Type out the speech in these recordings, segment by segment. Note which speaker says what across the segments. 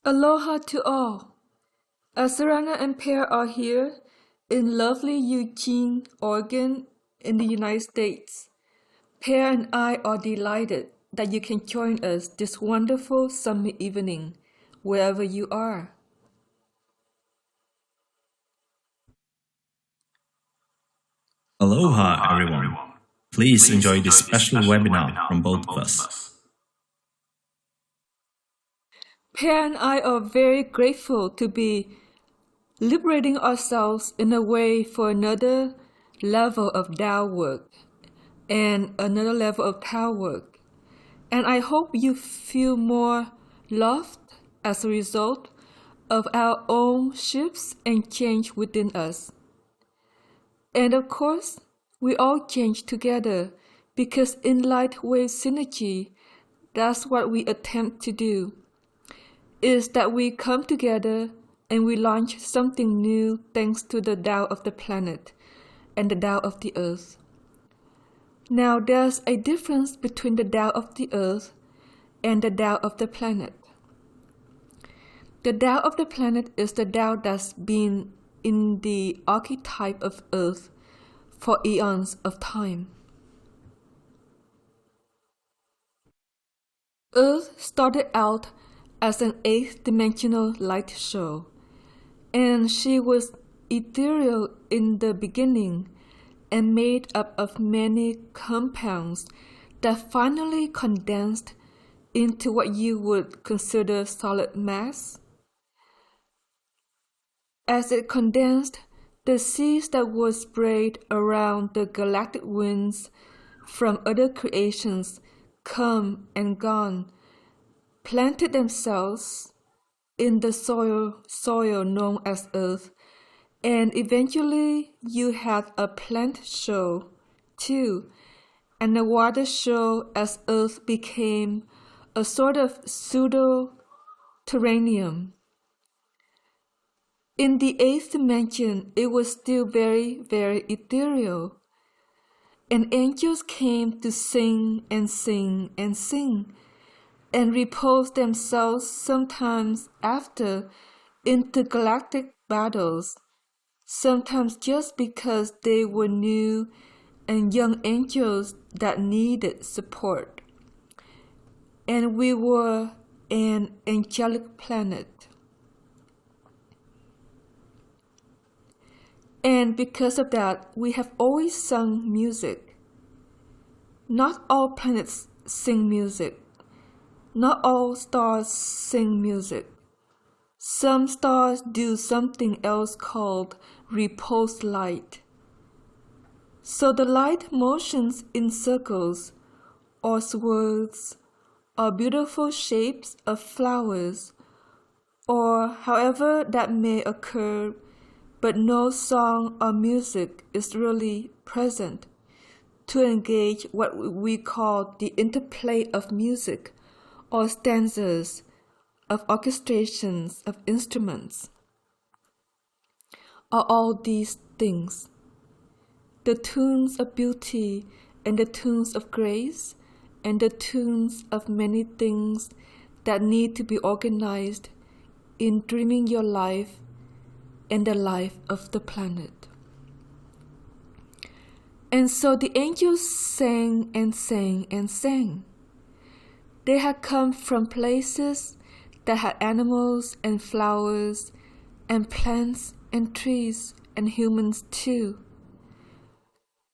Speaker 1: Aloha to all. Asarana and Pear are here in lovely Eugene, Oregon, in the United States. Pear and I are delighted that you can join us this wonderful summer evening, wherever you are.
Speaker 2: Aloha, everyone. Please enjoy this special webinar from both of us.
Speaker 1: Pear and I are very grateful to be liberating ourselves in a way for another level of Tao work and another level of Tao work. And I hope you feel more loved as a result of our own shifts and change within us. And of course, we all change together because in light wave synergy, that's what we attempt to do, is that we come together and we launch something new thanks to the Tao of the planet and the Tao of the earth. Now there's a difference between the Tao of the earth and the Tao of the planet. The Tao of the planet is the Tao that's been in the archetype of earth for eons of time. Earth started out as an eighth-dimensional light show, and she was ethereal in the beginning and made up of many compounds that finally condensed into what you would consider solid mass. As it condensed, the seeds that were sprayed around the galactic winds from other creations come and gone, planted themselves in the soil known as Earth, and eventually you had a plant show too, and a water show as Earth became a sort of pseudo-terranium. In the eighth dimension, it was still very, very ethereal, and angels came to sing and sing and sing, and repose themselves sometimes after intergalactic battles, sometimes just because they were new and young angels that needed support. And we were an angelic planet. And because of that, we have always sung music. Not all planets sing music. Not all stars sing music. Some stars do something else called repose light. So the light motions in circles, or swirls, or beautiful shapes of flowers, or however that may occur, but no song or music is really present to engage what we call the interplay of music, or stanzas, of orchestrations of instruments, are all these things. The tunes of beauty and the tunes of grace and the tunes of many things that need to be organized in dreaming your life and the life of the planet. And so the angels sang and sang and sang. They had come from places that had animals and flowers and plants and trees and humans too.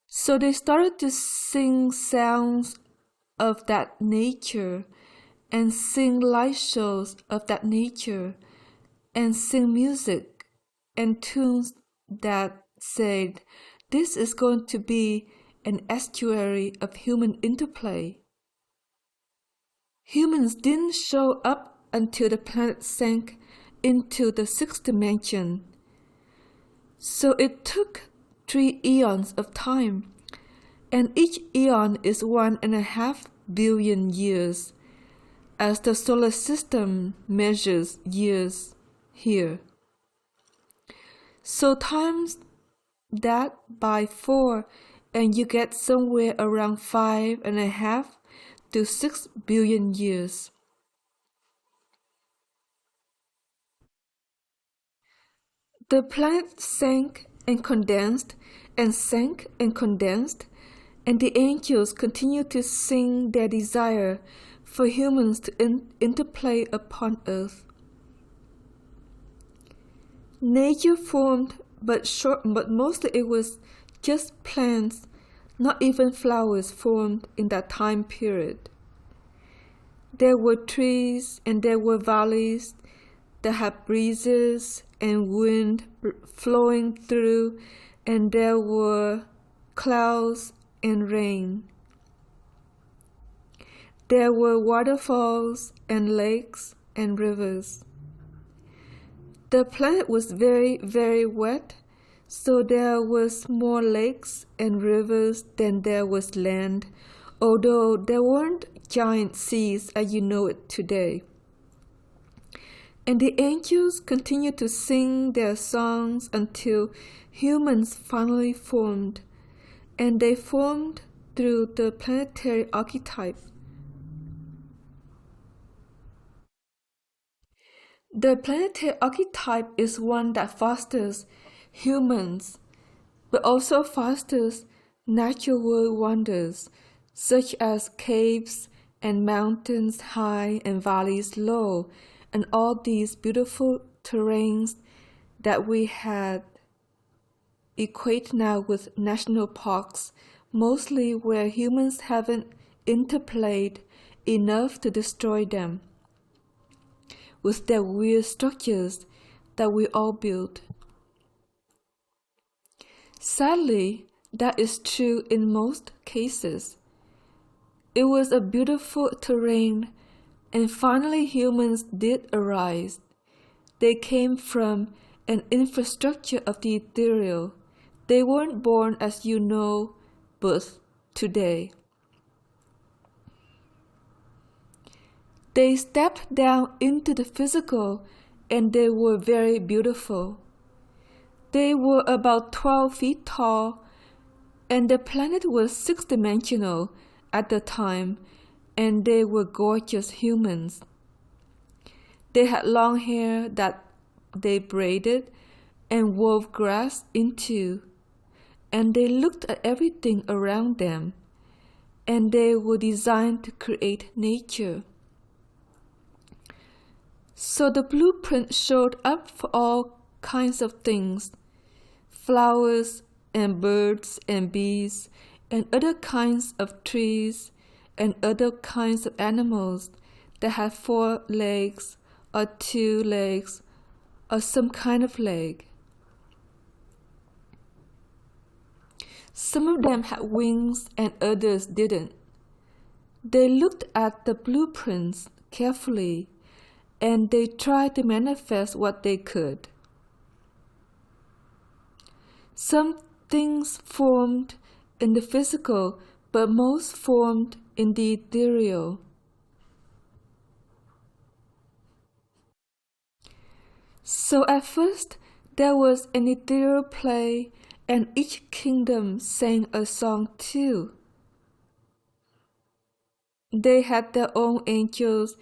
Speaker 1: So they started to sing sounds of that nature and sing light shows of that nature and sing music and tunes that said, this is going to be an estuary of human interplay. Humans didn't show up until the planet sank into the sixth dimension. So it took 3 eons of time, and each eon is 1.5 billion years, as the solar system measures years here. So times that by 4, and you get somewhere around 5.5 to 6 billion years. The planet sank and condensed, and sank and condensed, and the angels continued to sing their desire for humans to interplay upon earth. Nature formed, but mostly it was just plants, not even flowers formed in that time period. There were trees and there were valleys that had breezes and wind flowing through, and there were clouds and rain. There were waterfalls and lakes and rivers. The planet was very, very wet, so there was more lakes and rivers than there was land, although there weren't giant seas as you know it today. And the angels continued to sing their songs until humans finally formed, and they formed through the planetary archetype. The planetary archetype is one that fosters humans, but also fosters natural world wonders, such as caves and mountains high and valleys low, and all these beautiful terrains that we had equate now with national parks, mostly where humans haven't interplayed enough to destroy them with their weird structures that we all build. Sadly, that is true in most cases. It was a beautiful terrain, and finally humans did arise. They came from an infrastructure of the ethereal. They weren't born as you know, birth today. They stepped down into the physical, and they were very beautiful. They were about 12 feet tall, and the planet was six-dimensional at the time, and they were gorgeous humans. They had long hair that they braided and wove grass into, and they looked at everything around them, and they were designed to create nature. So the blueprint showed up for all kinds of things, flowers and birds and bees and other kinds of trees and other kinds of animals that have 4 legs or 2 legs or some kind of leg. Some of them had wings and others didn't. They looked at the blueprints carefully, and they tried to manifest what they could. Some things formed in the physical, but most formed in the ethereal. So at first, there was an ethereal play, and each kingdom sang a song too. They had their own angels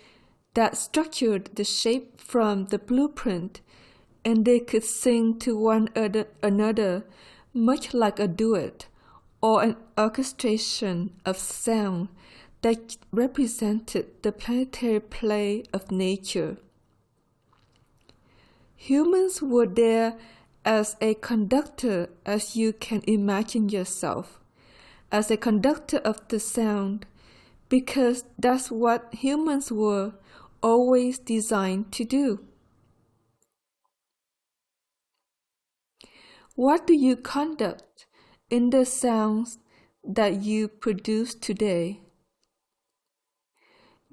Speaker 1: that structured the shape from the blueprint, and they could sing to one another much like a duet or an orchestration of sound that represented the planetary play of nature. Humans were there as a conductor, as you can imagine yourself, as a conductor of the sound, because that's what humans were always designed to do. What do you conduct in the sounds that you produce today?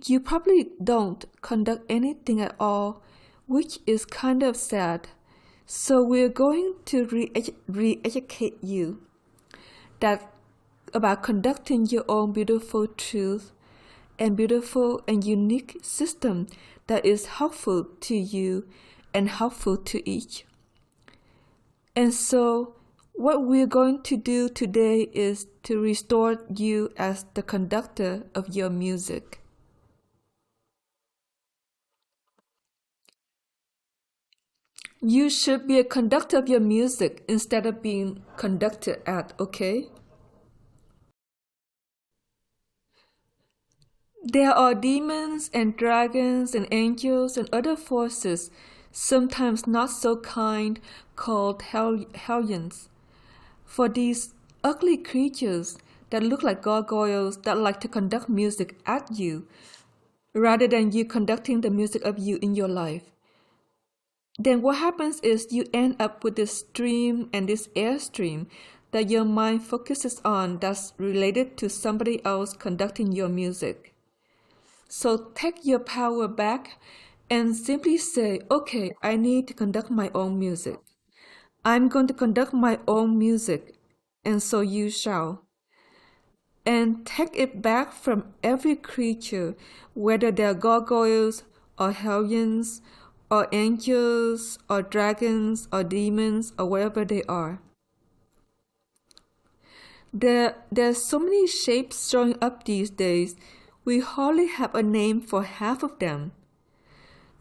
Speaker 1: You probably don't conduct anything at all, which is kind of sad. So we're going to re-educate you about conducting your own beautiful truth and beautiful and unique system that is helpful to you and helpful to each. And so what we're going to do today is to restore you as the conductor of your music. You should be a conductor of your music instead of being conducted at, okay? There are demons and dragons and angels and other forces, sometimes not so kind, called hellions. For these ugly creatures that look like gargoyles that like to conduct music at you, rather than you conducting the music of you in your life. Then what happens is you end up with this stream and this airstream that your mind focuses on that's related to somebody else conducting your music. So take your power back and simply say, okay, I need to conduct my own music. I'm going to conduct my own music, and so you shall. And take it back from every creature, whether they're gargoyles or hellions or angels or dragons or demons or whatever they are. There's so many shapes showing up these days, we hardly have a name for half of them.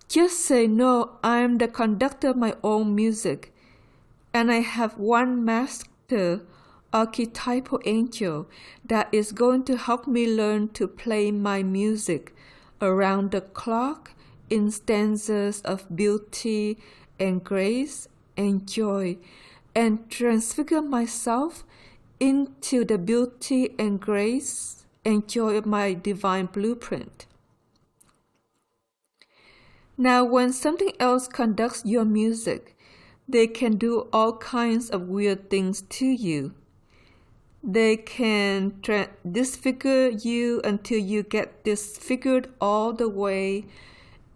Speaker 1: Just say, no, I'm the conductor of my own music, and I have one master archetypal angel that is going to help me learn to play my music around the clock in stanzas of beauty and grace and joy, and transfigure myself into the beauty and grace and joy of my divine blueprint. Now, when something else conducts your music, they can do all kinds of weird things to you. They can disfigure you until you get disfigured all the way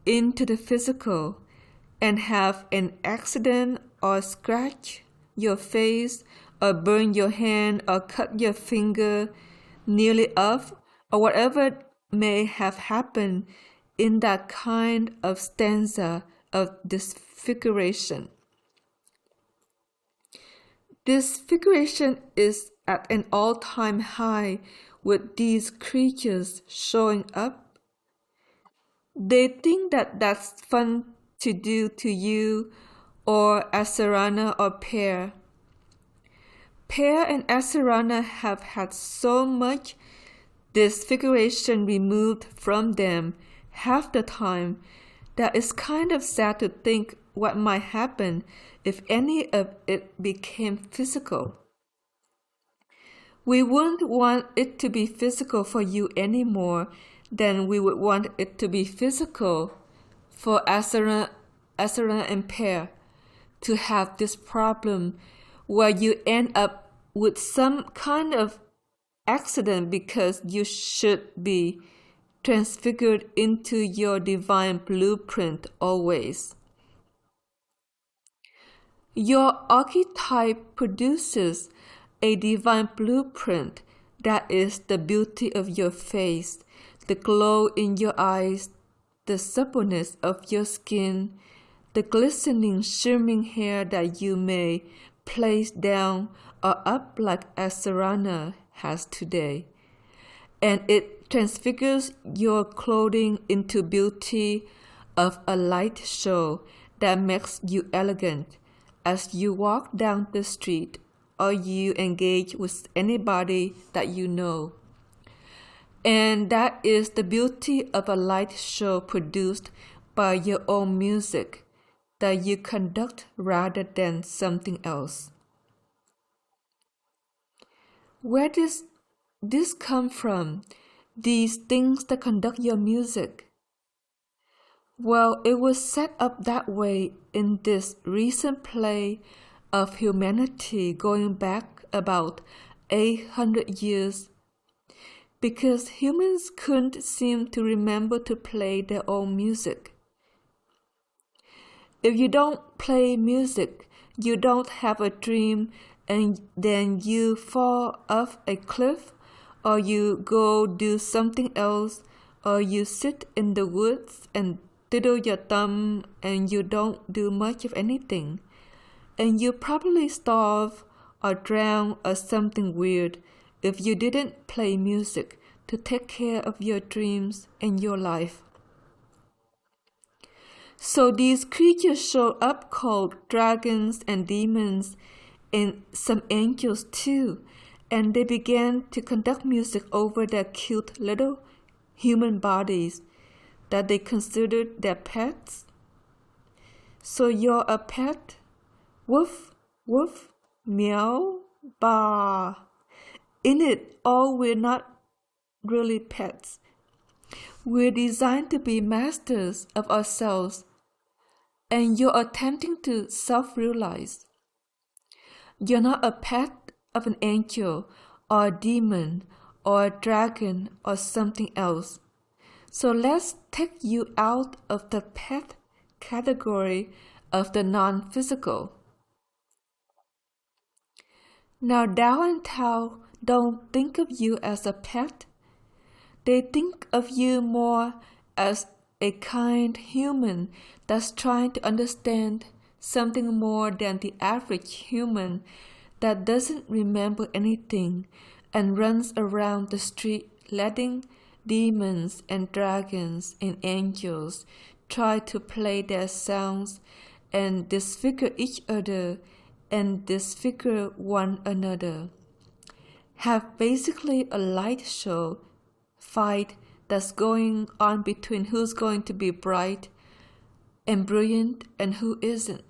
Speaker 1: into the physical and have an accident or scratch your face or burn your hand or cut your finger nearly off or whatever may have happened in that kind of stanza of disfiguration. Disfiguration is at an all-time high with these creatures showing up. They think that that's fun to do to you or Asarana or Pear. Pear and Asarana have had so much disfiguration removed from them half the time that it's kind of sad to think what might happen if any of it became physical. We wouldn't want it to be physical for you any more than we would want it to be physical for Asarana and Pear to have this problem where you end up with some kind of accident because you should be transfigured into your divine blueprint always. Your archetype produces a divine blueprint that is the beauty of your face, the glow in your eyes, the suppleness of your skin, the glistening, shimmering hair that you may place down or up like Asarana has today. And it transfigures your clothing into beauty of a light show that makes you elegant as you walk down the street or you engage with anybody that you know. And that is the beauty of a light show produced by your own music that you conduct rather than something else. Where does this come from? These things that conduct your music? Well, it was set up that way in this recent play of humanity going back about 800 years because humans couldn't seem to remember to play their own music. If you don't play music, you don't have a dream, and then you fall off a cliff, or you go do something else, or you sit in the woods and twiddle your thumb and you don't do much of anything. And you probably starve or drown or something weird if you didn't play music to take care of your dreams and your life. So these creatures show up called dragons and demons and some angels too, and they began to conduct music over their cute little human bodies that they considered their pets. So you're a pet? Woof, woof, meow, bah. In it all, we're not really pets. We're designed to be masters of ourselves, and you're attempting to self-realize. You're not a pet of an angel or a demon or a dragon or something else. So let's take you out of the pet category of the non-physical. Now Tao and Tao don't think of you as a pet. They think of you more as a kind human that's trying to understand something more than the average human that doesn't remember anything and runs around the street letting demons and dragons and angels try to play their sounds and disfigure each other and disfigure one another. Have basically a light show fight that's going on between who's going to be bright and brilliant and who isn't.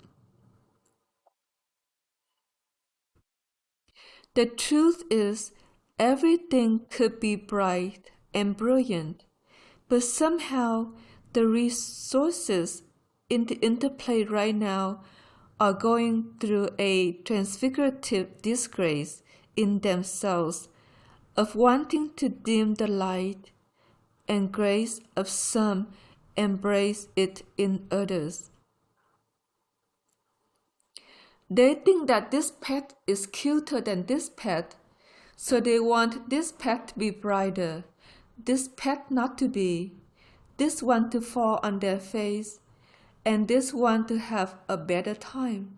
Speaker 1: The truth is, everything could be bright and brilliant, but somehow the resources in the interplay right now are going through a transfigurative disgrace in themselves of wanting to dim the light and grace of some embrace it in others. They think that this pet is cuter than this pet, so they want this pet to be brighter, this pet not to be, this one to fall on their face, and this one to have a better time.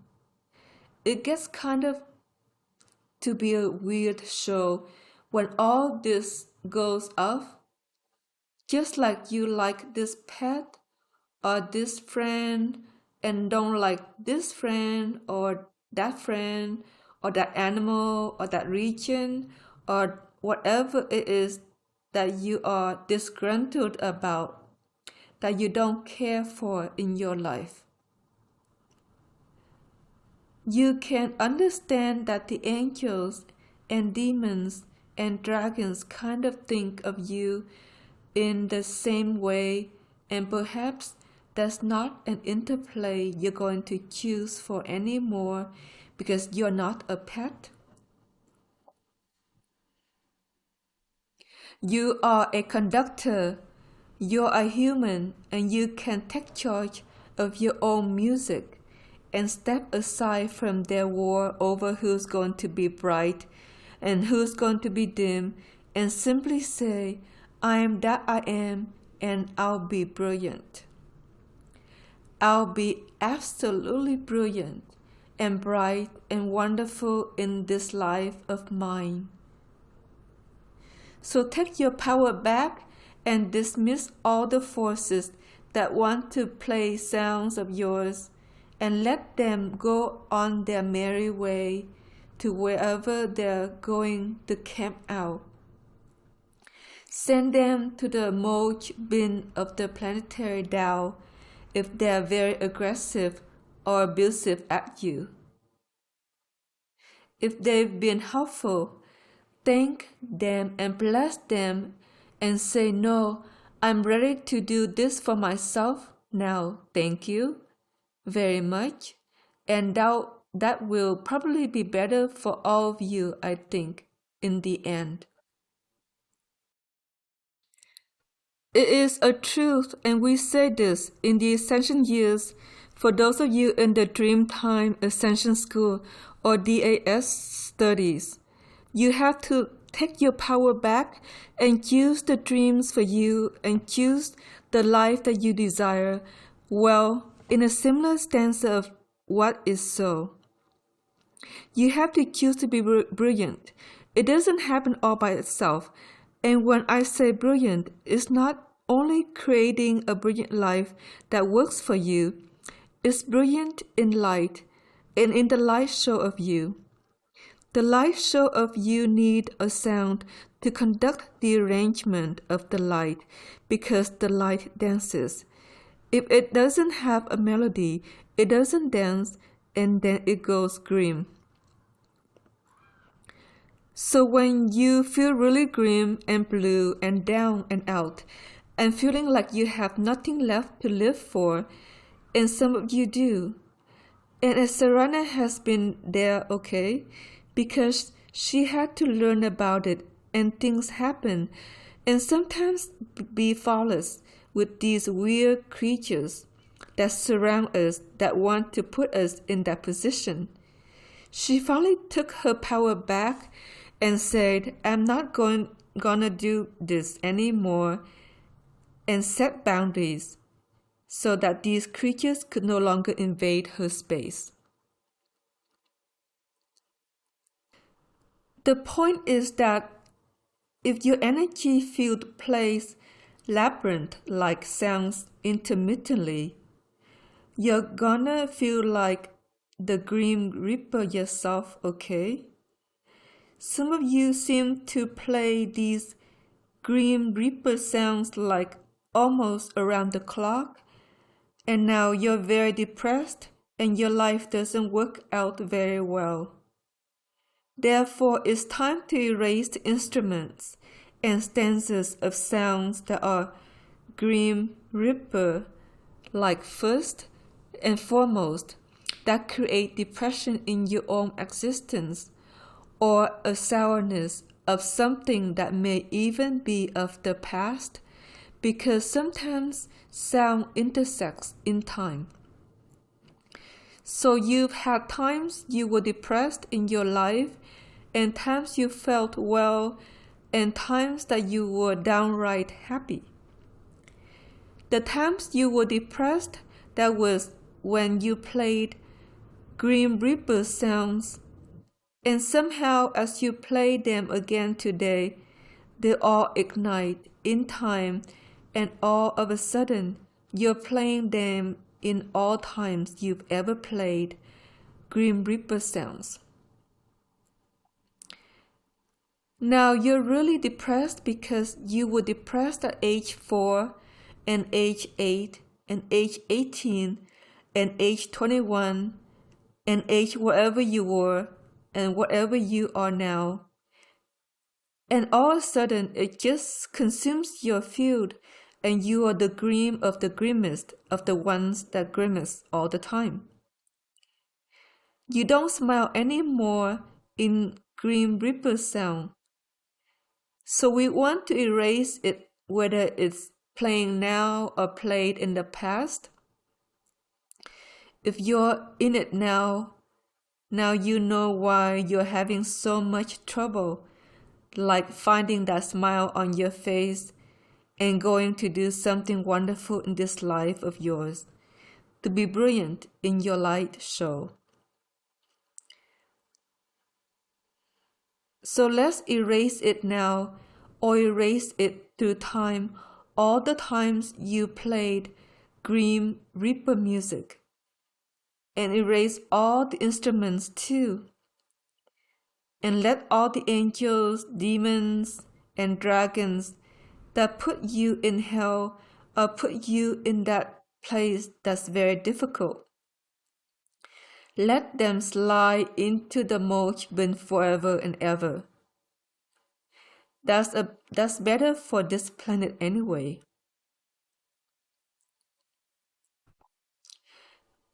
Speaker 1: It gets kind of to be a weird show when all this goes off, just like you like this pet or this friend and don't like this friend or that animal or that region or whatever it is that you are disgruntled about, that you don't care for in your life. You can understand that the angels and demons and dragons kind of think of you in the same way, and perhaps that's not an interplay you're going to choose for anymore because you're not a pet. You are a conductor, you're a human, and you can take charge of your own music and step aside from their war over who's going to be bright and who's going to be dim, and simply say, I am that I am, and I'll be brilliant. I'll be absolutely brilliant and bright and wonderful in this life of mine. So take your power back and dismiss all the forces that want to play sounds of yours, and let them go on their merry way to wherever they're going to camp out. Send them to the mulch bin of the planetary Tao if they're very aggressive or abusive at you. If they've been helpful, thank them and bless them and say, no, I'm ready to do this for myself now, thank you very much, and that will probably be better for all of you, I think, in the end. It is a truth, and we say this in the Ascension years for those of you in the Dreamtime Ascension School or DAS studies. You have to take your power back and choose the dreams for you and choose the life that you desire. Well, in a similar stanza of What is So? You have to choose to be brilliant. It doesn't happen all by itself. And when I say brilliant, it's not only creating a brilliant life that works for you. It's brilliant in light and in the light show of you. The light show of you need a sound to conduct the arrangement of the light because the light dances. If it doesn't have a melody, it doesn't dance, and then it goes grim. So when you feel really grim and blue and down and out, and feeling like you have nothing left to live for, and some of you do, and Sarana has been there, okay, because she had to learn about it, and things happen, and sometimes be flawless with these weird creatures that surround us that want to put us in that position. She finally took her power back and said, I'm not gonna do this anymore, and set boundaries so that these creatures could no longer invade her space. The point is that if your energy-filled plays labyrinth-like sounds intermittently, you're gonna feel like the Grim Reaper yourself, okay? Some of you seem to play these Grim Reaper sounds like almost around the clock, and now you're very depressed and your life doesn't work out very well. Therefore, it's time to erase the instruments and stanzas of sounds that are Grim Reaper, like first and foremost, that create depression in your own existence, or a sourness of something that may even be of the past, because sometimes sound intersects in time. So you've had times you were depressed in your life, and times you felt well, and times that you were downright happy. The times you were depressed, that was when you played Grim Reaper sounds, and somehow as you play them again today, they all ignite in time, and all of a sudden you're playing them in all times you've ever played Grim Reaper sounds. Now you're really depressed because you were depressed at age 4 and age 8 and age 18 and age 21 and age wherever you were and whatever you are now. And all of a sudden it just consumes your field, and you are the grim of the grimmest of the ones that grimace all the time. You don't smile anymore in Grim Reaper sound. So we want to erase it, whether it's playing now or played in the past. If you're in it now you know why you're having so much trouble, like finding that smile on your face and going to do something wonderful in this life of yours, to be brilliant in your light show. So let's erase it now, or erase it through time, all the times you played Grim Reaper music, and erase all the instruments too, and let all the angels, demons, and dragons that put you in hell or put you in that place that's very difficult, let them slide into the mulch bin forever and ever. That's better for this planet anyway.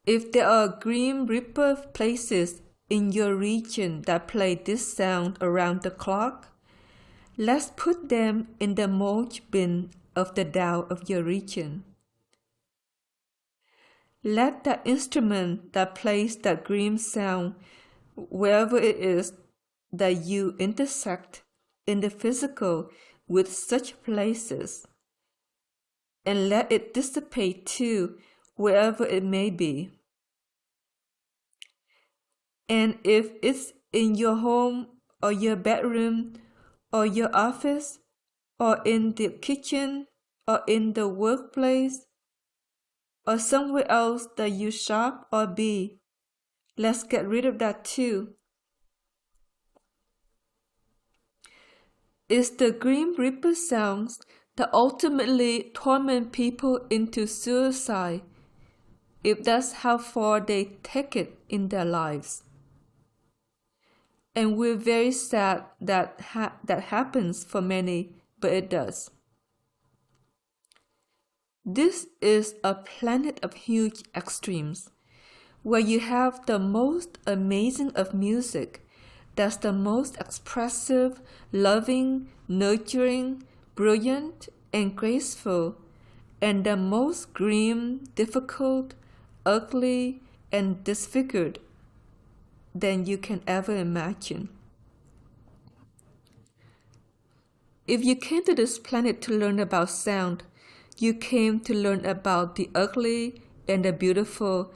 Speaker 1: If there are Grim Reaper places in your region that play this sound around the clock, let's put them in the mulch bin of the Tao of your region. Let that instrument that plays that grim sound, wherever it is that you intersect in the physical with such places, and let it dissipate too, wherever it may be. And if it's in your home or your bedroom or your office or in the kitchen or in the workplace or somewhere else that you shop or be. Let's get rid of that too. It's the Grim Reaper sounds that ultimately torment people into suicide, if that's how far they take it in their lives. And we're very sad that that happens for many, but it does. This is a planet of huge extremes, where you have the most amazing of music, that's the most expressive, loving, nurturing, brilliant, and graceful, and the most grim, difficult, ugly, and disfigured than you can ever imagine. If you came to this planet to learn about sound, you came to learn about the ugly and the beautiful,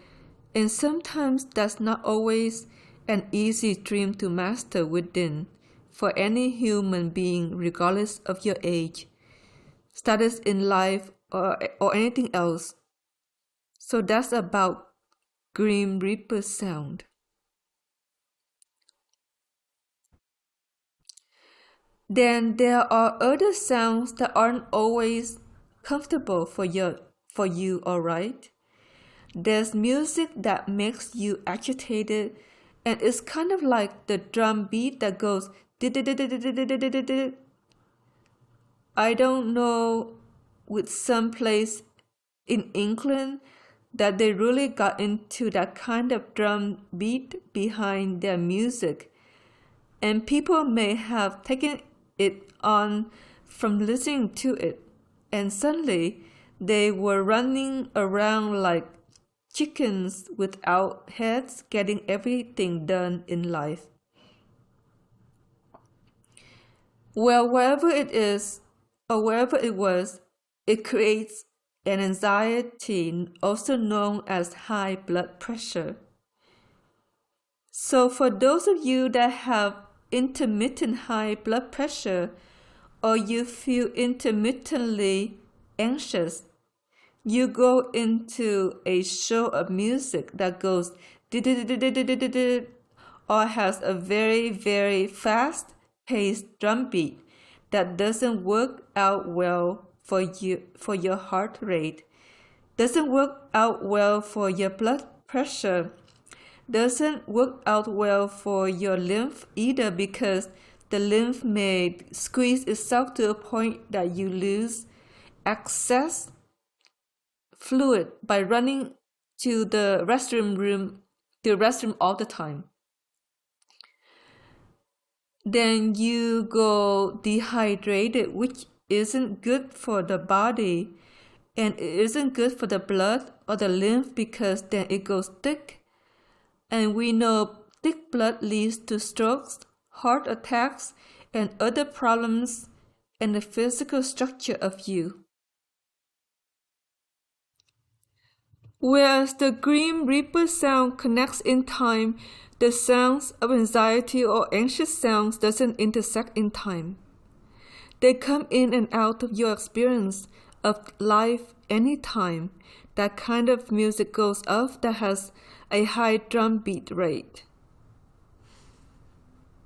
Speaker 1: and sometimes that's not always an easy dream to master within for any human being, regardless of your age, status in life, or anything else. So that's about Grim Reaper sound. Then there are other sounds that aren't always comfortable for you, alright? There's music that makes you agitated, and it's kind of like the drum beat that goes. I don't know, with some place in England that they really got into that kind of drum beat behind their music, and people may have taken it on from listening to it, and suddenly they were running around like chickens without heads, getting everything done in life. Well, wherever it is, or wherever it was, it creates an anxiety, also known as high blood pressure. So for those of you that have intermittent high blood pressure, or you feel intermittently anxious, you go into a show of music that goes or has a very, very fast paced drum beat that doesn't work out well for you, for your heart rate, doesn't work out well for your blood pressure, doesn't work out well for your lymph either, because the lymph may squeeze itself to a point that you lose excess fluid by running to the restroom all the time. Then you go dehydrated, which isn't good for the body, and it isn't good for the blood or the lymph, because then it goes thick, and we know thick blood leads to strokes, heart attacks, and other problems in the physical structure of you. Whereas the Grim Reaper sound connects in time, the sounds of anxiety or anxious sounds doesn't intersect in time. They come in and out of your experience of life anytime that kind of music goes off that has a high drum beat rate.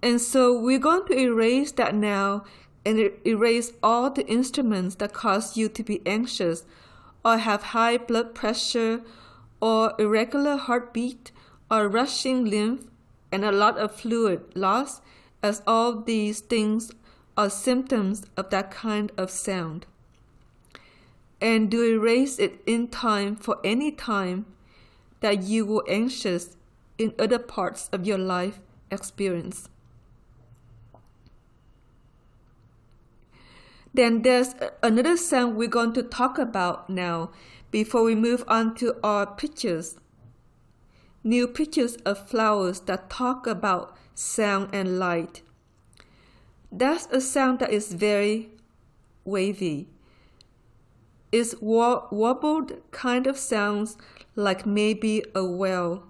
Speaker 1: And so we're going to erase that now and erase all the instruments that cause you to be anxious or have high blood pressure or irregular heartbeat or rushing lymph and a lot of fluid loss, as all these things are symptoms of that kind of sound. And to erase it in time for any time that you were anxious in other parts of your life experience. Then there's another sound we're going to talk about now before we move on to our pictures. New pictures of flowers that talk about sound and light. That's a sound that is very wavy. It's warbled kind of sounds like maybe a whale.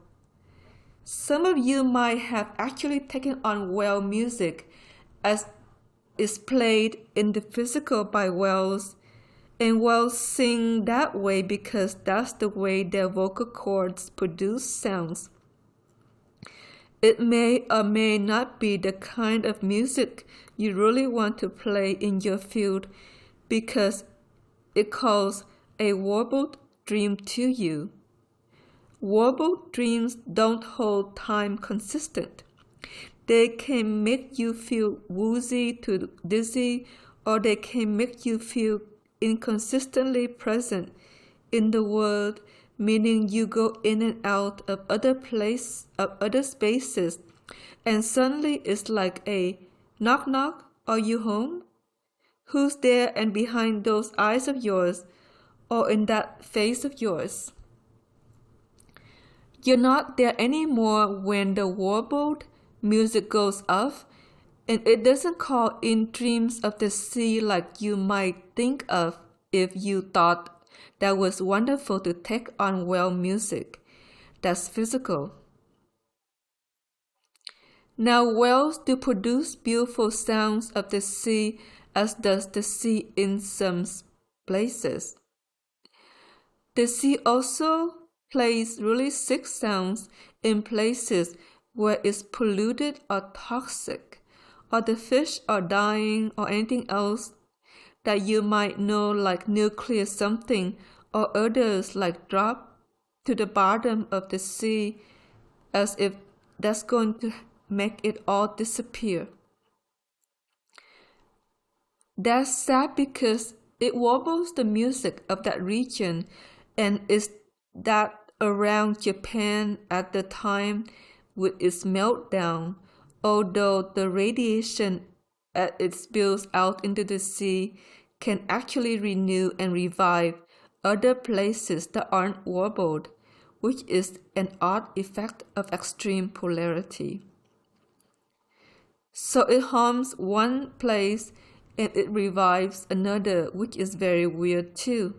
Speaker 1: Some of you might have actually taken on whale music as is played in the physical by whales, and will sing that way because that's the way their vocal cords produce sounds. It may or may not be the kind of music you really want to play in your field because it calls a warbled dream to you. Warbled dreams don't hold time consistent. They can make you feel woozy to dizzy, or they can make you feel inconsistently present in the world, meaning you go in and out of other spaces, and suddenly it's like a knock knock, are you home? Who's there and behind those eyes of yours, or in that face of yours? You're not there anymore when the warbled music goes off, and it doesn't call in dreams of the sea like you might think of if you thought that was wonderful to take on well music. That's physical. Now whales do produce beautiful sounds of the sea as does the sea in some places. The sea also plays really sick sounds in places where it's polluted or toxic, or the fish are dying, or anything else that you might know, like nuclear something, or others like drop to the bottom of the sea as if that's going to make it all disappear. That's sad because it warbles the music of that region, and it's that around Japan at the time with its meltdown, although the radiation as it spills out into the sea can actually renew and revive other places that aren't warbled, which is an odd effect of extreme polarity. So it harms one place and it revives another, which is very weird too.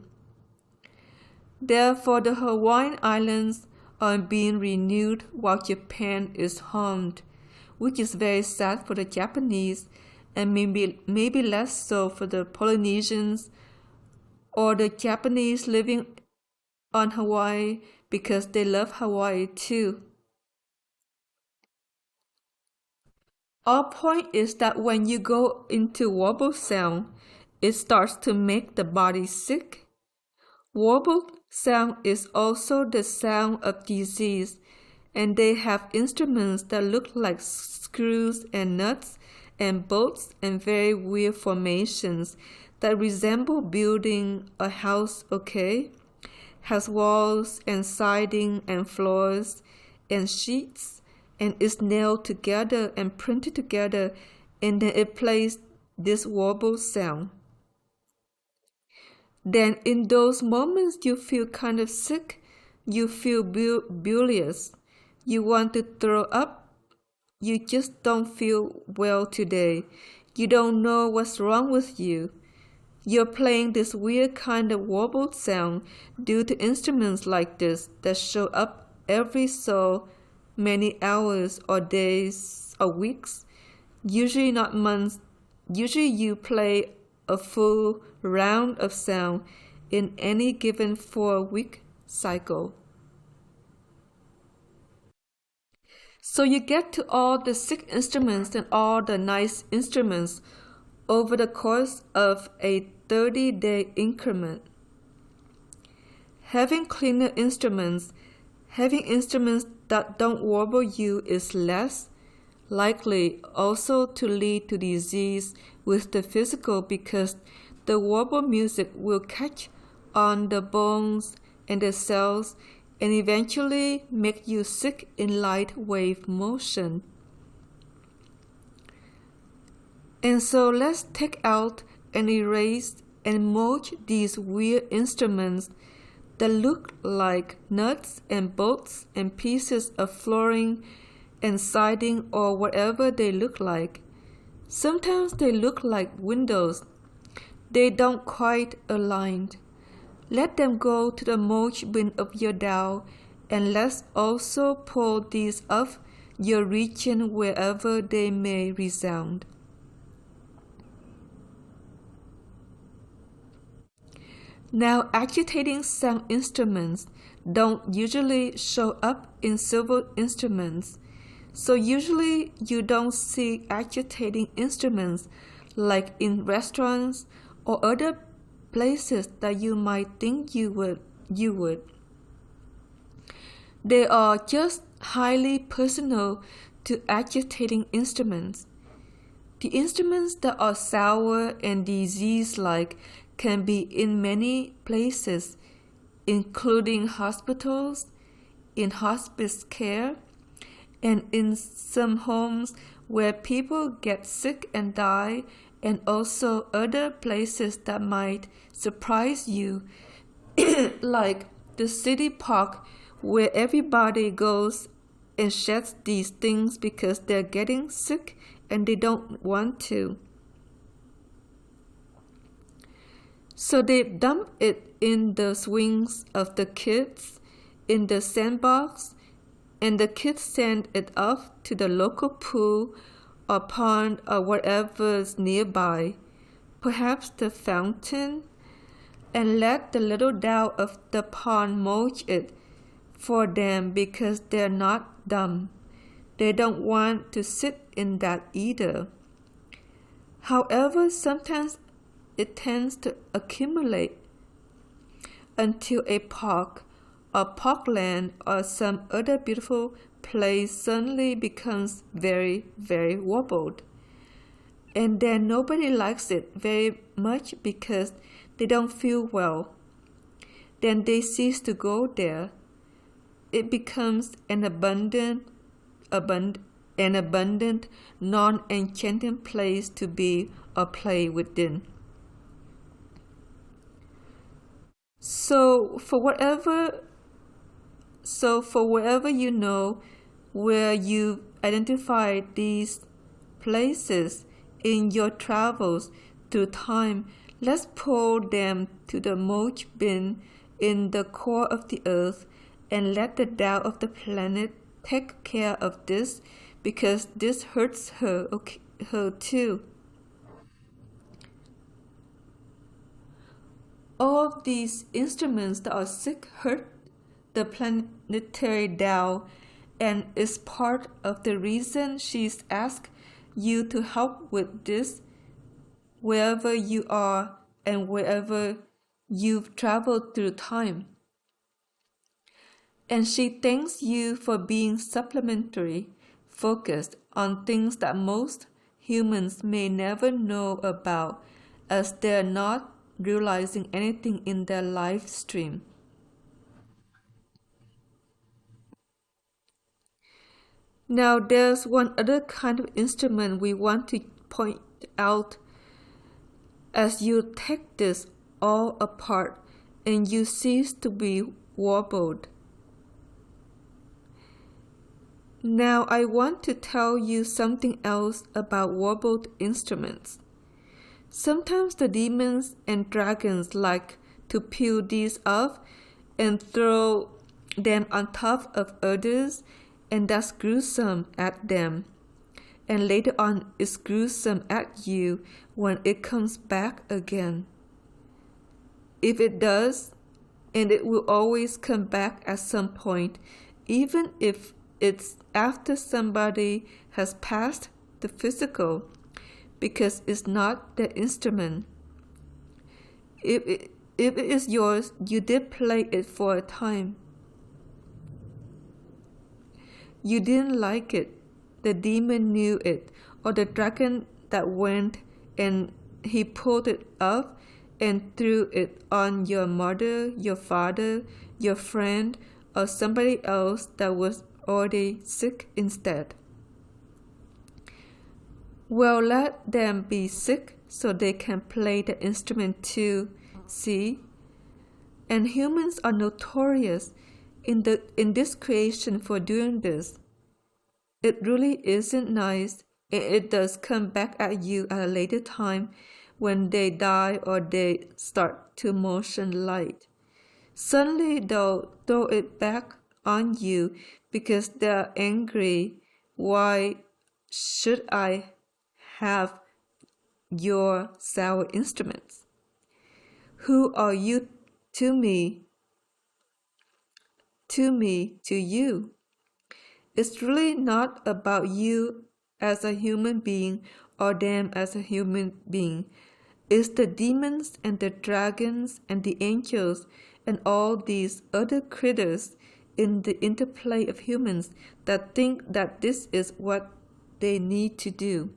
Speaker 1: Therefore, the Hawaiian Islands are being renewed while Japan is harmed, which is very sad for the Japanese and maybe less so for the Polynesians or the Japanese living on Hawaii because they love Hawaii too. Our point is that when you go into warble sound, it starts to make the body sick. Warble sound is also the sound of disease, and they have instruments that look like screws and nuts and bolts and very weird formations that resemble building a house, okay? Has walls and siding and floors and sheets and is nailed together and printed together, and then it plays this warble sound. Then in those moments you feel kind of sick, you feel bilious, you want to throw up, you just don't feel well today, you don't know what's wrong with you. You're playing this weird kind of warbled sound due to instruments like this that show up every so many hours or days or weeks, usually not months. Usually you play a full round of sound in any given 4-week cycle. So you get to all the sick instruments and all the nice instruments over the course of a 30-day increment. Having cleaner instruments, having instruments that don't warble you is less likely also to lead to disease with the physical because the warble music will catch on the bones and the cells and eventually make you sick in light wave motion. And so let's take out and erase and merge these weird instruments that look like nuts and bolts and pieces of flooring and siding or whatever they look like. Sometimes they look like windows. They don't quite align. Let them go to the merge bin of your DAO, and let's also pull these off your region wherever they may resound. Now, agitating sound instruments don't usually show up in civil instruments, so usually you don't see agitating instruments like in restaurants or other places that you might think you would. They are just highly personal to agitating instruments. The instruments that are sour and disease-like can be in many places, including hospitals, in hospice care, and in some homes where people get sick and die, and also other places that might surprise you, like the city park where everybody goes and sheds these things because they're getting sick and they don't want to. So they dump it in the swings of the kids, in the sandbox, and the kids send it off to the local pool or pond or whatever's nearby, perhaps the fountain, and let the little doll of the pond mulch it for them because they're not dumb. They don't want to sit in that either. However, sometimes it tends to accumulate until a park or parkland or some other beautiful place suddenly becomes very, very wobbled. And then nobody likes it very much because they don't feel well. Then they cease to go there. It becomes an abundant, non-enchanting place to be or play within. So for wherever you know where you identify these places in your travels through time, let's pull them to the mulch bin in the core of the earth and let the Tao of the planet take care of this because this hurts her too. All of these instruments that are sick hurt the planetary Tao and is part of the reason she's asked you to help with this wherever you are and wherever you've traveled through time. And she thanks you for being supplementary, focused on things that most humans may never know about as they're not realizing anything in their live stream. Now there's one other kind of instrument we want to point out as you take this all apart and you cease to be warbled. Now I want to tell you something else about warbled instruments. Sometimes the demons and dragons like to peel these off and throw them on top of others, and that's gruesome at them. And later on it's gruesome at you when it comes back again. If it does, and it will always come back at some point, even if it's after somebody has passed the physical, because it's not the instrument. If it is yours, you did play it for a time. You didn't like it. The demon knew it, or the dragon that went and he pulled it off and threw it on your mother, your father, your friend, or somebody else that was already sick instead. Well, let them be sick so they can play the instrument too, see? And humans are notorious in this creation for doing this. It really isn't nice, and it does come back at you at a later time when they die or they start to motion light. Suddenly they'll throw it back on you because they're angry. Why should I have your sour instruments? Who are you to me, to you. It's really not about you as a human being or them as a human being. It's the demons and the dragons and the angels and all these other critters in the interplay of humans that think that this is what they need to do.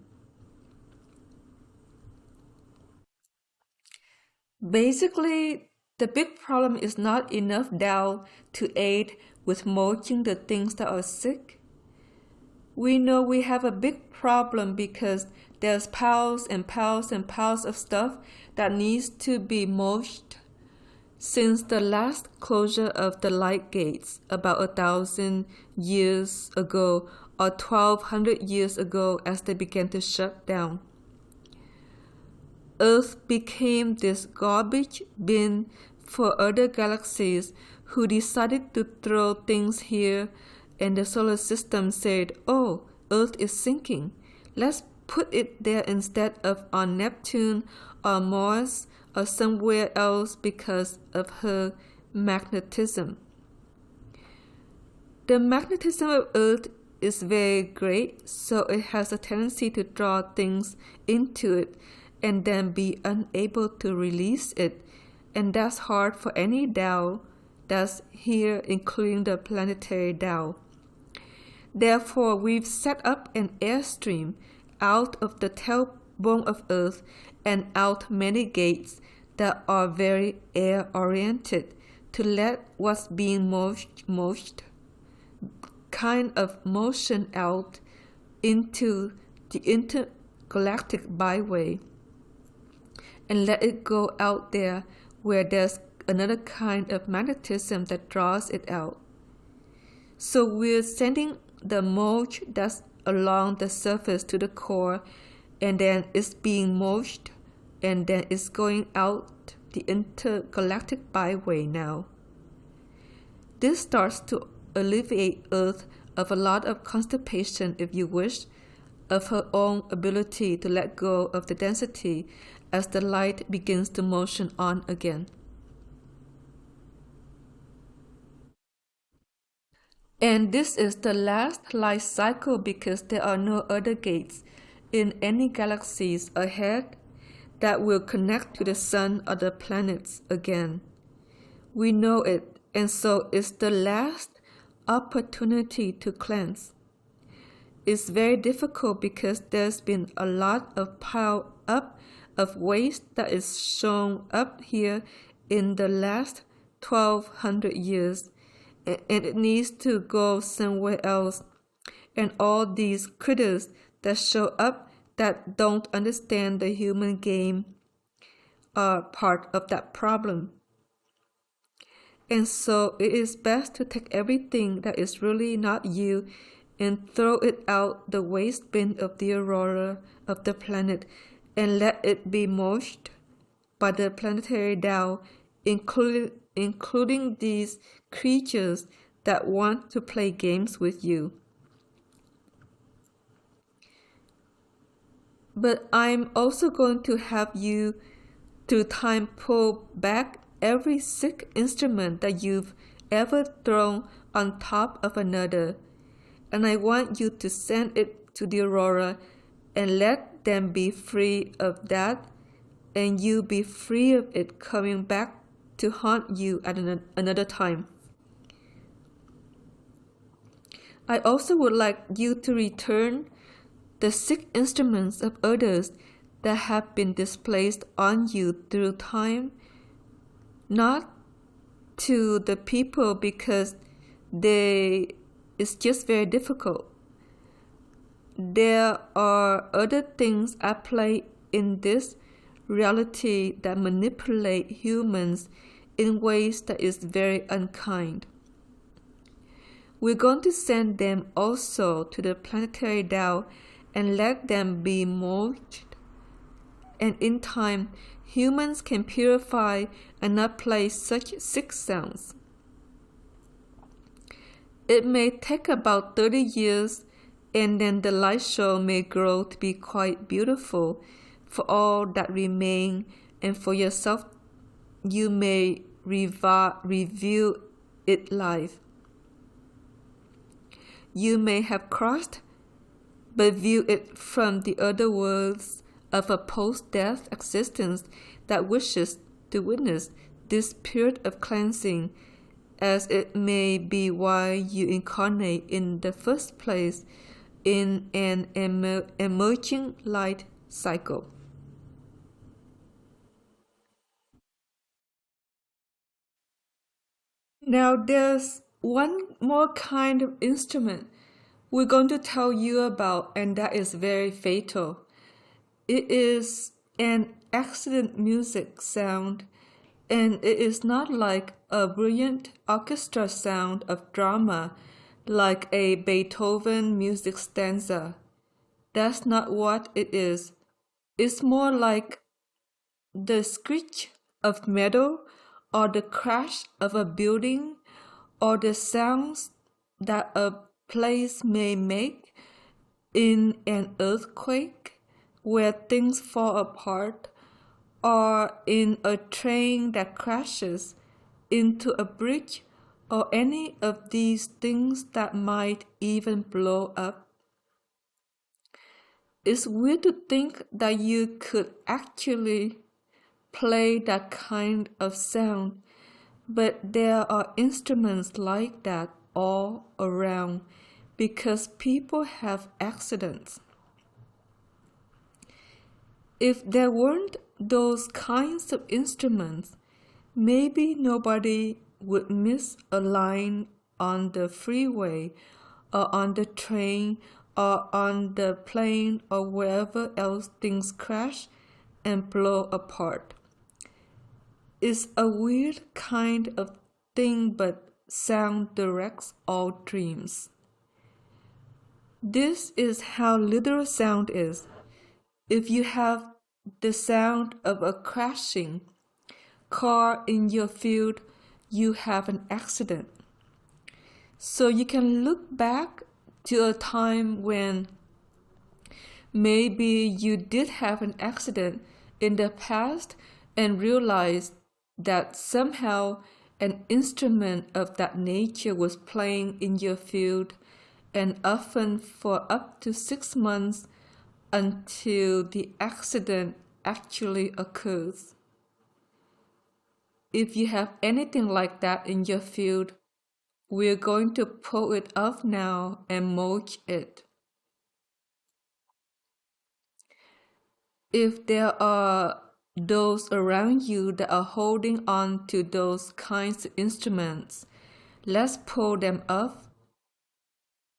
Speaker 1: Basically, the big problem is not enough Tao to aid with mulching the things that are sick. We know we have a big problem because there's piles and piles and piles of stuff that needs to be mulched. Since the last closure of the light gates about 1,000 years ago or 1,200 years ago as they began to shut down, Earth became this garbage bin for other galaxies who decided to throw things here, and the solar system said, "Oh, Earth is sinking. Let's put it there instead of on Neptune or Mars or somewhere else because of her magnetism." The magnetism of Earth is very great, so it has a tendency to draw things into it and then be unable to release it, and that's hard for any Tao that's here, including the planetary Tao. Therefore, we've set up an airstream out of the tailbone of Earth and out many gates that are very air-oriented to let what's being mulched kind of motion out into the intergalactic byway and let it go out there where there's another kind of magnetism that draws it out. So we're sending the mulch that's along the surface to the core, and then it's being mulched, and then it's going out the intergalactic byway now. This starts to alleviate Earth of a lot of constipation, if you wish, of her own ability to let go of the density as the light begins to motion on again. And this is the last life cycle because there are no other gates in any galaxies ahead that will connect to the sun or the planets again. We know it, and so it's the last opportunity to cleanse. It's very difficult because there's been a lot of pile up of waste that is shown up here in the last 1,200 years, and it needs to go somewhere else. And all these critters that show up that don't understand the human game are part of that problem. And so it is best to take everything that is really not you and throw it out the waste bin of the aurora of the planet and let it be mulched by the planetary Tao, including these creatures that want to play games with you. But I'm also going to have you through time pull back every sick instrument that you've ever thrown on top of another, and I want you to send it to the aurora and let them be free of that, and you be free of it coming back to haunt you at another time. I also would like you to return the sick instruments of others that have been displaced on you through time, not to the people because it's just very difficult. There are other things at play in this reality that manipulate humans in ways that is very unkind. We're going to send them also to the planetary Tao and let them be mulched. And in time, humans can purify and not play such sick sounds. It may take about 30 years, and then the light show may grow to be quite beautiful for all that remain, and for yourself you may review it live. You may have crossed, but view it from the other worlds of a post-death existence that wishes to witness this period of cleansing, as it may be why you incarnate in the first place in an emerging light cycle. Now there's one more kind of instrument we're going to tell you about, and that is very fatal. It is an accident music sound, and it is not like a brilliant orchestra sound of drama like a Beethoven music stanza. That's not what it is. It's more like the screech of metal or the crash of a building or the sounds that a place may make in an earthquake where things fall apart, or in a train that crashes into a bridge, or any of these things that might even blow up. It's weird to think that you could actually play that kind of sound, but there are instruments like that all around because people have accidents. If there weren't those kinds of instruments, maybe nobody would miss a line on the freeway or on the train or on the plane or wherever else things crash and blow apart. It's a weird kind of thing, but sound directs all dreams. This is how literal sound is. If you have the sound of a crashing car in your field, you have an accident. So you can look back to a time when maybe you did have an accident in the past and realize that somehow an instrument of that nature was playing in your field, and often for up to 6 months until the accident actually occurs. If you have anything like that in your field, we're going to pull it off now and mulch it. If there are those around you that are holding on to those kinds of instruments, let's pull them off.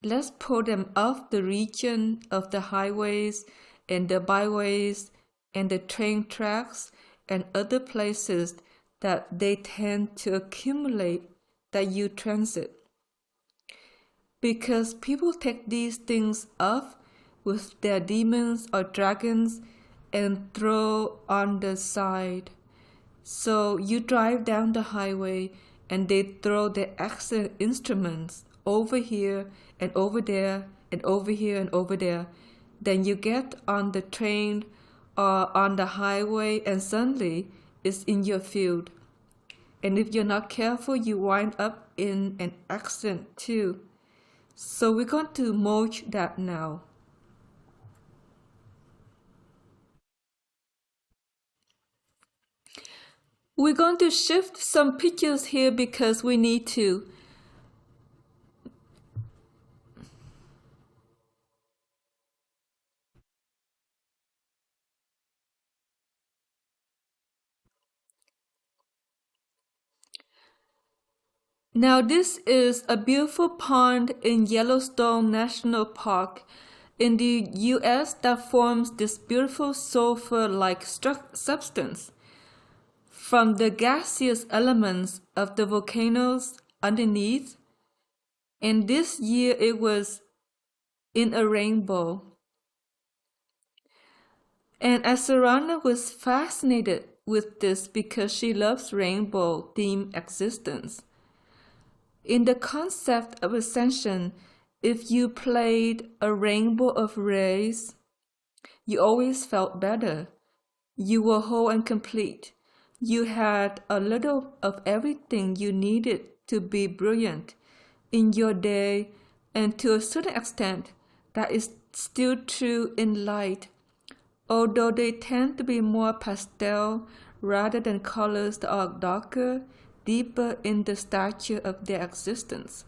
Speaker 1: Let's pull them off the region of the highways and the byways and the train tracks and other places that they tend to accumulate that you transit. Because people take these things off with their demons or dragons and throw on the side. So you drive down the highway and they throw their accident instruments over here and over there and over here and over there. Then you get on the train or on the highway and suddenly it's in your field. And if you're not careful, you wind up in an accident too. So we're going to mulch that now. We're going to shift some pictures here because we need to. Now this is a beautiful pond in Yellowstone National Park in the US that forms this beautiful sulfur-like substance from the gaseous elements of the volcanoes underneath. And this year it was in a rainbow. And Asarana was fascinated with this because she loves rainbow-themed existence. In the concept of ascension, if you played a rainbow of rays, you always felt better. You were whole and complete. You had a little of everything you needed to be brilliant in your day, and to a certain extent, that is still true in light, although they tend to be more pastel rather than colors that are darker, deeper in the stature of their existence.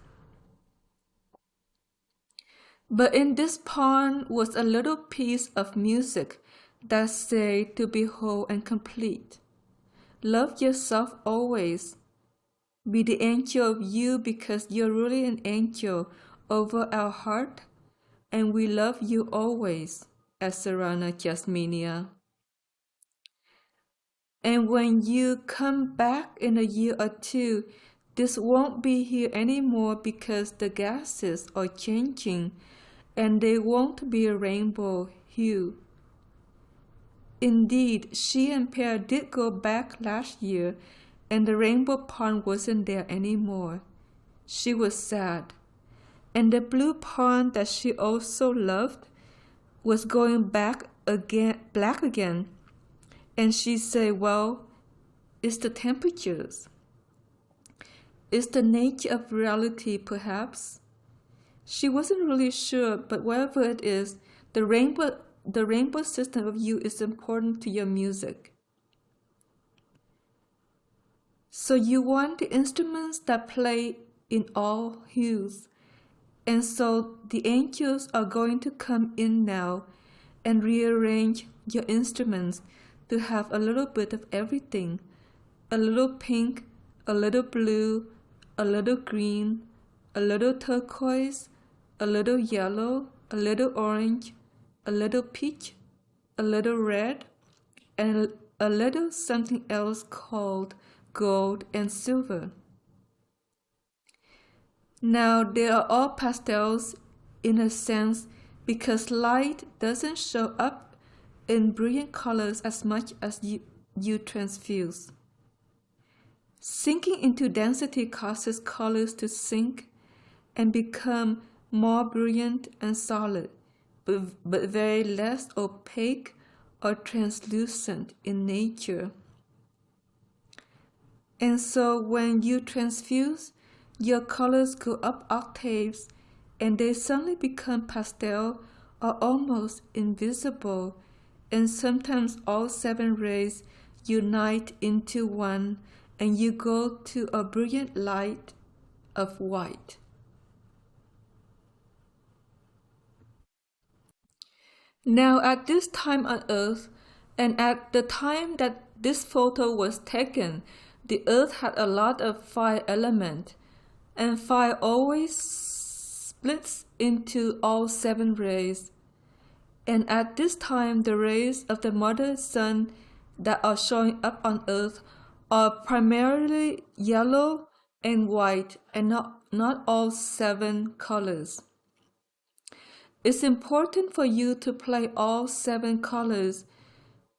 Speaker 1: But in this poem was a little piece of music that said to be whole and complete. Love yourself always. Be the angel of you because you're really an angel over our heart, and we love you always, Asarana Jasminia. And when you come back in a year or two, this won't be here anymore because the gases are changing and they won't be a rainbow hue. Indeed, she and Pear did go back last year and the rainbow pond wasn't there anymore. She was sad. And the blue pond that she also loved was going back again, black again. And she said, well, it's the temperatures. It's the nature of reality, perhaps. She wasn't really sure, but whatever it is, the rainbow system of you is important to your music. So you want the instruments that play in all hues. And so the angels are going to come in now and rearrange your instruments to have a little bit of everything. A little pink, a little blue, a little green, a little turquoise, a little yellow, a little orange, a little peach, a little red, and a little something else called gold and silver. Now they are all pastels in a sense because light doesn't show up in brilliant colors as much as you transfuse. Sinking into density causes colors to sink and become more brilliant and solid, but very less opaque or translucent in nature. And so when you transfuse, your colors go up octaves and they suddenly become pastel or almost invisible, and sometimes all 7 rays unite into one and you go to a brilliant light of white. Now at this time on Earth, and at the time that this photo was taken, the Earth had a lot of fire element, and fire always splits into all 7 rays. And at this time, the rays of the mother sun that are showing up on Earth are primarily yellow and white, and not all 7 colors. It's important for you to play all 7 colors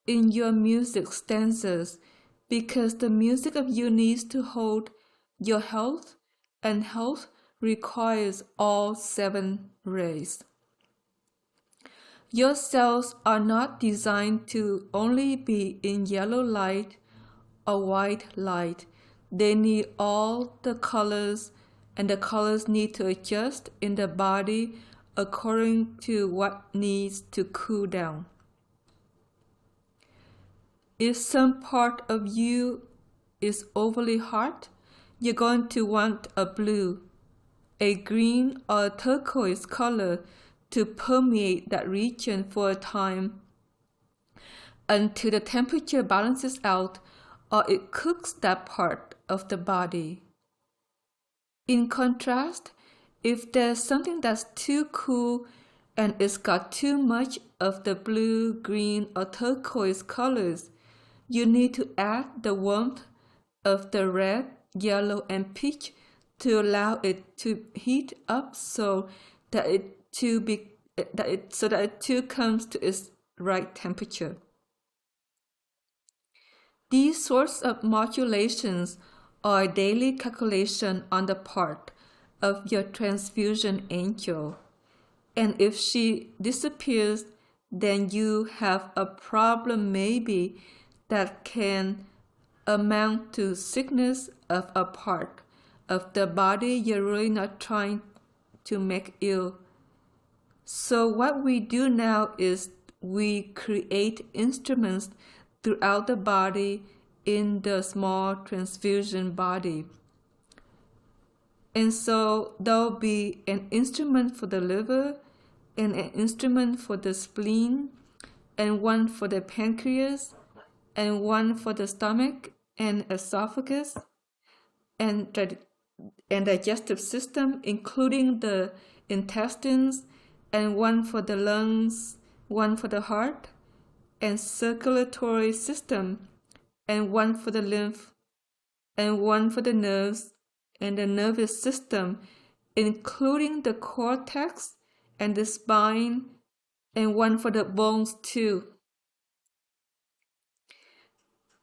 Speaker 1: in your music stanzas because the music of you needs to hold your health, and health requires all 7 rays. Your cells are not designed to only be in yellow light or white light. They need all the colors, and the colors need to adjust in the body according to what needs to cool down. If some part of you is overly hot, you're going to want a blue, a green, or a turquoise color to permeate that region for a time until the temperature balances out or it cooks that part of the body. In contrast, if there's something that's too cool and it's got too much of the blue, green, or turquoise colors, you need to add the warmth of the red, yellow, and peach to allow it to heat up so that it too comes to its right temperature. These sorts of modulations are a daily calculation on the part of your transfusion angel, and if she disappears, then you have a problem maybe that can amount to sickness of a part of the body you're really not trying to make ill. So what we do now is we create instruments throughout the body in the small transfusion body. And so there'll be an instrument for the liver, and an instrument for the spleen, and one for the pancreas, and one for the stomach and esophagus, and digestive system, including the intestines, and one for the lungs, one for the heart, and circulatory system, and one for the lymph, and one for the nerves and the nervous system, including the cortex and the spine, and one for the bones too.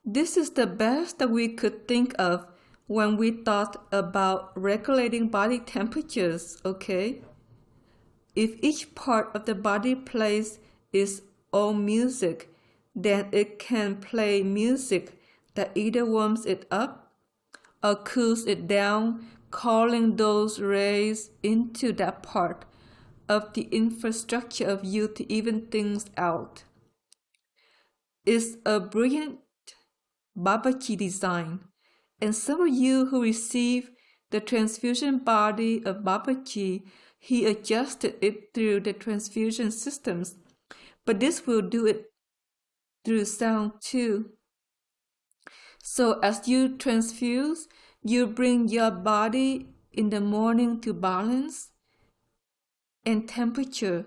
Speaker 1: This is the best that we could think of when we thought about regulating body temperatures, okay? If each part of the body plays its own music, then it can play music that either warms it up or cools it down, calling those rays into that part of the infrastructure of you to even things out. It's a brilliant Babaji design, and some of you who receive the transfusion body of Babaji, he adjusted it through the transfusion systems, but this will do it through sound too. So as you transfuse, you bring your body in the morning to balance and temperature,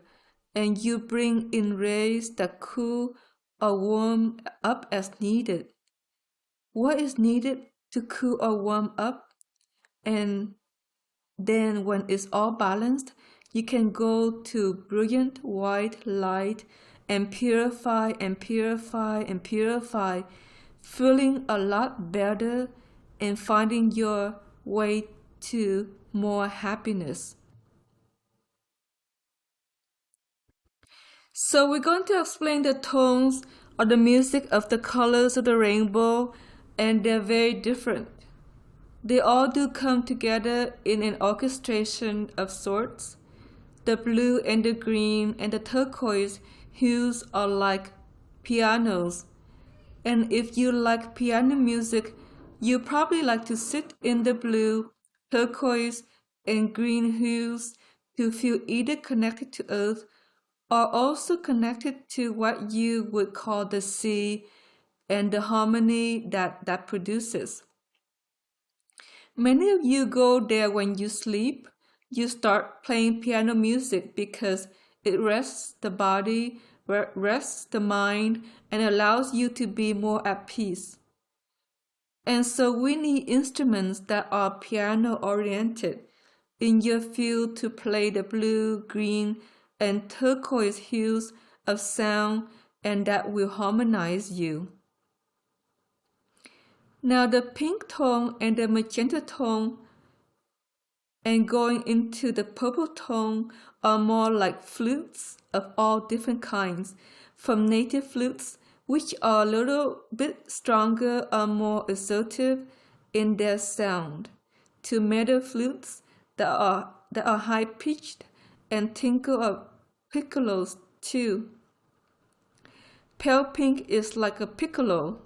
Speaker 1: and you bring in rays that cool or warm up as needed. What is needed to cool or warm up? And then when it's all balanced, you can go to brilliant white light and purify and purify and purify, feeling a lot better and finding your way to more happiness. So we're going to explain the tones or the music of the colors of the rainbow, and they're very different. They all do come together in an orchestration of sorts. The blue and the green and the turquoise hues are like pianos. And if you like piano music, you probably like to sit in the blue, turquoise, and green hues to feel either connected to earth or also connected to what you would call the sea and the harmony that produces. Many of you go there when you sleep. You start playing piano music because it rests the body, rests the mind, and allows you to be more at peace. And so we need instruments that are piano oriented in your field to play the blue, green, and turquoise hues of sound, and that will harmonize you. Now the pink tone and the magenta tone and going into the purple tone are more like flutes of all different kinds, from native flutes, which are a little bit stronger or more assertive in their sound, to metal flutes that are high pitched and tinkle of piccolos too. Pale pink is like a piccolo.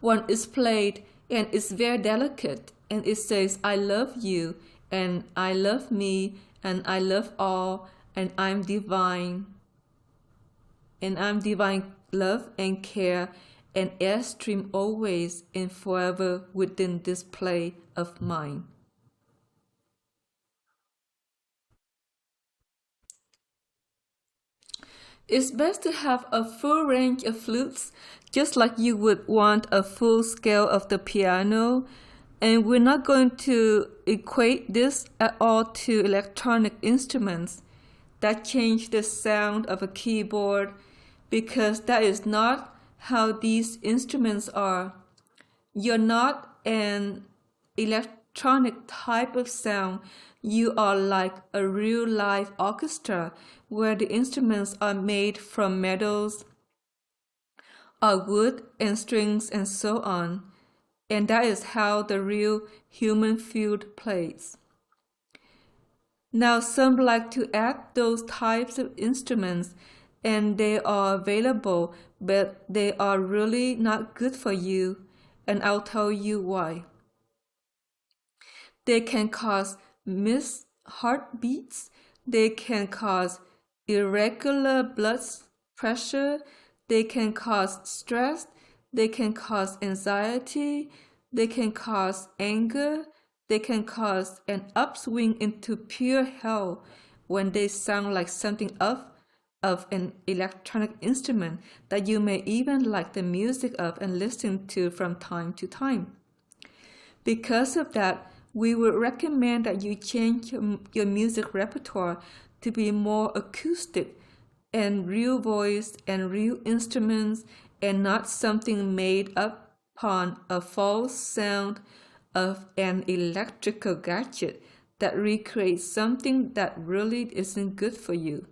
Speaker 1: One is played and it's very delicate, and it says, I love you, and I love me, and I love all, and I'm divine. And I'm divine love and care, and airstream always and forever within this play of mine. It's best to have a full range of flutes, just like you would want a full scale of the piano. And we're not going to equate this at all to electronic instruments that change the sound of a keyboard, because that is not how these instruments are. You're not an electronic type of sound. You are like a real live orchestra where the instruments are made from metals are wood and strings and so on, and that is how the real human flute plays. Now some like to add those types of instruments, and they are available, but they are really not good for you, and I'll tell you why. They can cause missed heartbeats, they can cause irregular blood pressure, they can cause stress, they can cause anxiety, they can cause anger, they can cause an upswing into pure hell when they sound like something of an electronic instrument that you may even like the music of and listen to from time to time. Because of that, we would recommend that you change your music repertoire to be more acoustic and real voice and real instruments and not something made upon a false sound of an electrical gadget that recreates something that really isn't good for you.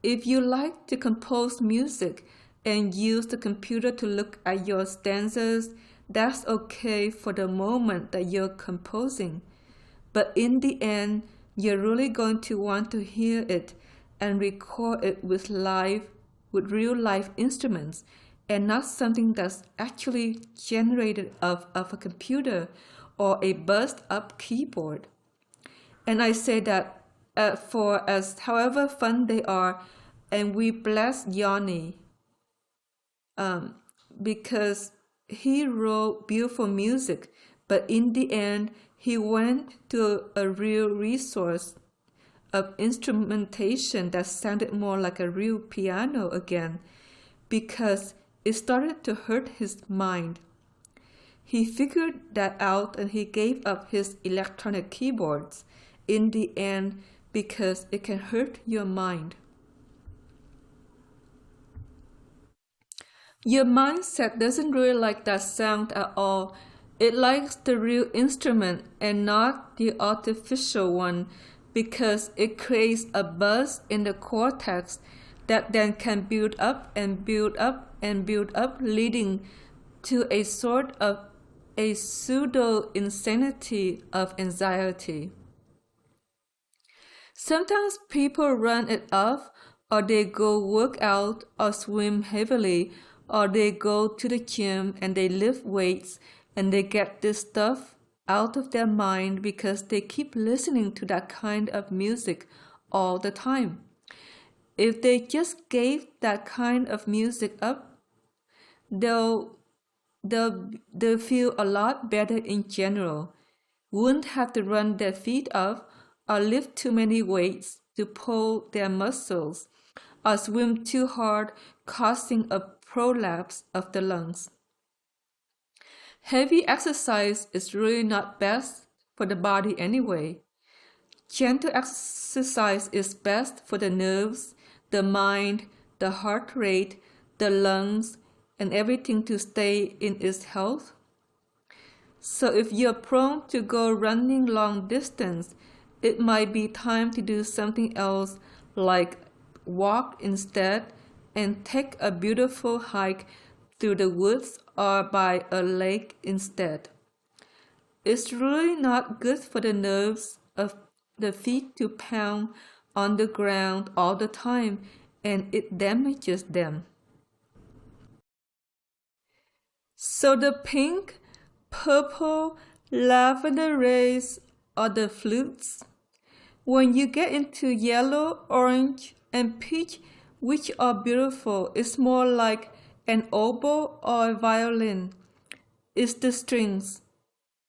Speaker 1: If you like to compose music and use the computer to look at your stanzas, that's okay for the moment that you're composing. But in the end, you're really going to want to hear it and record it with real live instruments, and not something that's actually generated of a computer or a buzzed up keyboard. And I say that for as however fun they are, and we bless Yanni because he wrote beautiful music, but in the end, he went to a real resource of instrumentation that sounded more like a real piano again, because it started to hurt his mind. He figured that out and he gave up his electronic keyboards in the end because it can hurt your mind. Your mindset doesn't really like that sound at all. It likes the real instrument and not the artificial one because it creates a buzz in the cortex that then can build up and build up and build up, leading to a sort of a pseudo insanity of anxiety. Sometimes people run it off, or they go work out or swim heavily, or they go to the gym and they lift weights and they get this stuff out of their mind because they keep listening to that kind of music all the time. If they just gave that kind of music up, they'll feel a lot better in general, wouldn't have to run their feet off or lift too many weights to pull their muscles, or swim too hard, causing a prolapse of the lungs. Heavy exercise is really not best for the body anyway. Gentle exercise is best for the nerves, the mind, the heart rate, the lungs, and everything to stay in its health. So if you're prone to go running long distance, it might be time to do something else, like walk instead and take a beautiful hike through the woods or by a lake instead. It's really not good for the nerves of the feet to pound on the ground all the time, and it damages them. So the pink, purple, lavender rays are the flutes. When you get into yellow, orange, and peach, which are beautiful, it's more like an oboe or a violin. It's the strings.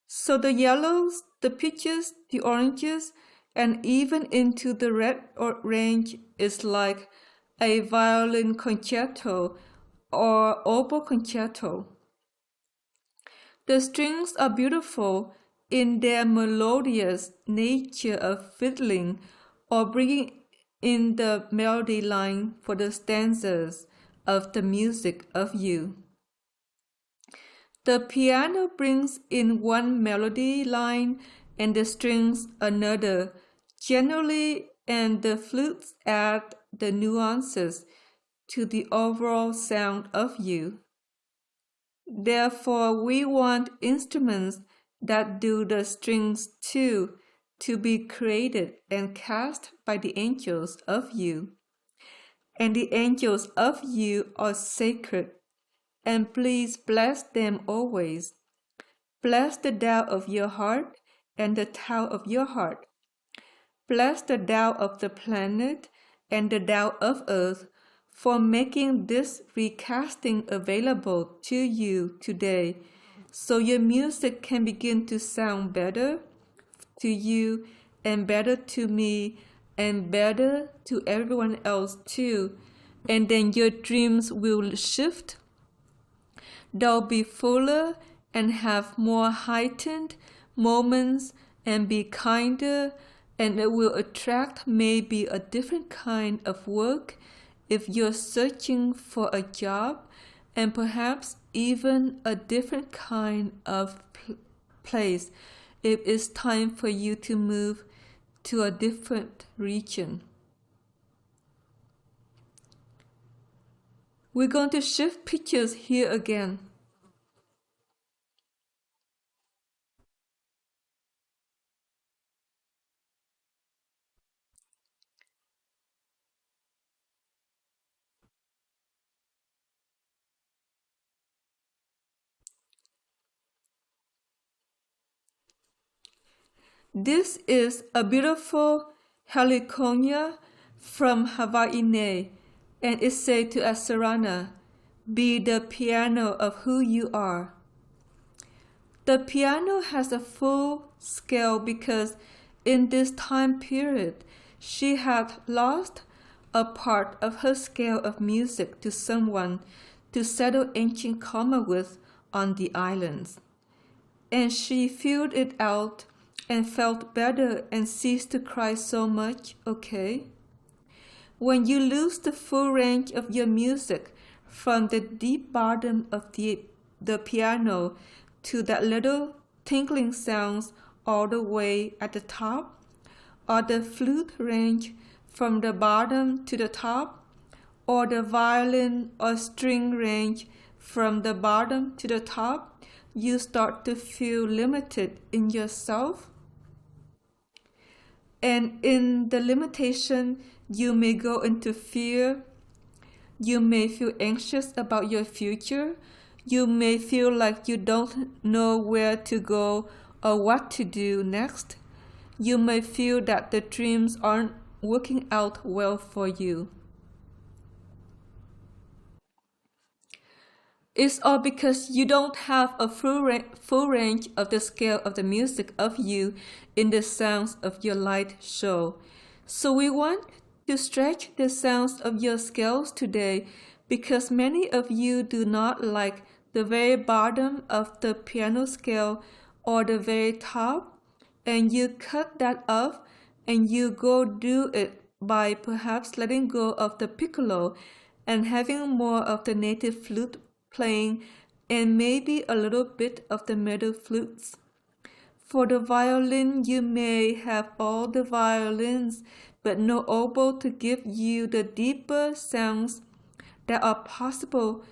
Speaker 1: So the yellows, the peaches, the oranges, and even into the red range is like a violin concerto or oboe concerto. The strings are beautiful in their melodious nature of fiddling or bringing in the melody line for the stanzas of the music of you. The piano brings in one melody line and the strings another, generally, and the flutes add the nuances, to the overall sound of you. Therefore, we want instruments that do the strings too to be created and cast by the angels of you. And the angels of you are sacred, and please bless them always. Bless the Tao of your heart and the Tao of your heart. Bless the Tao of the planet and the Tao of Earth for making this recasting available to you today, so your music can begin to sound better to you and better to me and better to everyone else too. And then your dreams will shift. They'll be fuller and have more heightened moments and be kinder, and it will attract maybe a different kind of work if you're searching for a job, and perhaps even a different kind of place if it's time for you to move to a different region. We're going to shift pictures here again. This is a beautiful heliconia from Hawaii, and it said to Asarana, "Be the piano of who you are." The piano has a full scale because in this time period she had lost a part of her scale of music to someone to settle ancient karma with on the islands. And she filled it out and felt better and ceased to cry so much, okay? When you lose the full range of your music from the deep bottom of the piano to that little tinkling sounds all the way at the top, or the flute range from the bottom to the top, or the violin or string range from the bottom to the top, you start to feel limited in yourself. And in the limitation, you may go into fear. You may feel anxious about your future. You may feel like you don't know where to go or what to do next. You may feel that the dreams aren't working out well for you. It's all because you don't have a full range of the scale of the music of you in the sounds of your light show. So we want to stretch the sounds of your scales today because many of you do not like the very bottom of the piano scale or the very top, and you cut that off and you go do it by perhaps letting go of the piccolo and having more of the native flute playing and maybe a little bit of the middle flutes. For the violin, you may have all the violins, but no oboe to give you the deeper sounds that are possible,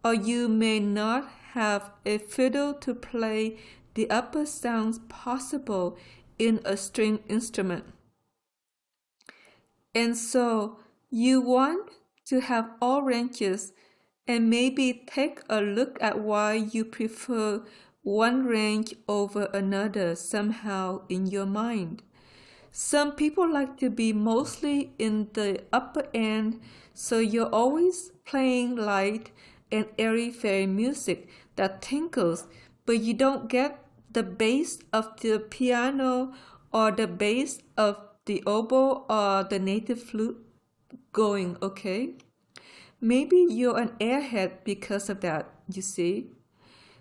Speaker 1: or you may not have a fiddle to play the upper sounds possible in a string instrument. And so you want to have all ranges and maybe take a look at why you prefer one range over another somehow in your mind. Some people like to be mostly in the upper end, so you're always playing light and airy-fairy music that tinkles, but you don't get the bass of the piano or the bass of the oboe or the native flute going, okay? Maybe you're an airhead because of that, you see.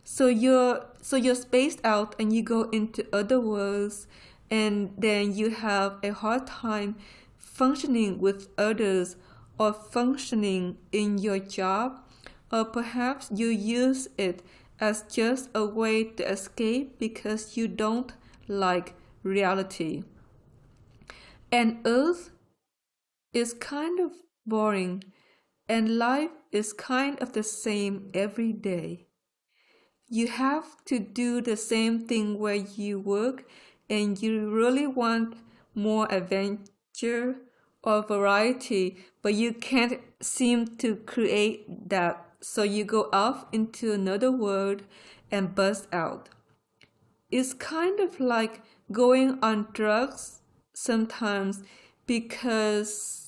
Speaker 1: So you're spaced out and you go into other worlds, and then you have a hard time functioning with others or functioning in your job, or perhaps you use it as just a way to escape because you don't like reality. And Earth is kind of boring, And life is kind of the same every day. You have to do the same thing where you work and you really want more adventure or variety, but you can't seem to create that. So you go off into another world and bust out. It's kind of like going on drugs sometimes because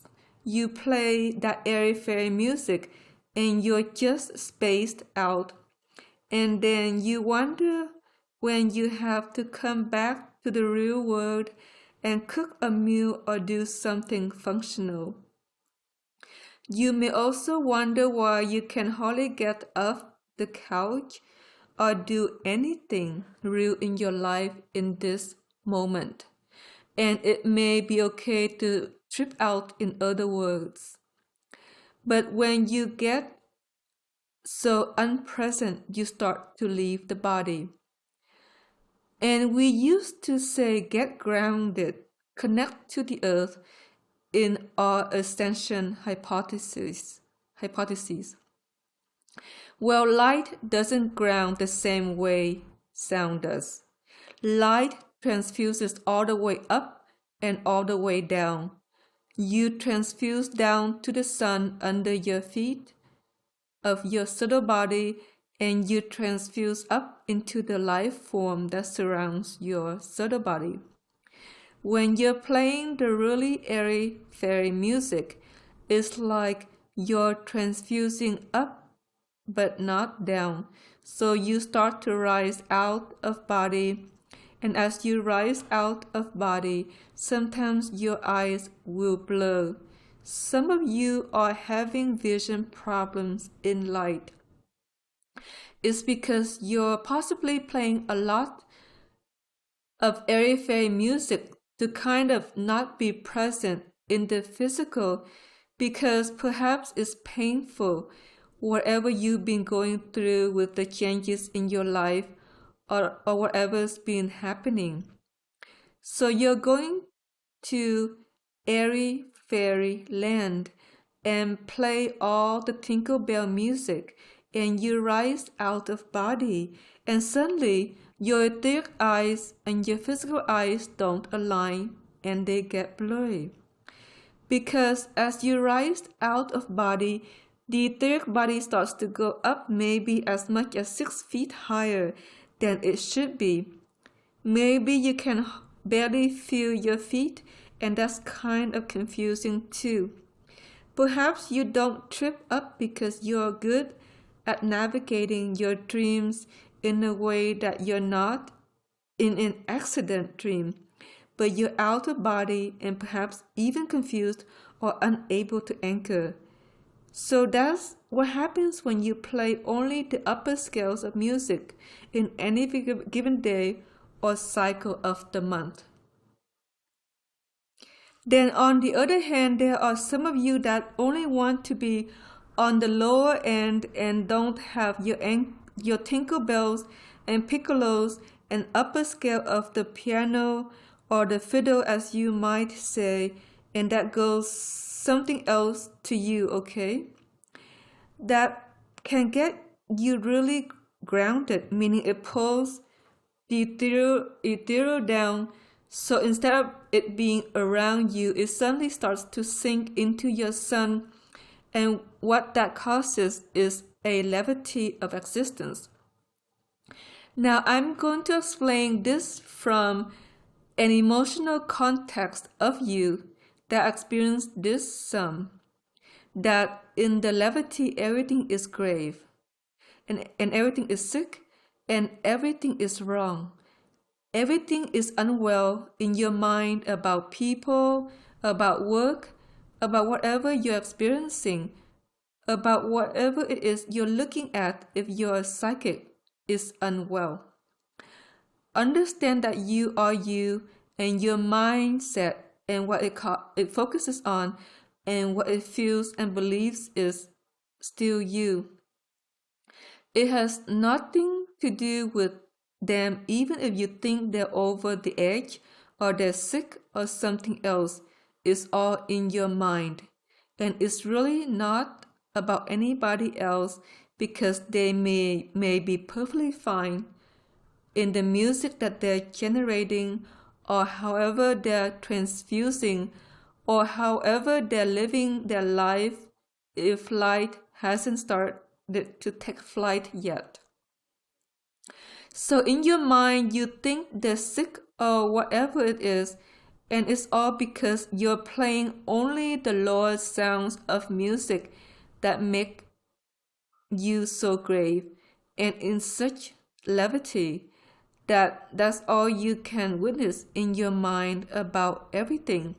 Speaker 1: you play that airy-fairy music and you're just spaced out, and then you wonder when you have to come back to the real world and cook a meal or do something functional. You may also wonder why you can hardly get off the couch or do anything real in your life in this moment. And it may be okay to trip out, in other words. But when you get so unpresent, you start to leave the body. And we used to say get grounded, connect to the earth in our ascension hypothesis. Well, light doesn't ground the same way sound does. Light transfuses all the way up and all the way down. You transfuse down to the sun under your feet of your subtle body, and you transfuse up into the life form that surrounds your subtle body. When you're playing the really airy fairy music, it's like you're transfusing up but not down. So you start to rise out of body, and as you rise out of body, sometimes your eyes will blur. Some of you are having vision problems in light. It's because you're possibly playing a lot of airy-fairy music to kind of not be present in the physical because perhaps it's painful, whatever you've been going through with the changes in your life or whatever's been happening. So you're going to airy fairy land and play all the Tinkle Bell music, and you rise out of body, and suddenly your etheric eyes and your physical eyes don't align and they get blurry. Because as you rise out of body, the etheric body starts to go up maybe as much as 6 feet higher than it should be. Maybe you can barely feel your feet, and that's kind of confusing too. Perhaps you don't trip up because you're good at navigating your dreams in a way that you're not in an accident dream, but you're out of body and perhaps even confused or unable to anchor. So that's what happens when you play only the upper scales of music in any given day or cycle of the month. Then on the other hand, there are some of you that only want to be on the lower end and don't have your tinkle bells and piccolos and upper scale of the piano or the fiddle, as you might say, and that goes something else to you, okay? That can get you really grounded, meaning it pulls the ethereal down. So instead of it being around you, it suddenly starts to sink into your sun, and what that causes is a levity of existence. Now I'm going to explain this from an emotional context of you that experienced this that in the levity everything is grave, and everything is sick, and everything is wrong. Everything is unwell in your mind about people, about work, about whatever you're experiencing, about whatever it is you're looking at if your psychic is unwell. Understand that you are you, and your mindset and what it focuses on and what it feels and believes is still you. It has nothing to do with them, even if you think they're over the edge or they're sick or something else. It's all in your mind, and it's really not about anybody else because they may be perfectly fine in the music that they're generating, or however they're transfusing, or however they're living their life if light hasn't started to take flight yet. So in your mind, you think they're sick or whatever it is, and it's all because you're playing only the lower sounds of music that make you so grave and in such levity that that's all you can witness in your mind about everything.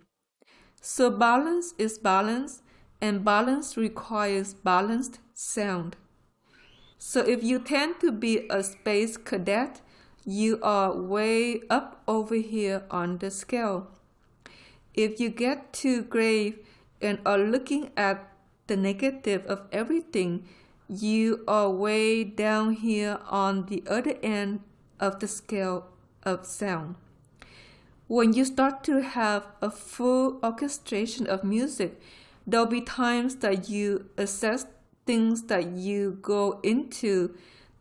Speaker 1: So balance is balance, and balance requires balanced sound. So if you tend to be a space cadet, you are way up over here on the scale. If you get too grave and are looking at the negative of everything, you are way down here on the other end of the scale of sound. When you start to have a full orchestration of music, there'll be times that you assess things that you go into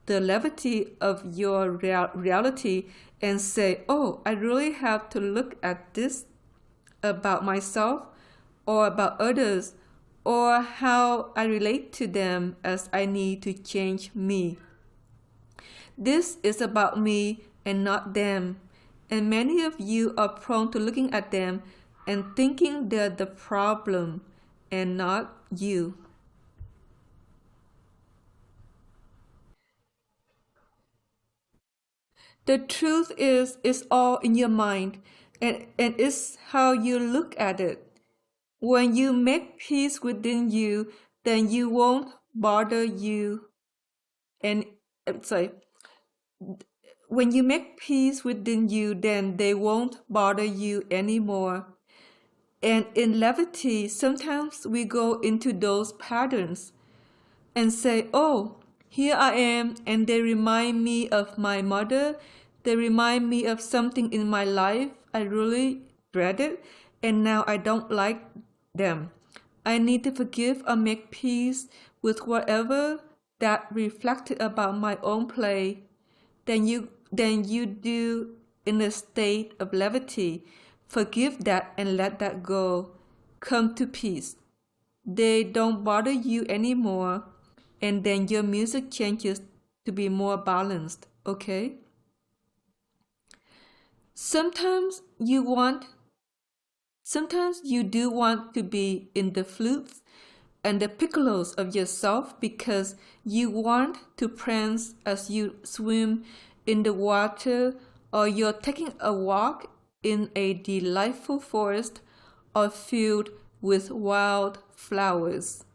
Speaker 1: the levity of your reality and say, oh, I really have to look at this about myself or about others or how I relate to them as I need to change me. This is about me and not them. And many of you are prone to looking at them and thinking they're the problem and not you. The truth is, it's all in your mind, and it's how you look at it. When you make peace within you, then you won't bother you. And sorry, when you make peace within you, then they won't bother you anymore. And in levity, sometimes we go into those patterns and say, oh, here I am, and they remind me of my mother. They remind me of something in my life I really dreaded, and now I don't like them. I need to forgive or make peace with whatever that reflected about my own play. Then you do in a state of levity. Forgive that and let that go. Come to peace. They don't bother you anymore, and then your music changes to be more balanced, okay? Sometimes you do want to be in the flutes and the piccolos of yourself because you want to prance as you swim in the water, or you're taking a walk in a delightful forest or field with wild flowers.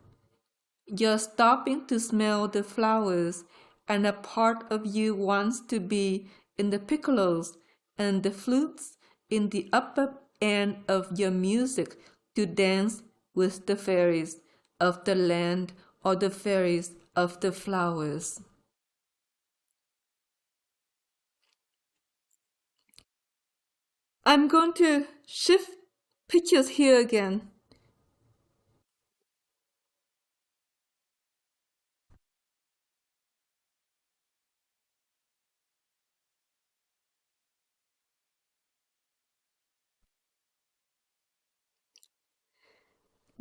Speaker 1: You're stopping to smell the flowers, and a part of you wants to be in the piccolos and the flutes in the upper end of your music to dance with the fairies of the land or the fairies of the flowers. I'm going to shift pictures here again.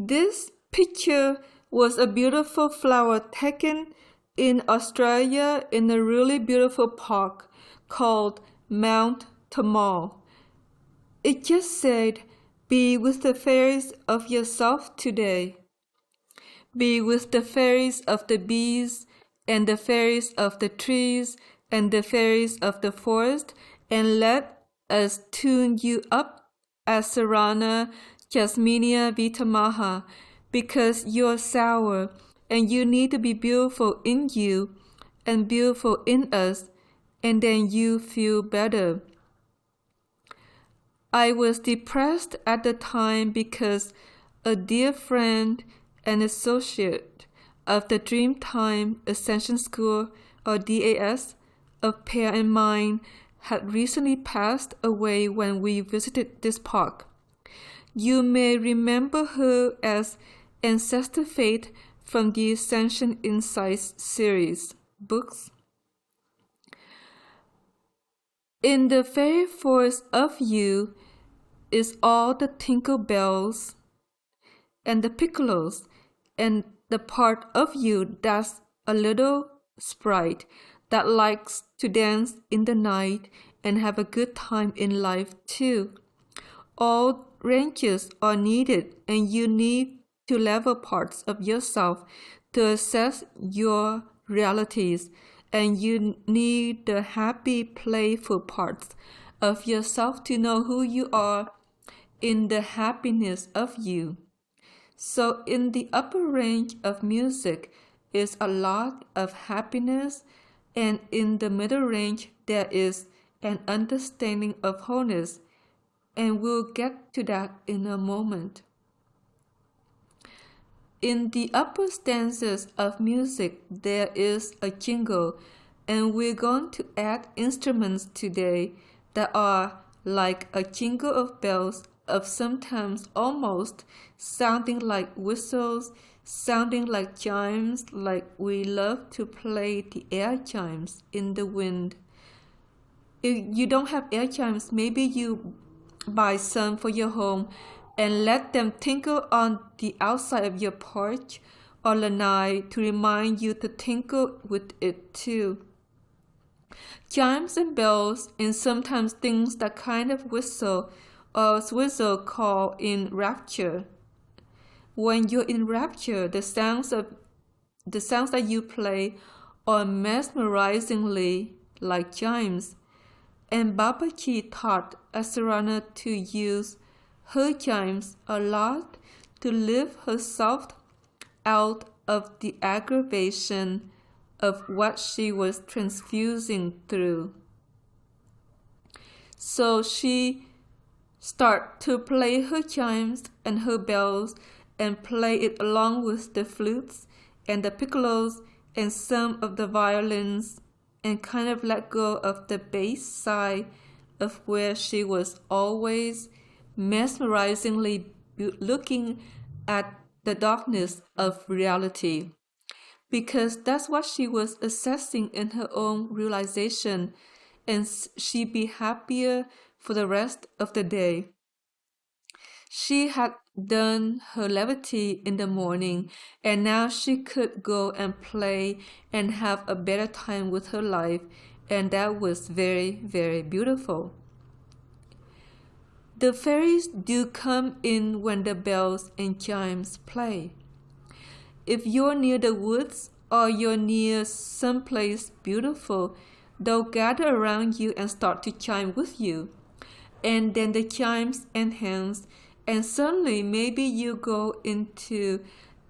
Speaker 1: This picture was a beautiful flower taken in Australia in a really beautiful park called Mount Tamal. It just said, be with the fairies of yourself today. Be with the fairies of the bees and the fairies of the trees and the fairies of the forest, and let us tune you up as Sarana Jasminia Vitamaha, because you're sour and you need to be beautiful in you and beautiful in us, and then you feel better. I was depressed at the time because a dear friend and associate of the Dreamtime Ascension School, or DAS, of Pear and mine had recently passed away when we visited this park. You may remember her as Ancestor Fate from the Ascension Insights series books. In the very forest of you is all the tinkle bells and the piccolos, and the part of you that's a little sprite that likes to dance in the night and have a good time in life too. All ranges are needed, and you need to level parts of yourself to assess your realities, and you need the happy, playful parts of yourself to know who you are in the happiness of you. So in the upper range of music is a lot of happiness, and in the middle range there is an understanding of wholeness, and we'll get to that in a moment. In the upper stanzas of music there is a jingle, and we're going to add instruments today that are like a jingle of bells, of sometimes almost sounding like whistles, sounding like chimes, like we love to play the air chimes in the wind. If you don't have air chimes, maybe you buy some for your home and let them tinkle on the outside of your porch or lanai to remind you to tinkle with it too. Chimes and bells, and sometimes things that kind of whistle or swizzle call in rapture. When you're in rapture, the sounds that you play are mesmerizingly like chimes. And Babaji taught Asarana to use her chimes a lot to lift herself out of the aggravation of what she was transfusing through. So she started to play her chimes and her bells and play it along with the flutes and the piccolos and some of the violins, and kind of let go of the bass side of where she was always mesmerizingly looking at the darkness of reality, because that's what she was assessing in her own realization, and she'd be happier for the rest of the day. She had done her levity in the morning, and now she could go and play and have a better time with her life, and that was very, very beautiful. The fairies do come in when the bells and chimes play. If you're near the woods or you're near someplace beautiful, they'll gather around you and start to chime with you. And then the chimes enhance, and suddenly maybe you go into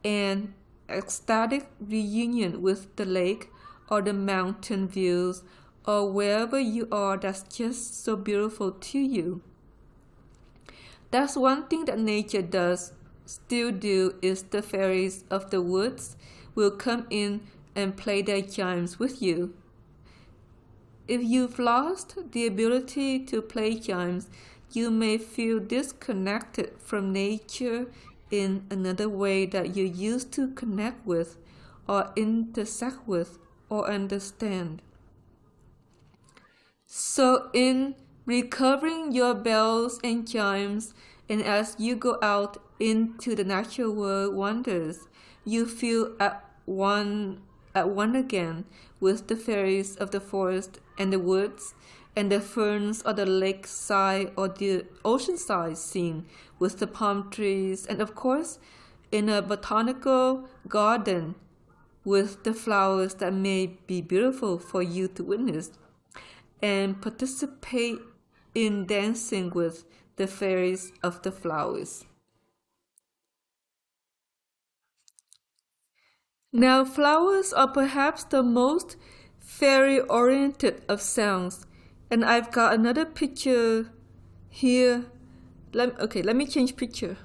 Speaker 1: an ecstatic reunion with the lake or the mountain views or wherever you are that's just so beautiful to you. That's one thing that nature does still do, is the fairies of the woods will come in and play their chimes with you. If you've lost the ability to play chimes, you may feel disconnected from nature in another way that you used to connect with or intersect with or understand. So in recovering your bells and chimes, and as you go out into the natural world wonders, you feel at one again with the fairies of the forest and the woods and the ferns or the lakeside or the oceanside scene with the palm trees, and of course in a botanical garden with the flowers that may be beautiful for you to witness, and participate in dancing with the fairies of the flowers. Now, flowers are perhaps the most fairy-oriented of sounds, and I've got another picture here. Let me change picture.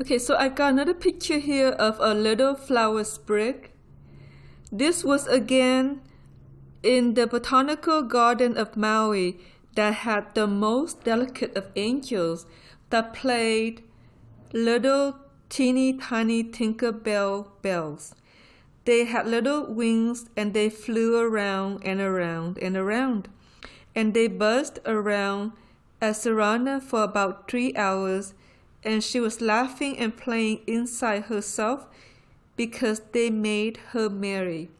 Speaker 1: Okay, so I got another picture here of a little flower sprig. This was again in the botanical garden of Maui that had the most delicate of angels that played little teeny tiny Tinkerbell bells. They had little wings and they flew around and around and around. And they buzzed around Asurana for about 3 hours, and she was laughing and playing inside herself because they made her merry.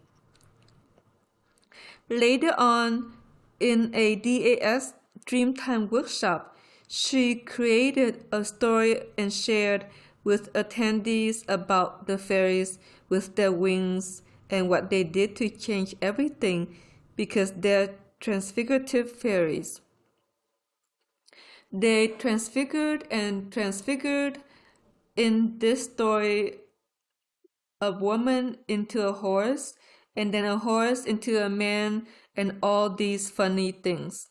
Speaker 1: Later on, in a DAS Dreamtime workshop, she created a story and shared with attendees about the fairies with their wings and what they did to change everything because they're transfigurative fairies. They transfigured and transfigured in this story a woman into a horse, and then a horse into a man, and all these funny things.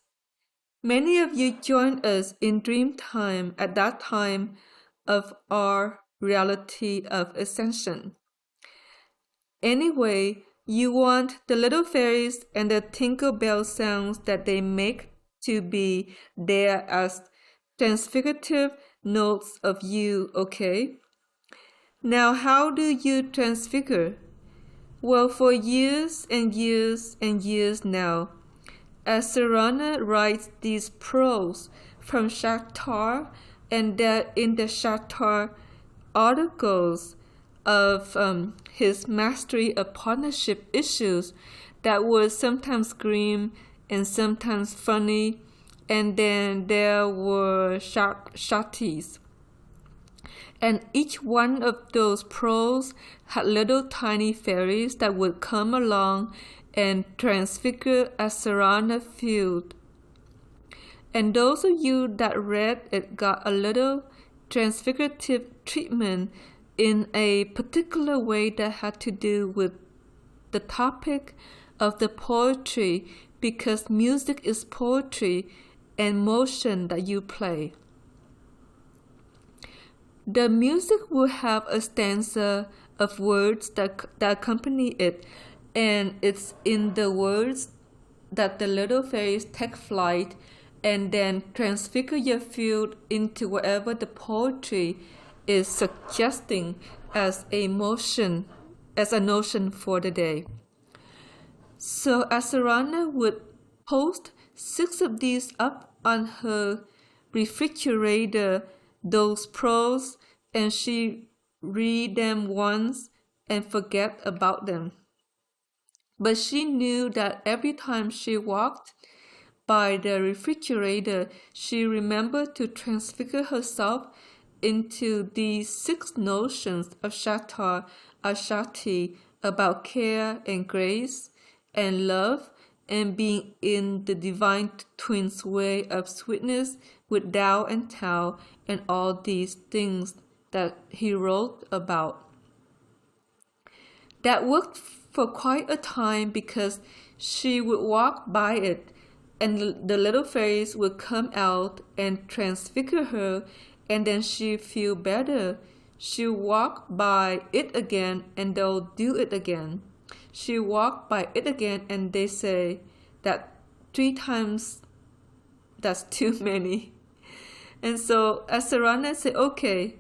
Speaker 1: Many of you joined us in dream time at that time of our reality of ascension. Anyway, you want the little fairies and the tinkle bell sounds that they make to be there as transfigurative notes of you, okay? Now, how do you transfigure? Well, for years and years and years now, as Sarana writes these prose from Shatar, and that in the Shatar articles of his mastery of partnership issues that was sometimes grim and sometimes funny, and then there were Shatis. And each one of those prose had little tiny fairies that would come along and transfigure Asarana field. And those of you that read it got a little transfigurative treatment in a particular way that had to do with the topic of the poetry, because music is poetry and motion that you play. The music will have a stanza of words that accompany it, and it's in the words that the little fairies take flight and then transfigure your field into whatever the poetry is suggesting as a motion, as a notion for the day. So Asarana would post 6 of these up on her refrigerator, those prose, and she read them once and forget about them. But she knew that every time she walked by the refrigerator, she remembered to transfigure herself into these 6 notions of Shatar Ashati about care and grace and love and being in the divine twin's way of sweetness with Tao and Tao and all these things that he wrote about. That worked for quite a time because she would walk by it and the little fairies would come out and transfigure her, and then she'd feel better. She'll walk by it again and they'll do it again. She'll walk by it again and they say that 3 times, that's too many. And so Asarana said, okay.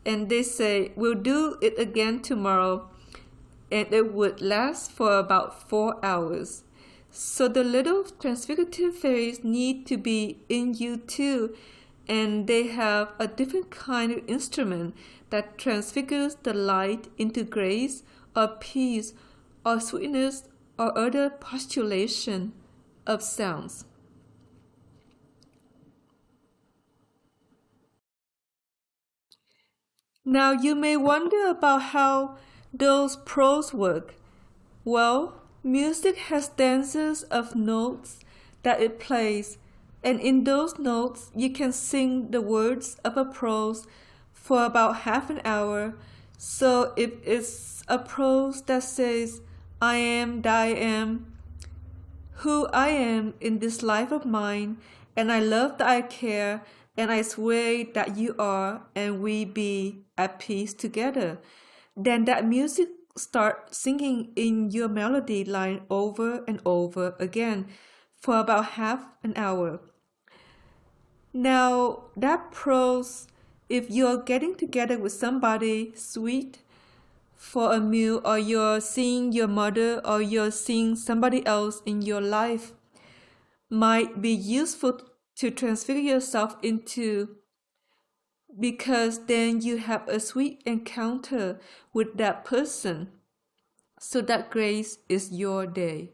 Speaker 1: And they say, we'll do it again tomorrow. And it would last for about 4 hours. So the little transfigurative fairies need to be in you too. And they have a different kind of instrument that transfigures the light into grace or peace or sweetness or other postulation of sounds. Now you may wonder about how those prose work. Well, music has stanzas of notes that it plays, and in those notes you can sing the words of a prose for about half an hour. So if it's a prose that says, I am that I am, who I am in this life of mine, and I love that I care, and I swear that you are, and we be at peace together. Then that music start singing in your melody line over and over again for about half an hour. Now that prose, if you're getting together with somebody sweet for a meal, or you're seeing your mother, or you're seeing somebody else in your life, might be useful to transfigure yourself into, because then you have a sweet encounter with that person. So that grace is your day.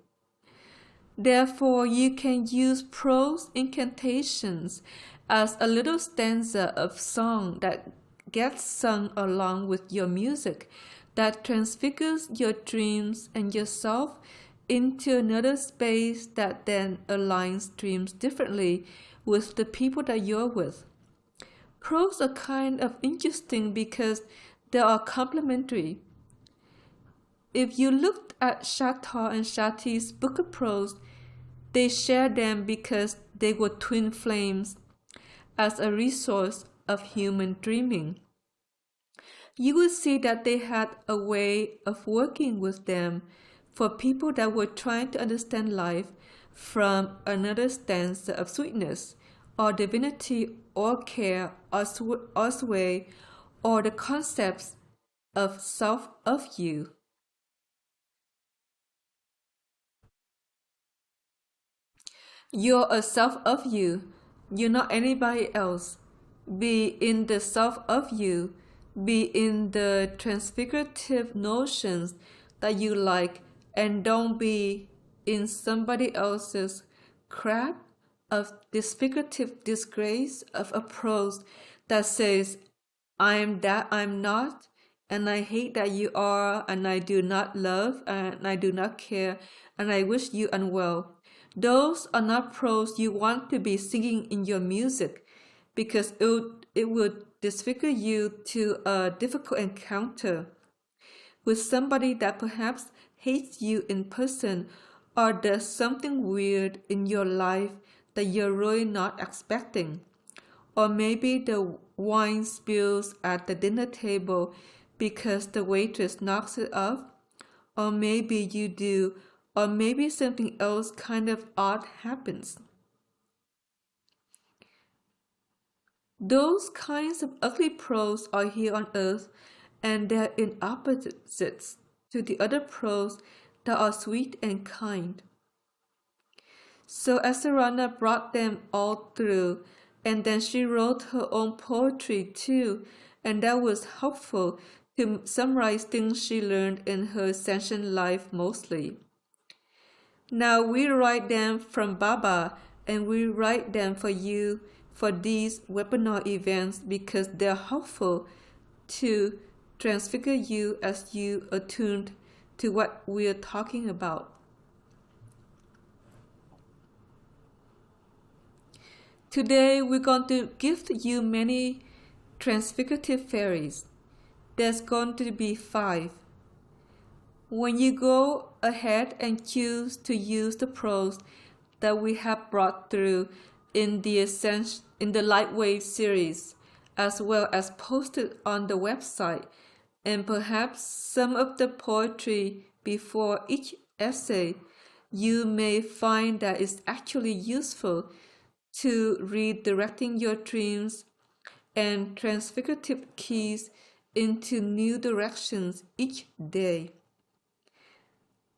Speaker 1: Therefore, you can use prose incantations as a little stanza of song that gets sung along with your music, that transfigures your dreams and yourself into another space, that then aligns dreams differently with the people that you're with. Prose are kind of interesting because they are complementary. If you looked at Shatar and Shati's book of prose, they share them because they were twin flames as a resource of human dreaming. You will see that they had a way of working with them for people that were trying to understand life from another stanza of sweetness, or divinity, or care, or sway, or the concepts of self of you. You're a self of you. You're not anybody else. Be in the self of you. Be in the transfigurative notions that you like, and don't be in somebody else's crap of disfigurative disgrace of a prose that says, I am that I'm not, and I hate that you are, and I do not love, and I do not care, and I wish you unwell. Those are not prose you want to be singing in your music, because it would disfigure you to a difficult encounter with somebody that perhaps hates you in person, or does something weird in your life that you're really not expecting. Or maybe the wine spills at the dinner table because the waitress knocks it off. Or maybe you do, or maybe something else kind of odd happens. Those kinds of ugly prose are here on earth, and they're in opposites to the other prose that are sweet and kind. So Esarana brought them all through, and then she wrote her own poetry too, and that was helpful to summarize things she learned in her ascension life mostly. Now we write them from Baba, and we write them for you for these webinar events because they're helpful to transfigure you as you attuned to what we're talking about. Today we're going to gift you many transfigurative fairies. There's going to be 5. When you go ahead and choose to use the prose that we have brought through in the Lightwave series, as well as posted on the website, and perhaps some of the poetry before each essay, you may find that it's actually useful to redirecting your dreams and transfigurative keys into new directions each day.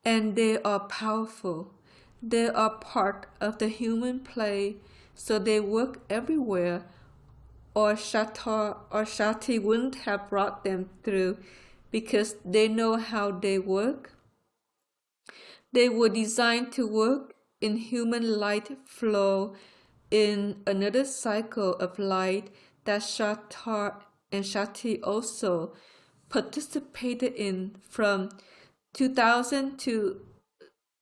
Speaker 1: And they are powerful. They are part of the human play, so they work everywhere, or Shatar or Shati wouldn't have brought them through because they know how they work. They were designed to work in human light flow in another cycle of light that Shatar and Shati also participated in from 2000 to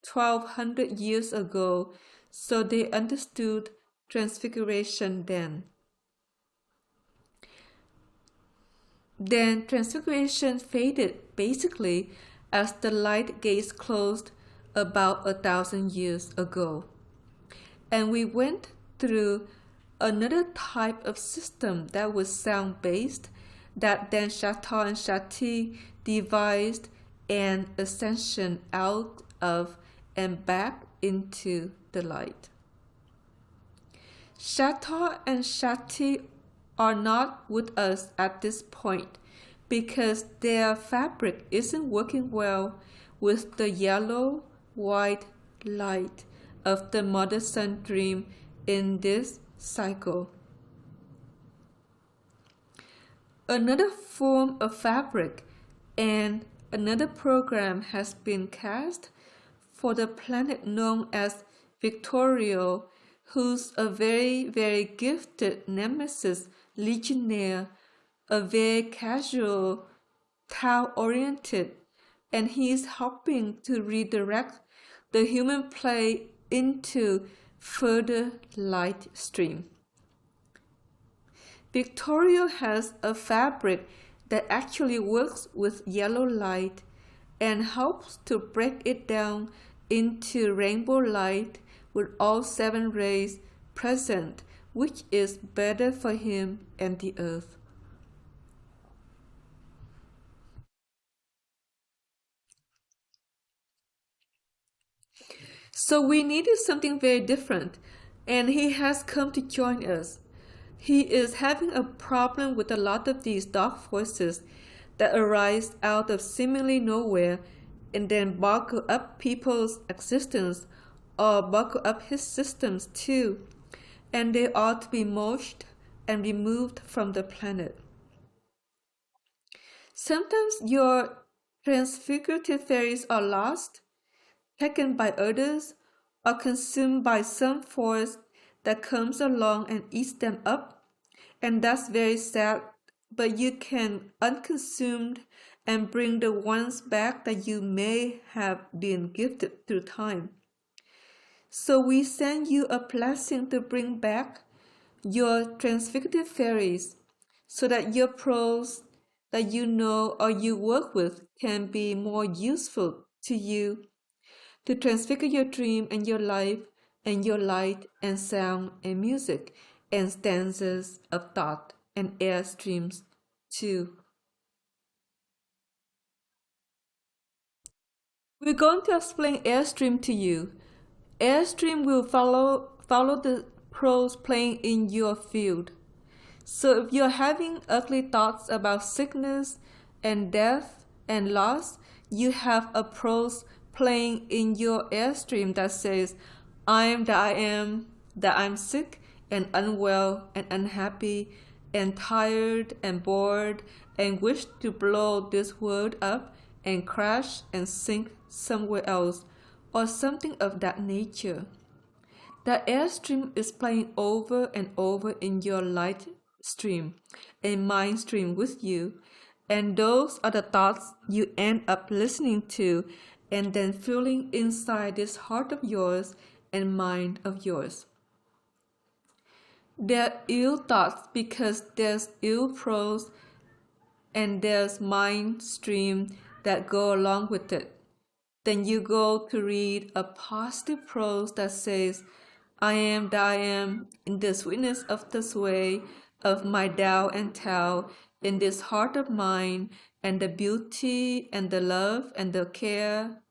Speaker 1: 1200 years ago, so they understood transfiguration then. Then transfiguration faded basically as the light gates closed about 1,000 years ago. And we went through another type of system that was sound-based that then Chateau and Chatti devised an ascension out of and back into the light. Chateau and Chatti are not with us at this point because their fabric isn't working well with the yellow-white light of the mother sun dream in this cycle. Another form of fabric and another program has been cast for the planet known as Victorio, who's a very, very gifted nemesis legionnaire, a very casual, Tao-oriented, and he is helping to redirect the human play into further light stream. Victorio has a fabric that actually works with yellow light and helps to break it down into rainbow light with all 7 rays present, which is better for him and the earth. So we needed something very different, and he has come to join us. He is having a problem with a lot of these dark forces that arise out of seemingly nowhere and then buckle up people's existence or buckle up his systems too, and they ought to be mulched and removed from the planet. Sometimes your transfigurative fairies are lost, taken by others, or consumed by some force that comes along and eats them up, and that's very sad, but you can unconsumed and bring the ones back that you may have been gifted through time. So we send you a blessing to bring back your transfigurative fairies so that your pros that you know or you work with can be more useful to you to transfigure your dream and your life and your light and sound and music and stanzas of thought and air streams too. We're going to explain Airstream to you. Airstream will follow the pros playing in your field. So if you're having ugly thoughts about sickness and death and loss, you have a prose playing in your airstream that says, I am, that I'm sick and unwell and unhappy and tired and bored and wish to blow this world up and crash and sink somewhere else or something of that nature. The airstream is playing over and over in your light stream and mind stream with you, and those are the thoughts you end up listening to and then feeling inside this heart of yours and mind of yours. They're ill thoughts because there's ill prose and there's mind stream that go along with it. Then you go to read a positive prose that says, I am that I am in the sweetness of the sway of my Tao and Tao, in this heart of mine, and the beauty and the love and the care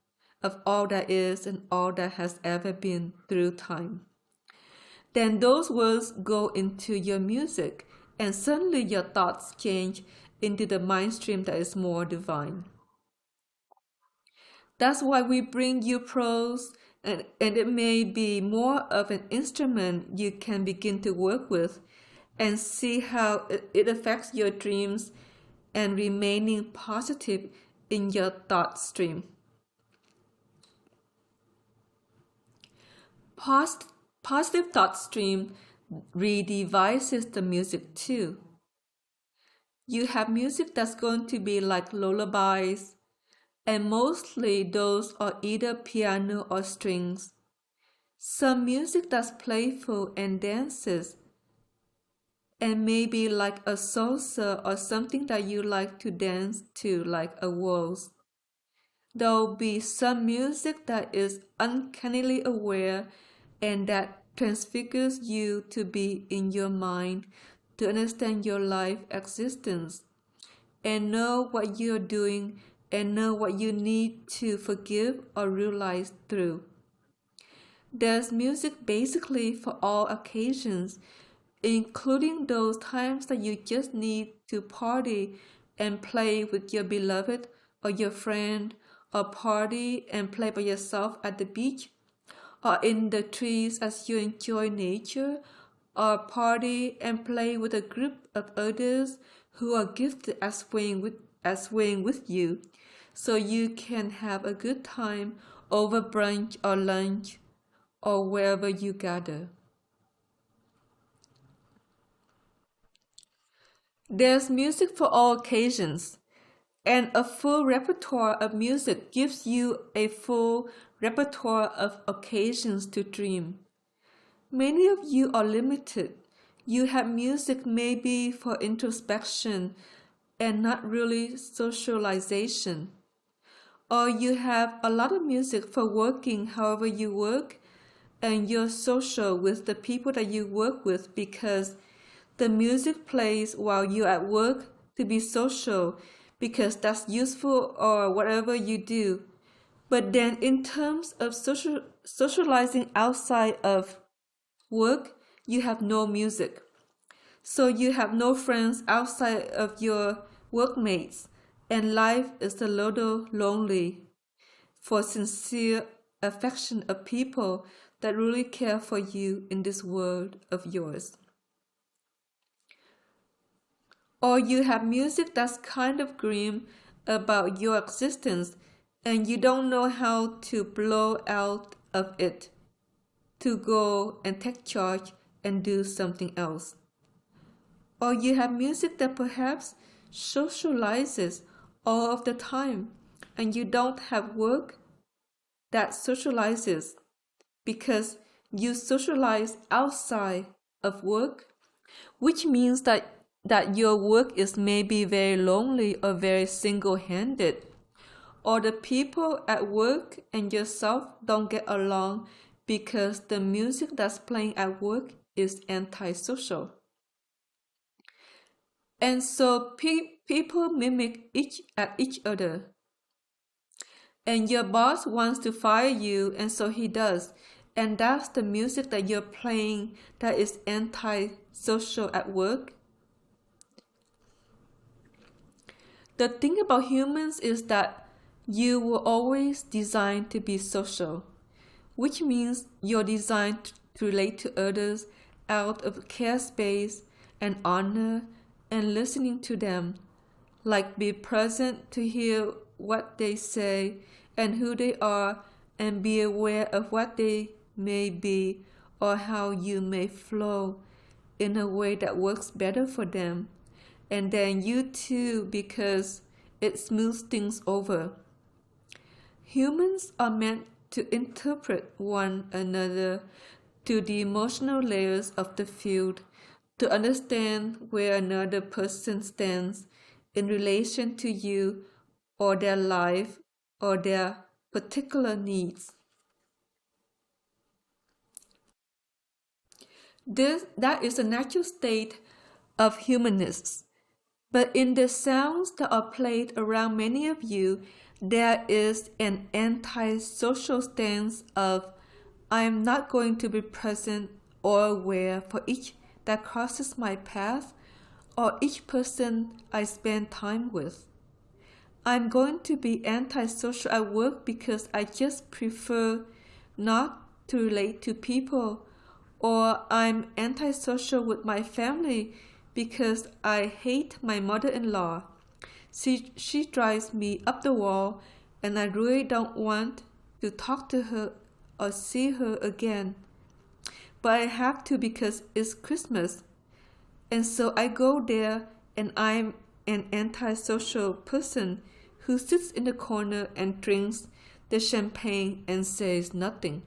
Speaker 1: of all that is and all that has ever been through time. Then those words go into your music, and suddenly your thoughts change into the mind stream that is more divine. That's why we bring you prose, and it may be more of an instrument you can begin to work with and see how it affects your dreams and remaining positive in your thought stream. Positive thought stream redevises the music too. You have music that's going to be like lullabies, and mostly those are either piano or strings. Some music that's playful and dances, and maybe like a salsa or something that you like to dance to, like a waltz. There'll be some music that is uncannily aware and that transfigures you to be in your mind, to understand your life existence, and know what you're doing and know what you need to forgive or realize through. There's music basically for all occasions, including those times that you just need to party and play with your beloved or your friend, or party and play by yourself at the beach, or in the trees as you enjoy nature, or party and play with a group of others who are gifted at swaying with you, so you can have a good time over brunch or lunch or wherever you gather. There's music for all occasions, and a full repertoire of music gives you a full repertoire of occasions to dream. Many of you are limited. You have music maybe for introspection and not really socialization. Or you have a lot of music for working however you work, and you're social with the people that you work with because the music plays while you're at work to be social because that's useful or whatever you do. But then in terms of socializing outside of work, you have no music. So you have no friends outside of your workmates, and life is a little lonely for sincere affection of people that really care for you in this world of yours. Or you have music that's kind of grim about your existence and you don't know how to blow out of it, to go and take charge and do something else. Or you have music that perhaps socializes all of the time and you don't have work that socializes because you socialize outside of work, which means that your work is maybe very lonely or very single-handed, or the people at work and yourself don't get along because the music that's playing at work is antisocial. And so people mimic each other. And your boss wants to fire you, and so he does. And that's the music that you're playing that is anti-social at work. The thing about humans is that you were always designed to be social, which means you're designed to relate to others out of care space and honor and listening to them, like be present to hear what they say and who they are and be aware of what they may be or how you may flow in a way that works better for them and then you too because it smooths things over. Humans are meant to interpret one another to the emotional layers of the field to understand where another person stands in relation to you or their life or their particular needs. That is a natural state of humanness. But in the sounds that are played around many of you, there is an anti-social stance of I am not going to be present or aware for each that crosses my path or each person I spend time with. I'm going to be antisocial at work because I just prefer not to relate to people, or I'm antisocial with my family because I hate my mother-in-law. She drives me up the wall and I really don't want to talk to her or see her again. But I have to because it's Christmas. And so I go there and I'm an antisocial person who sits in the corner and drinks the champagne and says nothing.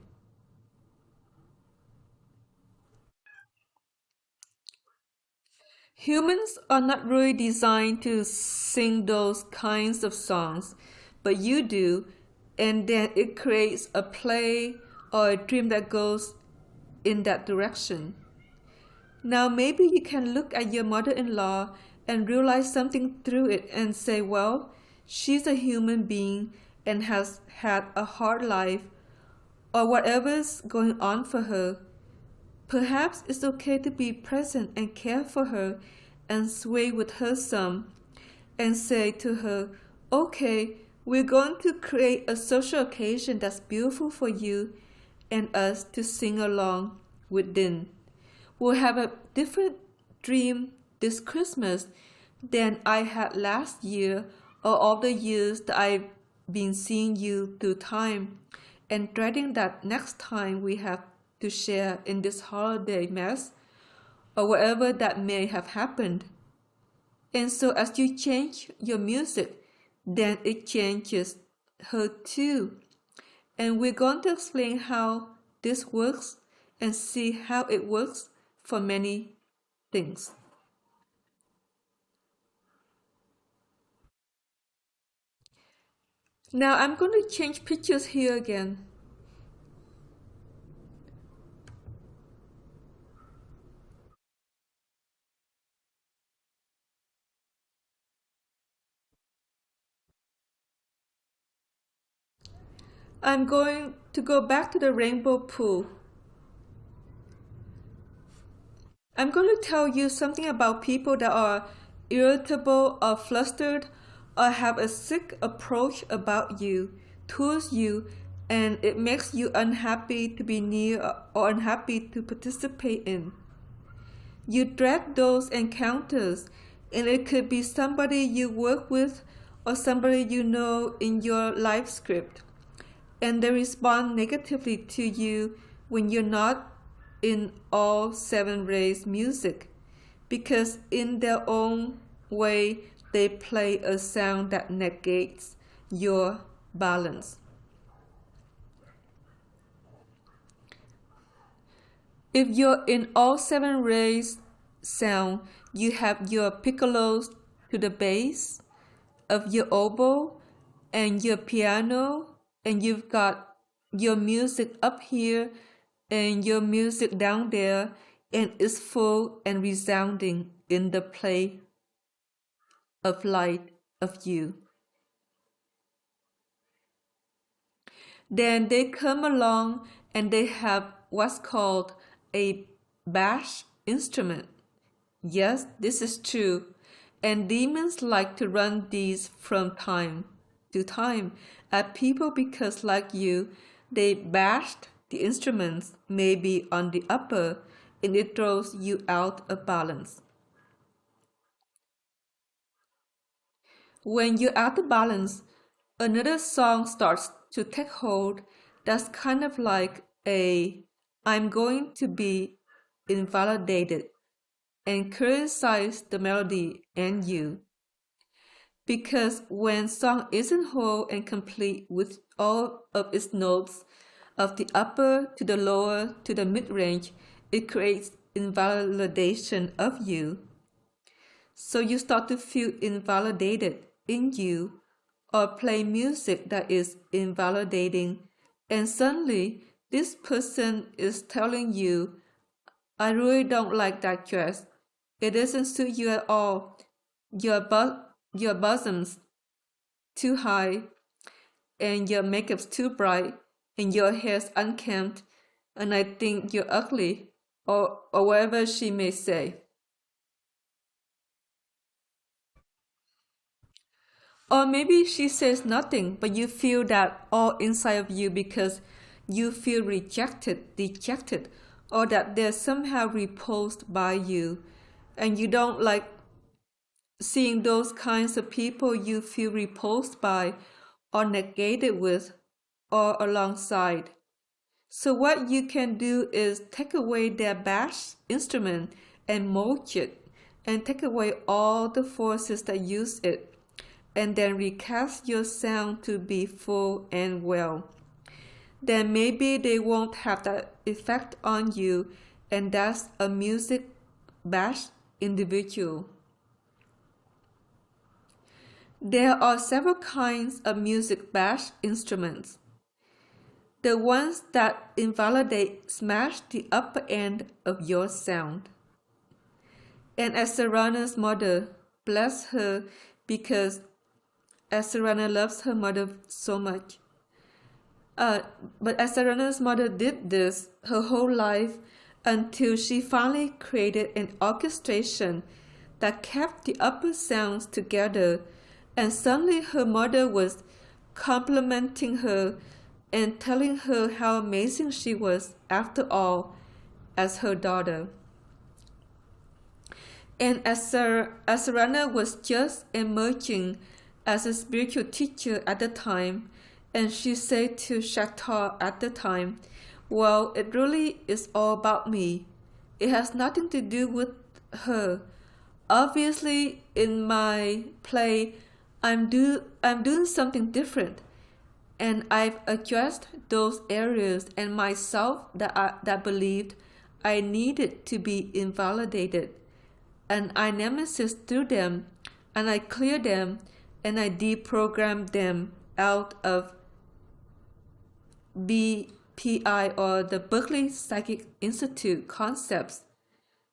Speaker 1: Humans are not really designed to sing those kinds of songs, but you do, and then it creates a play or a dream that goes in that direction. Now maybe you can look at your mother-in-law and realize something through it and say, well, she's a human being and has had a hard life, or whatever's going on for her. Perhaps it's okay to be present and care for her and sway with her some and say to her, okay, we're going to create a social occasion that's beautiful for you and us to sing along within. We'll have a different dream this Christmas than I had last year or all the years that I've been seeing you through time and dreading that next time we have to share in this holiday mess or whatever that may have happened. And so as you change your music, then it changes her too. And we're going to explain how this works and see how it works for many things. Now I'm going to change pictures here again. I'm going to go back to the rainbow pool. I'm going to tell you something about people that are irritable or flustered or have a sick approach about you, towards you, and it makes you unhappy to be near or unhappy to participate in. You dread those encounters, and it could be somebody you work with or somebody you know in your life script, and they respond negatively to you when you're not in all seven rays music, because in their own way they play a sound that negates your balance. If you're in all seven rays sound, you have your piccolos to the bass of your oboe and your piano, and you've got your music up here and your music down there, and it's full and resounding in the play of light of you. Then they come along and they have what's called a bass instrument. Yes, this is true. And demons like to run these from time to time at people because, like you, they bashed the instruments, maybe on the upper, and it throws you out of balance. When you're out of balance, another song starts to take hold that's kind of like a I'm going to be invalidated and criticize the melody and you. Because when song isn't whole and complete with all of its notes, of the upper to the lower to the mid-range, it creates invalidation of you. So you start to feel invalidated in you or play music that is invalidating, and suddenly this person is telling you, I really don't like that dress. It doesn't suit you at all. Your bosom's too high, and your makeup's too bright, and your hair's unkempt, and I think you're ugly, or whatever she may say. Or maybe she says nothing, but you feel that all inside of you because you feel rejected, dejected, or that they're somehow repulsed by you, and you don't like seeing those kinds of people you feel repulsed by or negated with or alongside. So what you can do is take away their bass instrument and mulch it, and take away all the forces that use it, and then recast your sound to be full and well. Then maybe they won't have that effect on you, and that's a music bash individual. There are several kinds of music bash instruments. The ones that invalidate smash the upper end of your sound. And as Sarana's mother, bless her, because as Sarana loves her mother so much. But as Sarana's mother did this her whole life until she finally created an orchestration that kept the upper sounds together, and suddenly her mother was complimenting her and telling her how amazing she was after all as her daughter. And as Sarana was just emerging as a spiritual teacher at the time, and she said to Shatar at the time, well, it really is all about me. It has nothing to do with her. Obviously, in my play, I'm doing something different, and I've addressed those areas and myself that believed I needed to be invalidated, and I nemesis through them, and I clear them, and I deprogram them out of BPI, or the Berkeley Psychic Institute concepts,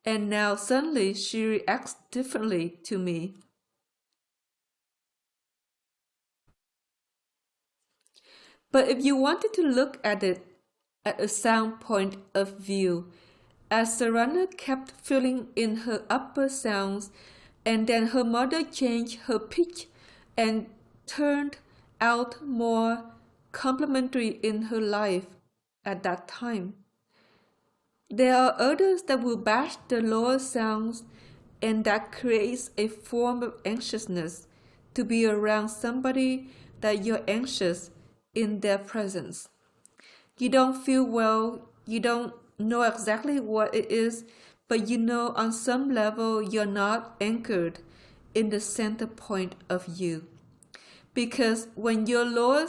Speaker 1: and now suddenly she reacts differently to me. But if you wanted to look at it at a sound point of view, as Sarana kept filling in her upper sounds, and then her mother changed her pitch and turned out more complementary in her life at that time. There are others that will bash the lower sounds, and that creates a form of anxiousness to be around somebody that you're anxious in their presence. You don't feel well, you don't know exactly what it is, but you know on some level you're not anchored in the center point of you. Because when your lower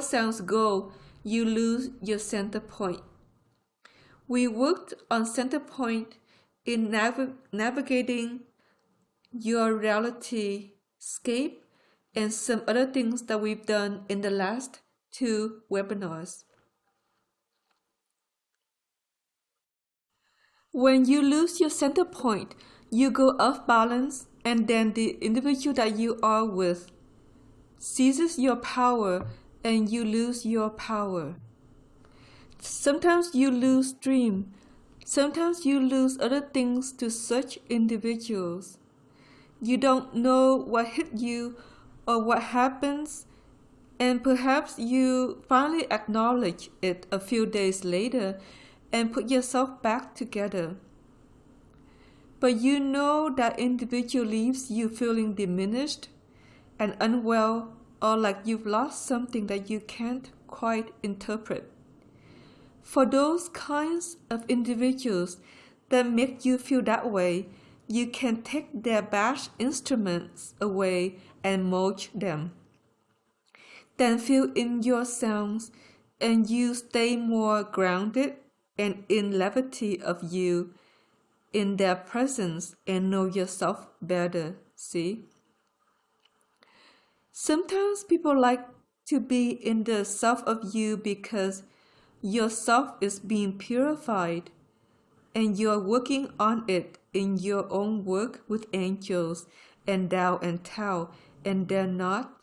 Speaker 1: sounds go, you lose your center point. We worked on center point in navigating your reality scape and some other things that we've done in the last 2 webinars. When you lose your center point, you go off balance, and then the individual that you are with seizes your power and you lose your power. Sometimes you lose dream. Sometimes you lose other things to such individuals. You don't know what hit you or what happens, and perhaps you finally acknowledge it a few days later and put yourself back together. But you know that individual leaves you feeling diminished and unwell, or like you've lost something that you can't quite interpret. For those kinds of individuals that make you feel that way, you can take their bash instruments away and mulch them. Then fill in your sounds, and you stay more grounded and in levity of you in their presence and know yourself better. See? Sometimes people like to be in the self of you because yourself is being purified, and you're working on it in your own work with angels and Tao and Tao, and they're not.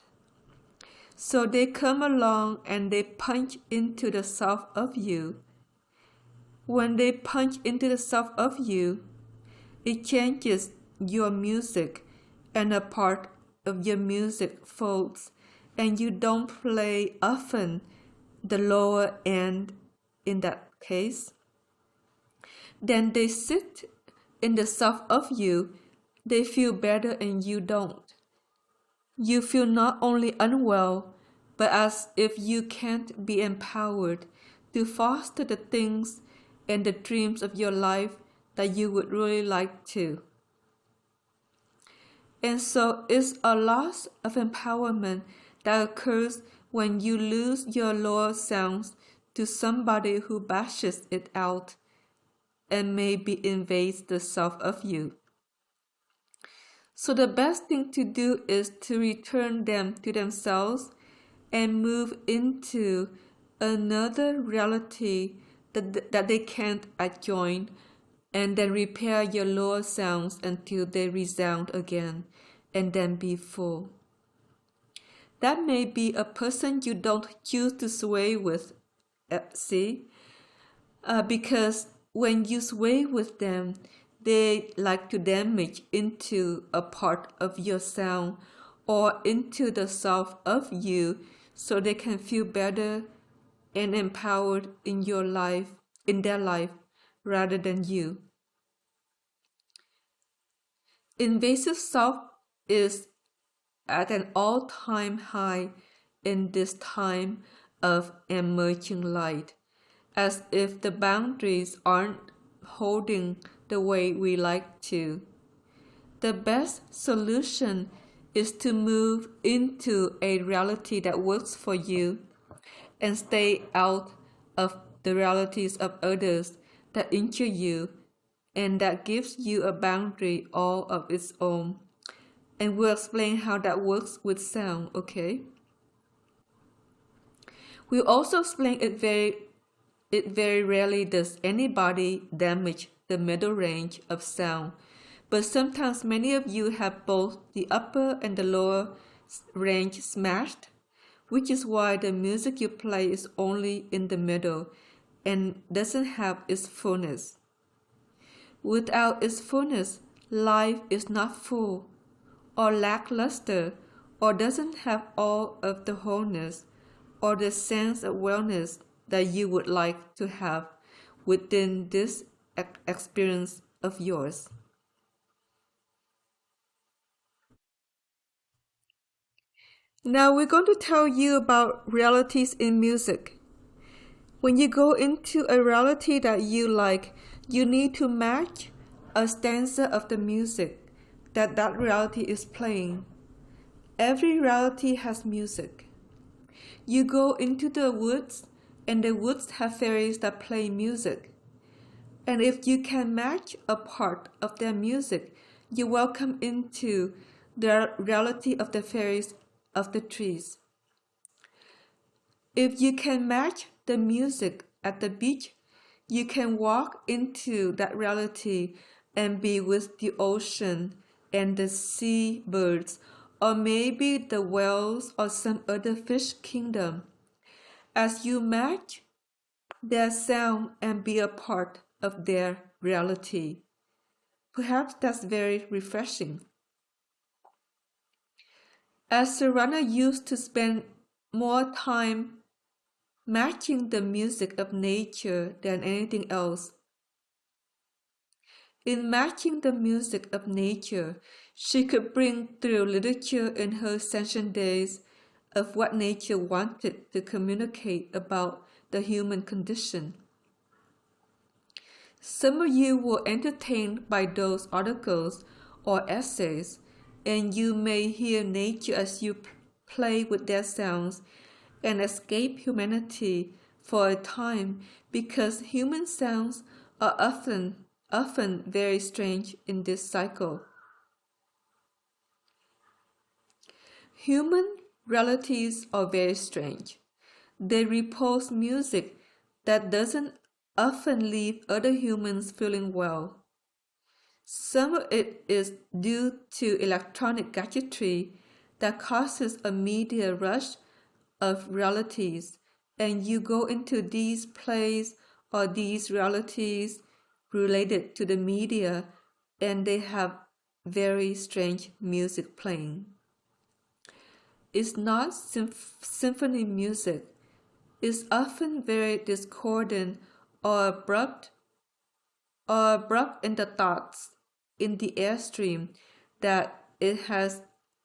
Speaker 1: So they come along and they punch into the self of you. When they punch into the self of you, it changes your music, and a part of your music folds, and you don't play often the lower end in that case. Then they sit in the self of you, they feel better and you don't. You feel not only unwell, but as if you can't be empowered to foster the things and the dreams of your life that you would really like to. And so it's a loss of empowerment that occurs when you lose your lower sounds to somebody who bashes it out and maybe invades the self of you. So the best thing to do is to return them to themselves and move into another reality that they can't adjoin, and then repair your lower sounds until they resound again and then be full. That may be a person you don't choose to sway with, see? Because when you sway with them, they like to damage into a part of your sound or into the self of you so they can feel better and empowered in your life, in their life, rather than you. Invasive self is at an all-time high in this time of emerging light, as if the boundaries aren't holding the way we like to. The best solution is to move into a reality that works for you and stay out of the realities of others that injure you and that gives you a boundary all of its own. And we'll explain how that works with sound, okay? We'll also explain it very rarely does anybody damage the middle range of sound, but sometimes many of you have both the upper and the lower range smashed, which is why the music you play is only in the middle and doesn't have its fullness. Without its fullness, life is not full, or lackluster, or doesn't have all of the wholeness, or the sense of wellness that you would like to have within this experience of yours. Now we're going to tell you about realities in music. When you go into a reality that you like, you need to match a stanza of the music that reality is playing. Every reality has music. You go into the woods, and the woods have fairies that play music. And if you can match a part of their music, you welcome into the reality of the fairies of the trees. If you can match the music at the beach, you can walk into that reality and be with the ocean and the sea birds, or maybe the whales or some other fish kingdom. As you match their sound and be a part of their reality. Perhaps that's very refreshing. As Serrano used to spend more time matching the music of nature than anything else. In matching the music of nature, she could bring through literature in her session days of what nature wanted to communicate about the human condition. Some of you were entertained by those articles or essays, and you may hear nature as you play with their sounds and escape humanity for a time because human sounds are often very strange in this cycle. Human realities are very strange. They repose music that doesn't often leave other humans feeling well. Some of it is due to electronic gadgetry that causes a media rush of realities, and you go into these plays or these realities related to the media, and they have very strange music playing. It's not symphony music. It's often very discordant or abrupt in the thoughts in the airstream that it has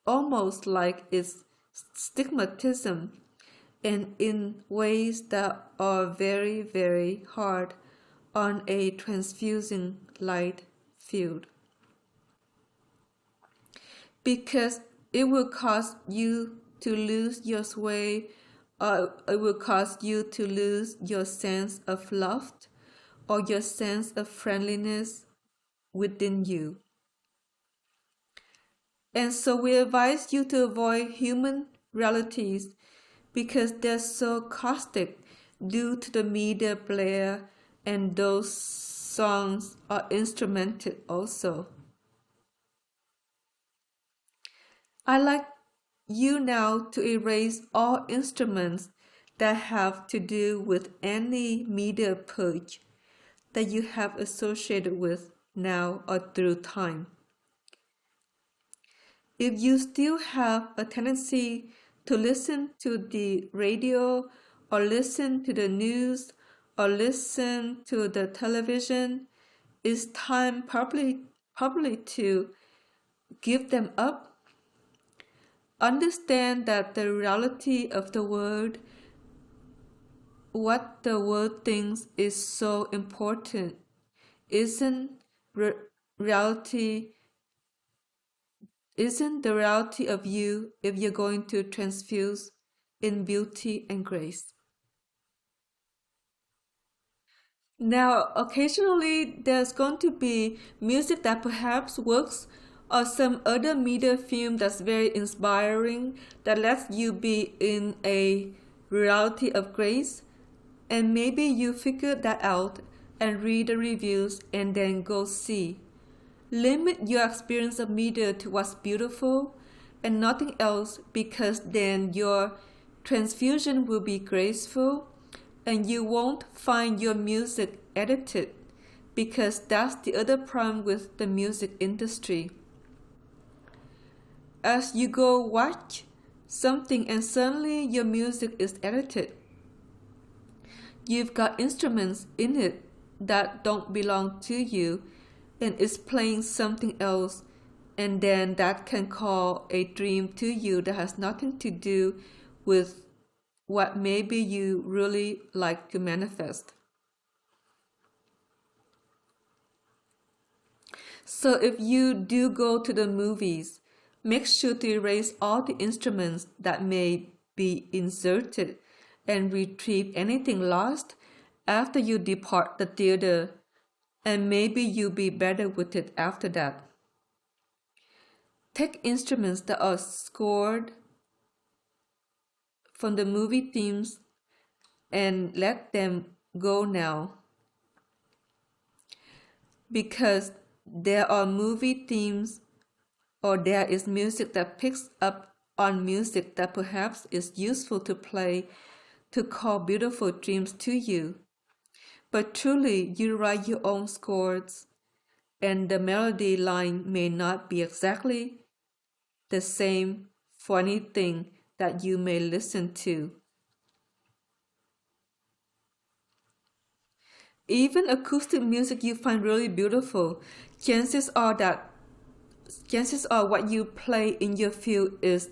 Speaker 1: almost like its stigmatism and in ways that are very, very hard on a transfusing light field. Because it will cause you to lose your sway, or it will cause you to lose your sense of love or your sense of friendliness within you. And so we advise you to avoid human realities because they're so caustic due to the media player, and those songs are instrumented also. I like you now to erase all instruments that have to do with any media purge that you have associated with now or through time. If you still have a tendency to listen to the radio or listen to the news or listen to the television, it's time probably to give them up. Understand that the reality of the world, what the world thinks is so important, isn't re- reality isn't the reality of you if you're going to transfuse in beauty and grace. Now, occasionally there's going to be music that perhaps works or some other media film that's very inspiring that lets you be in a reality of grace, and maybe you figure that out and read the reviews and then go see. Limit your experience of media to what's beautiful and nothing else, because then your transfusion will be graceful and you won't find your music edited, because that's the other problem with the music industry. As you go watch something and suddenly your music is edited, you've got instruments in it that don't belong to you and is playing something else, and then that can call a dream to you that has nothing to do with what maybe you really like to manifest. So if you do go to the movies, make sure to erase all the instruments that may be inserted and retrieve anything lost after you depart the theater, and maybe you'll be better with it after that. Take instruments that are scored from the movie themes and let them go now, because there are movie themes or there is music that picks up on music that perhaps is useful to play to call beautiful dreams to you. But truly, you write your own scores, and the melody line may not be exactly the same for anything that you may listen to. Even acoustic music you find really beautiful, chances are that chances are what you play in your field is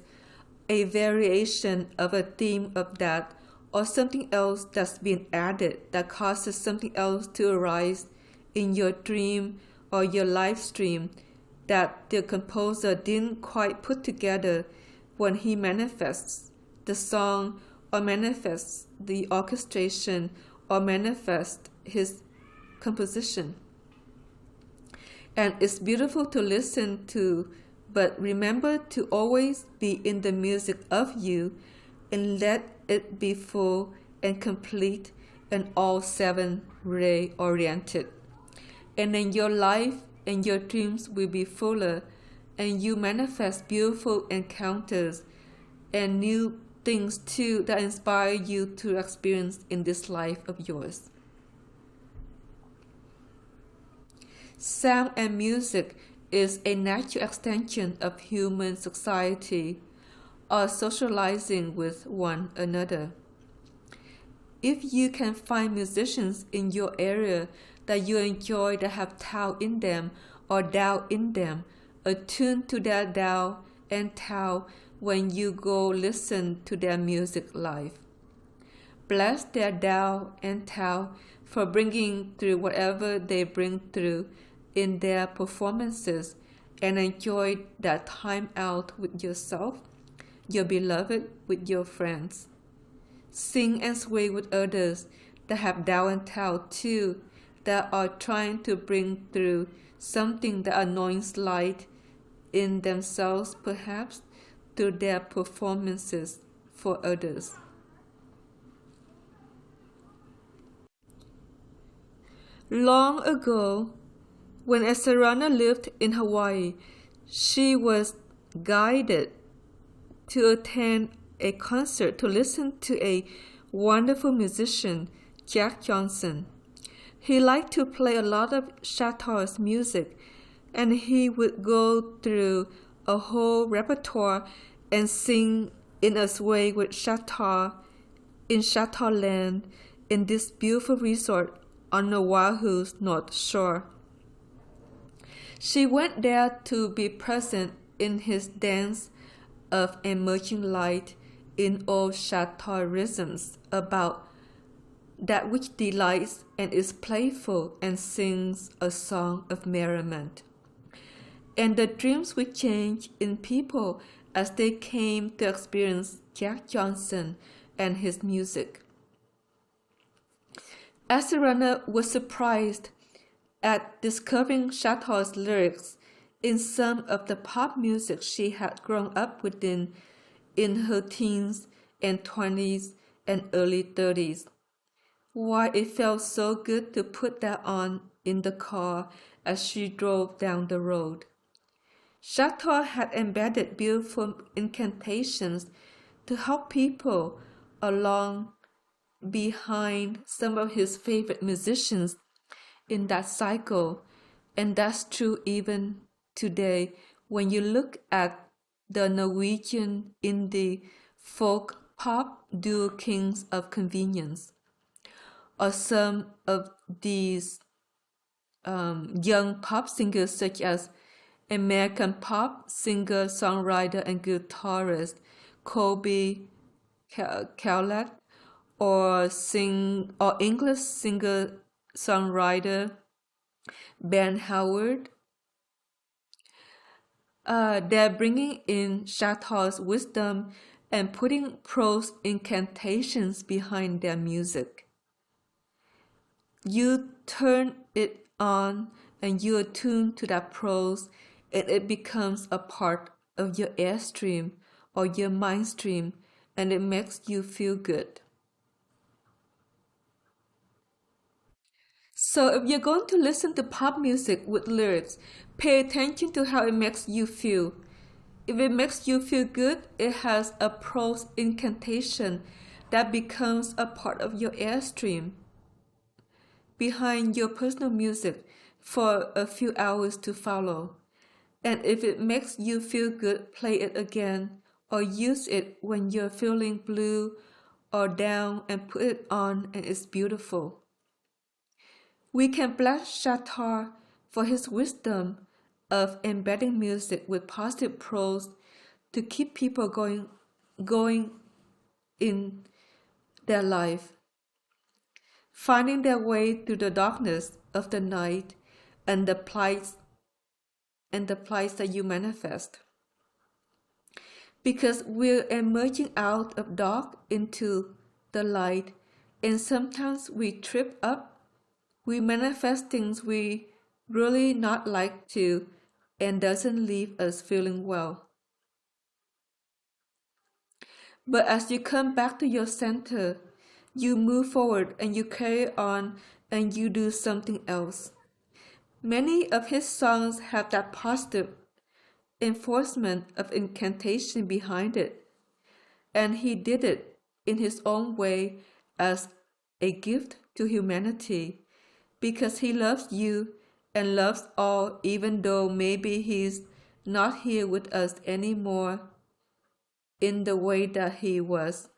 Speaker 1: a variation of a theme of that, or something else that's been added that causes something else to arise in your dream or your live stream that the composer didn't quite put together when he manifests the song or manifests the orchestration or manifests his composition. And it's beautiful to listen to, but remember to always be in the music of you and let it be full and complete and all seven ray oriented. And then your life and your dreams will be fuller, and you manifest beautiful encounters and new things too that inspire you to experience in this life of yours. Sound and music is a natural extension of human society, or socializing with one another. If you can find musicians in your area that you enjoy that have Tao in them or Tao in them, attune to their Tao and Tao when you go listen to their music live. Bless their Tao and Tao for bringing through whatever they bring through in their performances, and enjoy that time out with yourself, your beloved, with your friends. Sing and sway with others that have Tao and Tao too, that are trying to bring through something that anoints light in themselves, perhaps through their performances for others. Long ago, when Esarana lived in Hawaii, she was guided to attend a concert to listen to a wonderful musician, Jack Johnson. He liked to play a lot of Shatar's music, and he would go through a whole repertoire and sing in a sway with Shatar in Shatarland in this beautiful resort on Oahu's North Shore. She went there to be present in his dance of emerging light in old Shatarisms about that which delights and is playful and sings a song of merriment. And the dreams would change in people as they came to experience Jack Johnson and his music. Asarana was surprised at discovering Shatar's lyrics in some of the pop music she had grown up within in her teens and 20s and early 30s. Why it felt so good to put that on in the car as she drove down the road. Shatar had embedded beautiful incantations to help people along behind some of his favorite musicians in that cycle, and that's true even today when you look at the Norwegian indie folk pop duo kings of convenience, or some of these young pop singers such as American pop singer, songwriter, and guitarist Colby Cowlett, or English singer songwriter Ben Howard. They're bringing in Shatar's wisdom and putting prose incantations behind their music. You turn it on and you attune to that prose, and it becomes a part of your airstream or your mind stream, and it makes you feel good. So if you're going to listen to pop music with lyrics, pay attention to how it makes you feel. If it makes you feel good, it has a prose incantation that becomes a part of your airstream behind your personal music for a few hours to follow. And if it makes you feel good, play it again or use it when you're feeling blue or down and put it on, and it's beautiful. We can bless Shatar for his wisdom of embedding music with positive prose to keep people going in their life, finding their way through the darkness of the night and the plights that you manifest. Because we're emerging out of dark into the light, and sometimes we trip up, we manifest things we really not like to, and doesn't leave us feeling well. But as you come back to your center, you move forward and you carry on and you do something else. Many of his songs have that positive enforcement of incantation behind it, and he did it in his own way as a gift to humanity because he loves you and loves all, even though maybe he's not here with us anymore in the way that he was.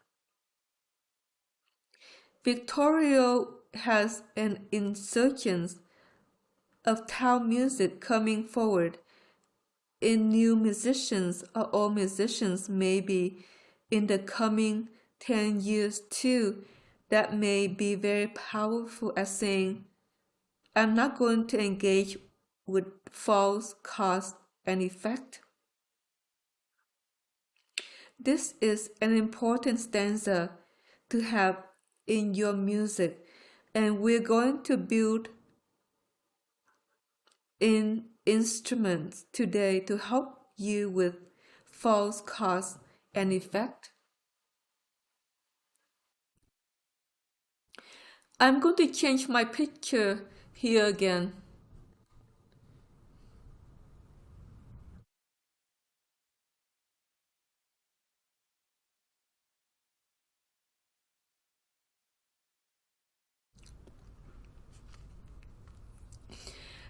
Speaker 1: Victorio has an insurgence of town music coming forward in new musicians or old musicians maybe in the coming 10 years too, that may be very powerful as saying, I'm not going to engage with false cause and effect. This is an important stanza to have in your music, and we're going to build in instruments today to help you with false cause and effect. I'm going to change my picture Here again.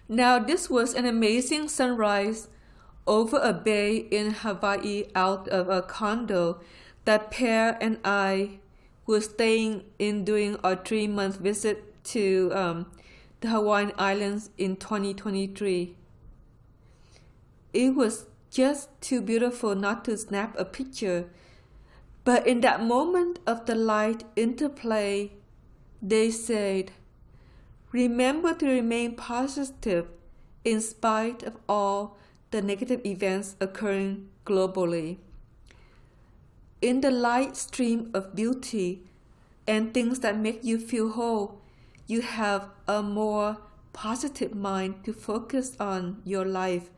Speaker 1: Now, this was an amazing sunrise over a bay in Hawaii out of a condo that Pear and I were staying in during our 3-month visit to the Hawaiian Islands in 2023. It was just too beautiful not to snap a picture, but in that moment of the light interplay, they said, remember to remain positive in spite of all the negative events occurring globally. In the light stream of beauty and things that make you feel whole, you have a more positive mind to focus on your life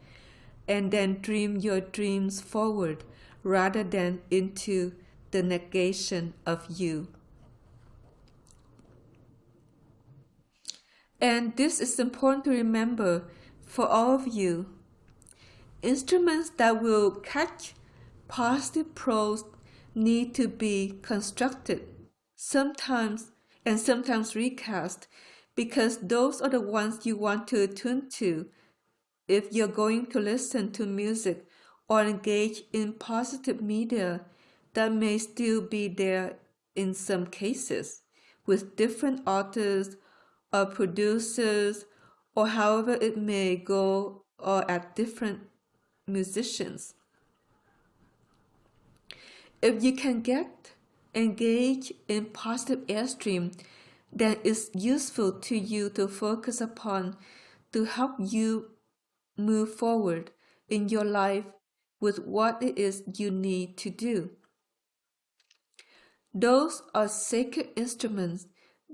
Speaker 1: and then dream your dreams forward rather than into the negation of you. And this is important to remember for all of you. Instruments that will catch positive prose need to be constructed, sometimes and sometimes recast, because those are the ones you want to attune to if you're going to listen to music or engage in positive media that may still be there in some cases with different authors or producers or however it may go or at different musicians. If you can get engaged in positive airstream, then it's useful to you to focus upon to help you move forward in your life with what it is you need to do. Those are sacred instruments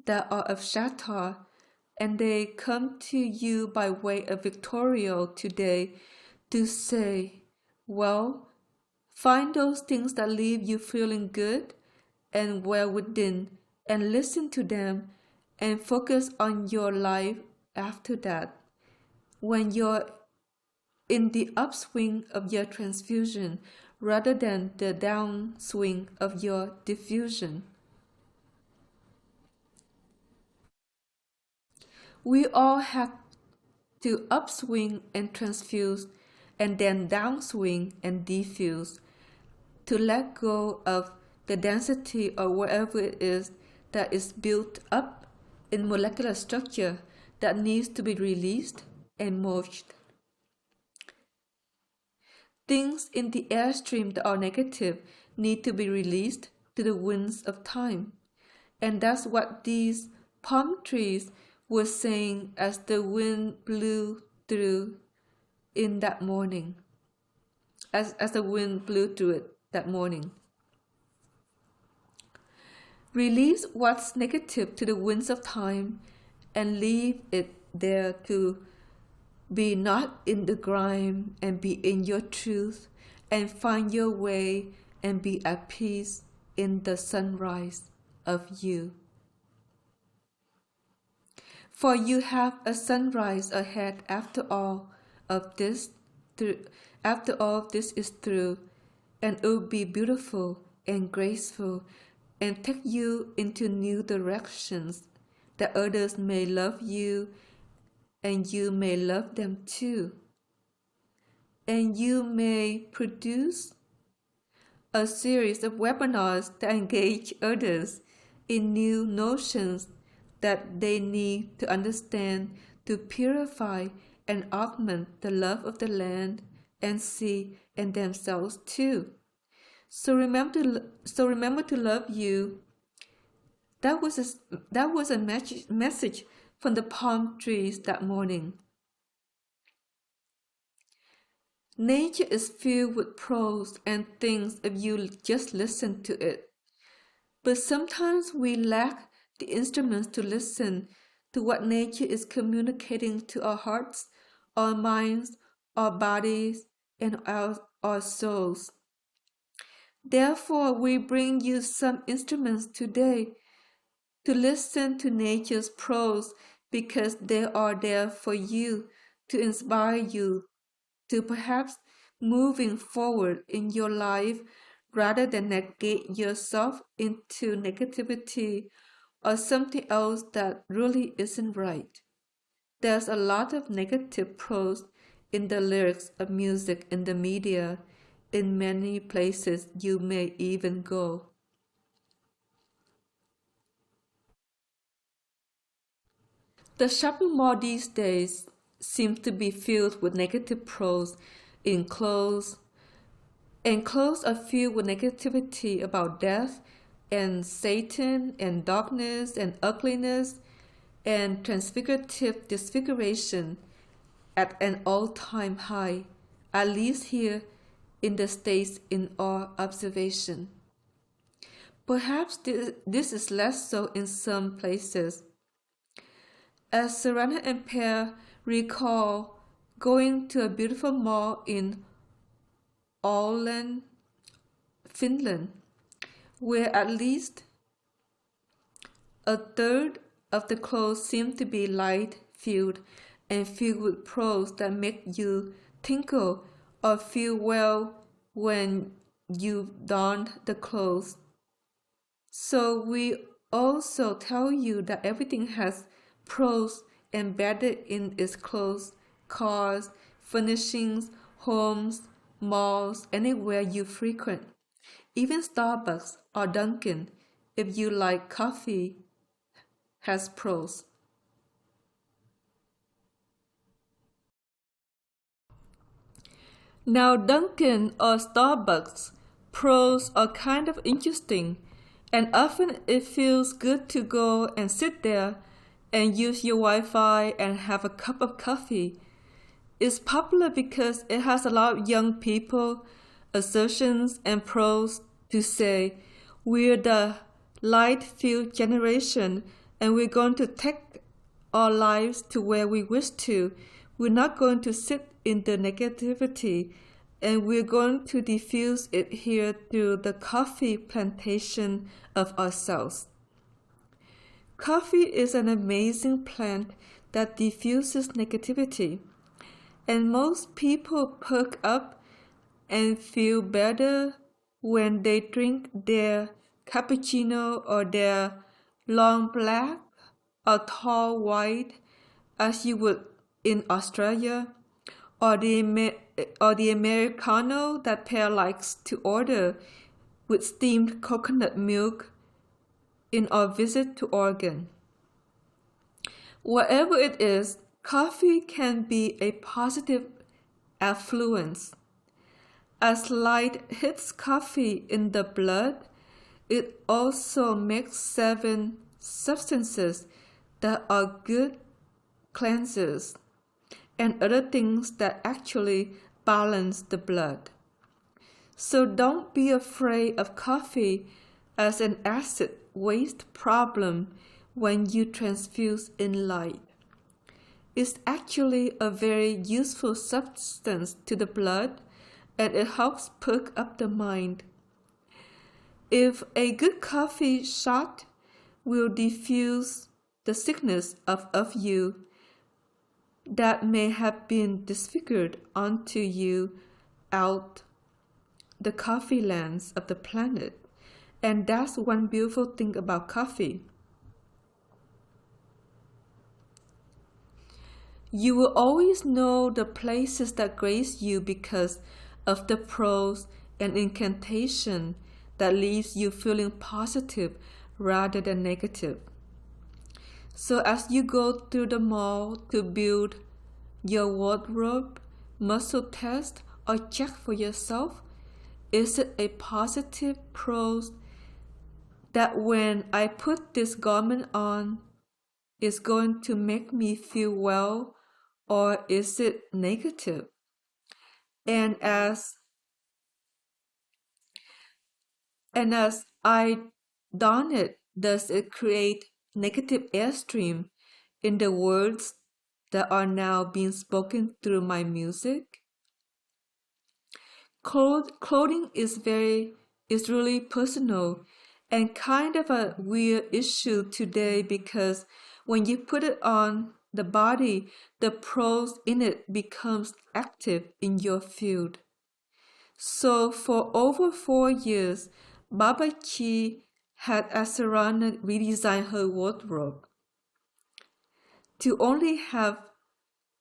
Speaker 1: that are of Shatar, and they come to you by way of Victorio today to say, well, find those things that leave you feeling good and well within and listen to them and focus on your life after that. When you're in the upswing of your transfusion rather than the downswing of your diffusion. We all have to upswing and transfuse and then downswing and diffuse to let go of the density or whatever it is that is built up in molecular structure that needs to be released and merged. Things in the airstream that are negative need to be released to the winds of time. And that's what these palm trees were saying as the wind blew through in that morning. As the wind blew through it that morning. Release what's negative to the winds of time and leave it there to be not in the grime and be in your truth and find your way and be at peace in the sunrise of you. For you have a sunrise ahead after all of this after all this is through, and it will be beautiful and graceful and take you into new directions that others may love you and you may love them too. And you may produce a series of webinars that engage others in new notions that they need to understand to purify and augment the love of the land and sea and themselves too. So remember to love you. That was a message from the palm trees that morning. Nature is filled with prose and things if you just listen to it. But sometimes we lack the instruments to listen to what nature is communicating to our hearts, our minds, our bodies, and our souls. Therefore, we bring you some instruments today to listen to nature's prose because they are there for you to inspire you to perhaps moving forward in your life rather than negate yourself into negativity or something else that really isn't right. There's a lot of negative prose in the lyrics of music in the media, in many places you may even go. The shopping mall these days seems to be filled with negative prose in clothes, and clothes are filled with negativity about death and Satan and darkness and ugliness and transfigurative disfiguration at an all-time high, at least here in the States in our observation. Perhaps this is less so in some places. As Serena and Per recall going to a beautiful mall in Åland, Finland, where at least a third of the clothes seem to be light-filled and filled with prose that make you tinkle or feel well when you've donned the clothes. So we also tell you that everything has prose embedded in its clothes, cars, furnishings, homes, malls, anywhere you frequent. Even Starbucks or Dunkin', if you like coffee, has prose. Now Dunkin' or Starbucks pros are kind of interesting, and often it feels good to go and sit there and use your Wi-Fi and have a cup of coffee. It's popular because it has a lot of young people, assertions and pros to say, we're the light-filled generation and we're going to take our lives to where we wish to. We're not going to sit in the negativity, and we're going to diffuse it here through the coffee plantation of ourselves. Coffee is an amazing plant that diffuses negativity, and most people perk up and feel better when they drink their cappuccino or their long black or tall white, as you would in Australia, or the Americano that Per likes to order with steamed coconut milk in our visit to Oregon. Whatever it is, coffee can be a positive affluence. As light hits coffee in the blood, it also makes 7 substances that are good cleansers and other things that actually balance the blood. So don't be afraid of coffee as an acid waste problem when you transfuse in light. It's actually a very useful substance to the blood, and it helps perk up the mind. If a good coffee shot will diffuse the sickness of you that may have been disfigured onto you out the coffee lands of the planet. And that's one beautiful thing about coffee. You will always know the places that grace you because of the prose and incantation that leaves you feeling positive rather than negative. So as you go through the mall to build your wardrobe, muscle test, or check for yourself, is it a positive prose that when I put this garment on, is going to make me feel well, or is it negative? And as I don it, does it create negative airstream in the words that are now being spoken through my music? Clothing is really personal and kind of a weird issue today because When you put it on the body, the prose in it becomes active in your field. So for over 4 years, Baba Chi had Asarana redesign her wardrobe to only have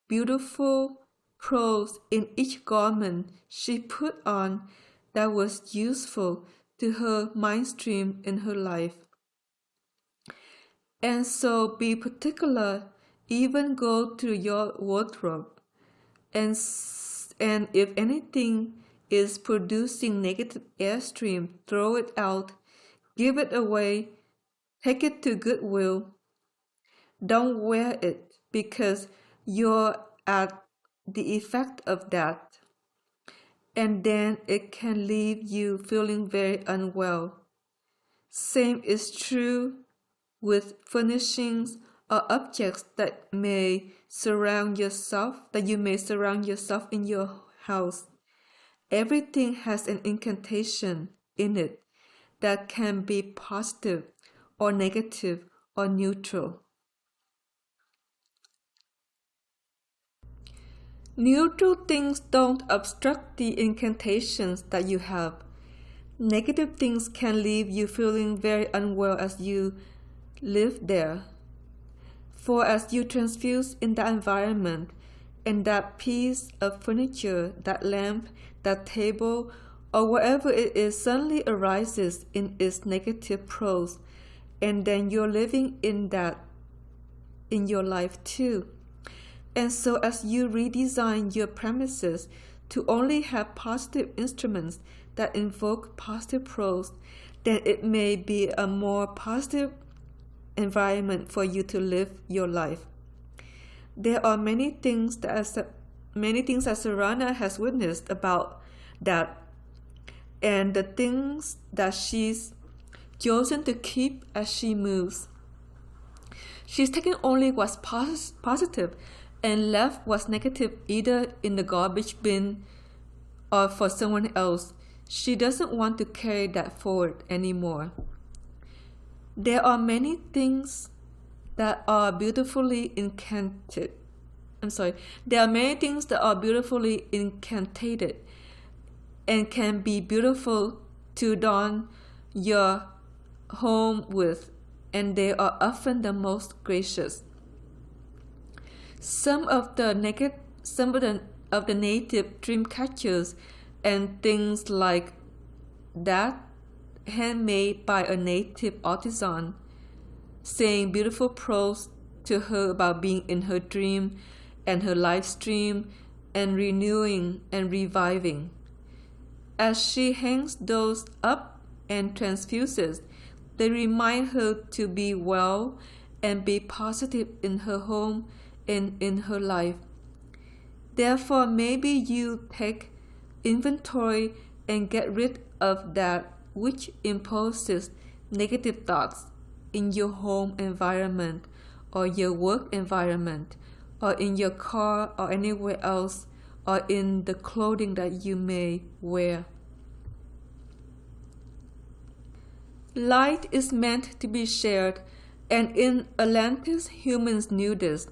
Speaker 1: beautiful prose in each garment she put on that was useful to her mind stream in her life. And so be particular, even go through your wardrobe, and if anything is producing negative airstream, throw it out, give it away, take it to Goodwill. Don't wear it because you're at the effect of that, and then it can leave you feeling very unwell. Same is true with furnishings or objects that you may surround yourself in your house. Everything has an incantation in it that can be positive or negative or neutral. Neutral things don't obstruct the incantations that you have. Negative things can leave you feeling very unwell as you live there. For as you transfuse in that environment, and that piece of furniture, that lamp, that table, or whatever it is suddenly arises in its negative prose, and then you're living in that in your life too. And so as you redesign your premises to only have positive instruments that invoke positive prose, then it may be a more positive environment for you to live your life. There are many things that Sarana has witnessed about that, and the things that she's chosen to keep as she moves. She's taken only what's positive and left what's negative either in the garbage bin or for someone else. She doesn't want to carry that forward anymore. There are many things that are beautifully incanted. There are many things that are beautifully incantated and can be beautiful to adorn your home with, and they are often the most gracious. Some of the native dream catchers and things like that, handmade by a native artisan, saying beautiful prose to her about being in her dream and her live stream and renewing and reviving. As she hangs those up and transfuses, they remind her to be well and be positive in her home and in her life. Therefore, maybe you take inventory and get rid of that which imposes negative thoughts in your home environment or your work environment or in your car or anywhere else or in the clothing that you may wear. Light is meant to be shared, and in Atlantis humans knew this.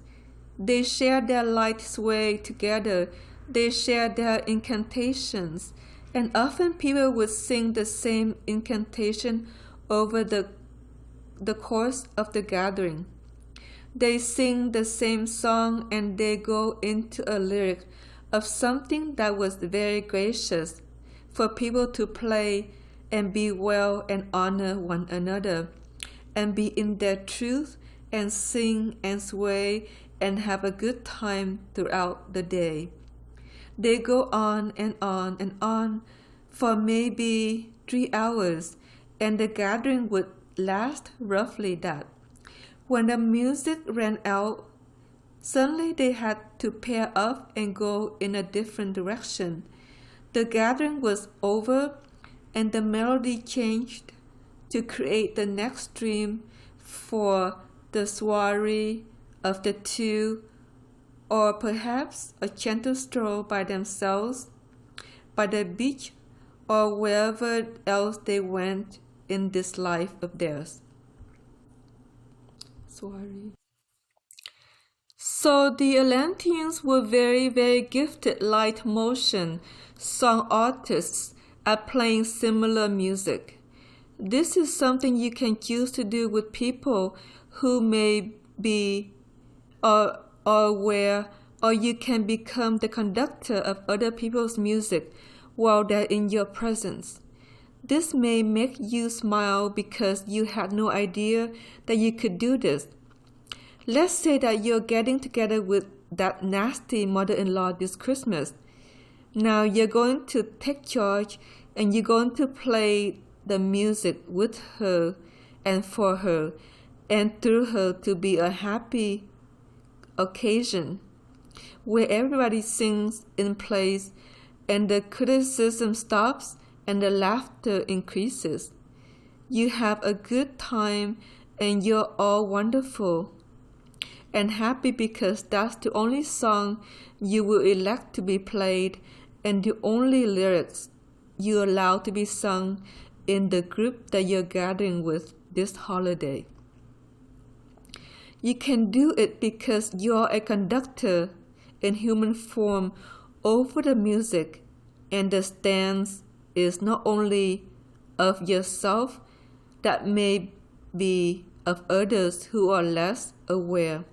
Speaker 1: They share their light sway together, they share their incantations, and often people would sing the same incantation over the course of the gathering. They sing the same song and they go into a lyric of something that was very gracious for people to play and be well and honor one another and be in their truth and sing and sway and have a good time throughout the day. They go on and on and on for maybe 3 hours, and the gathering would last roughly that. When the music ran out, suddenly they had to pair up and go in a different direction. The gathering was over and the melody changed to create the next stream for the soiree of the two, or perhaps a gentle stroll by themselves, by the beach, or wherever else they went in this life of theirs. Soiree. So the Atlanteans were very, very gifted light motion song artists at playing similar music. This is something you can choose to do with people who may be or aware, or you can become the conductor of other people's music while they're in your presence. This may make you smile because you had no idea that you could do this. Let's say that you're getting together with that nasty mother-in-law this Christmas. Now you're going to take charge and you're going to play the music with her and for her and through her to be a happy occasion where everybody sings in place and the criticism stops and the laughter increases. You have a good time and you're all wonderful and happy because that's the only song you will elect to be played and the only lyrics you allow to be sung in the group that you're gathering with this holiday. You can do it because you're a conductor in human form over the music, and the stance is not only of yourself, that may be of others who are less aware.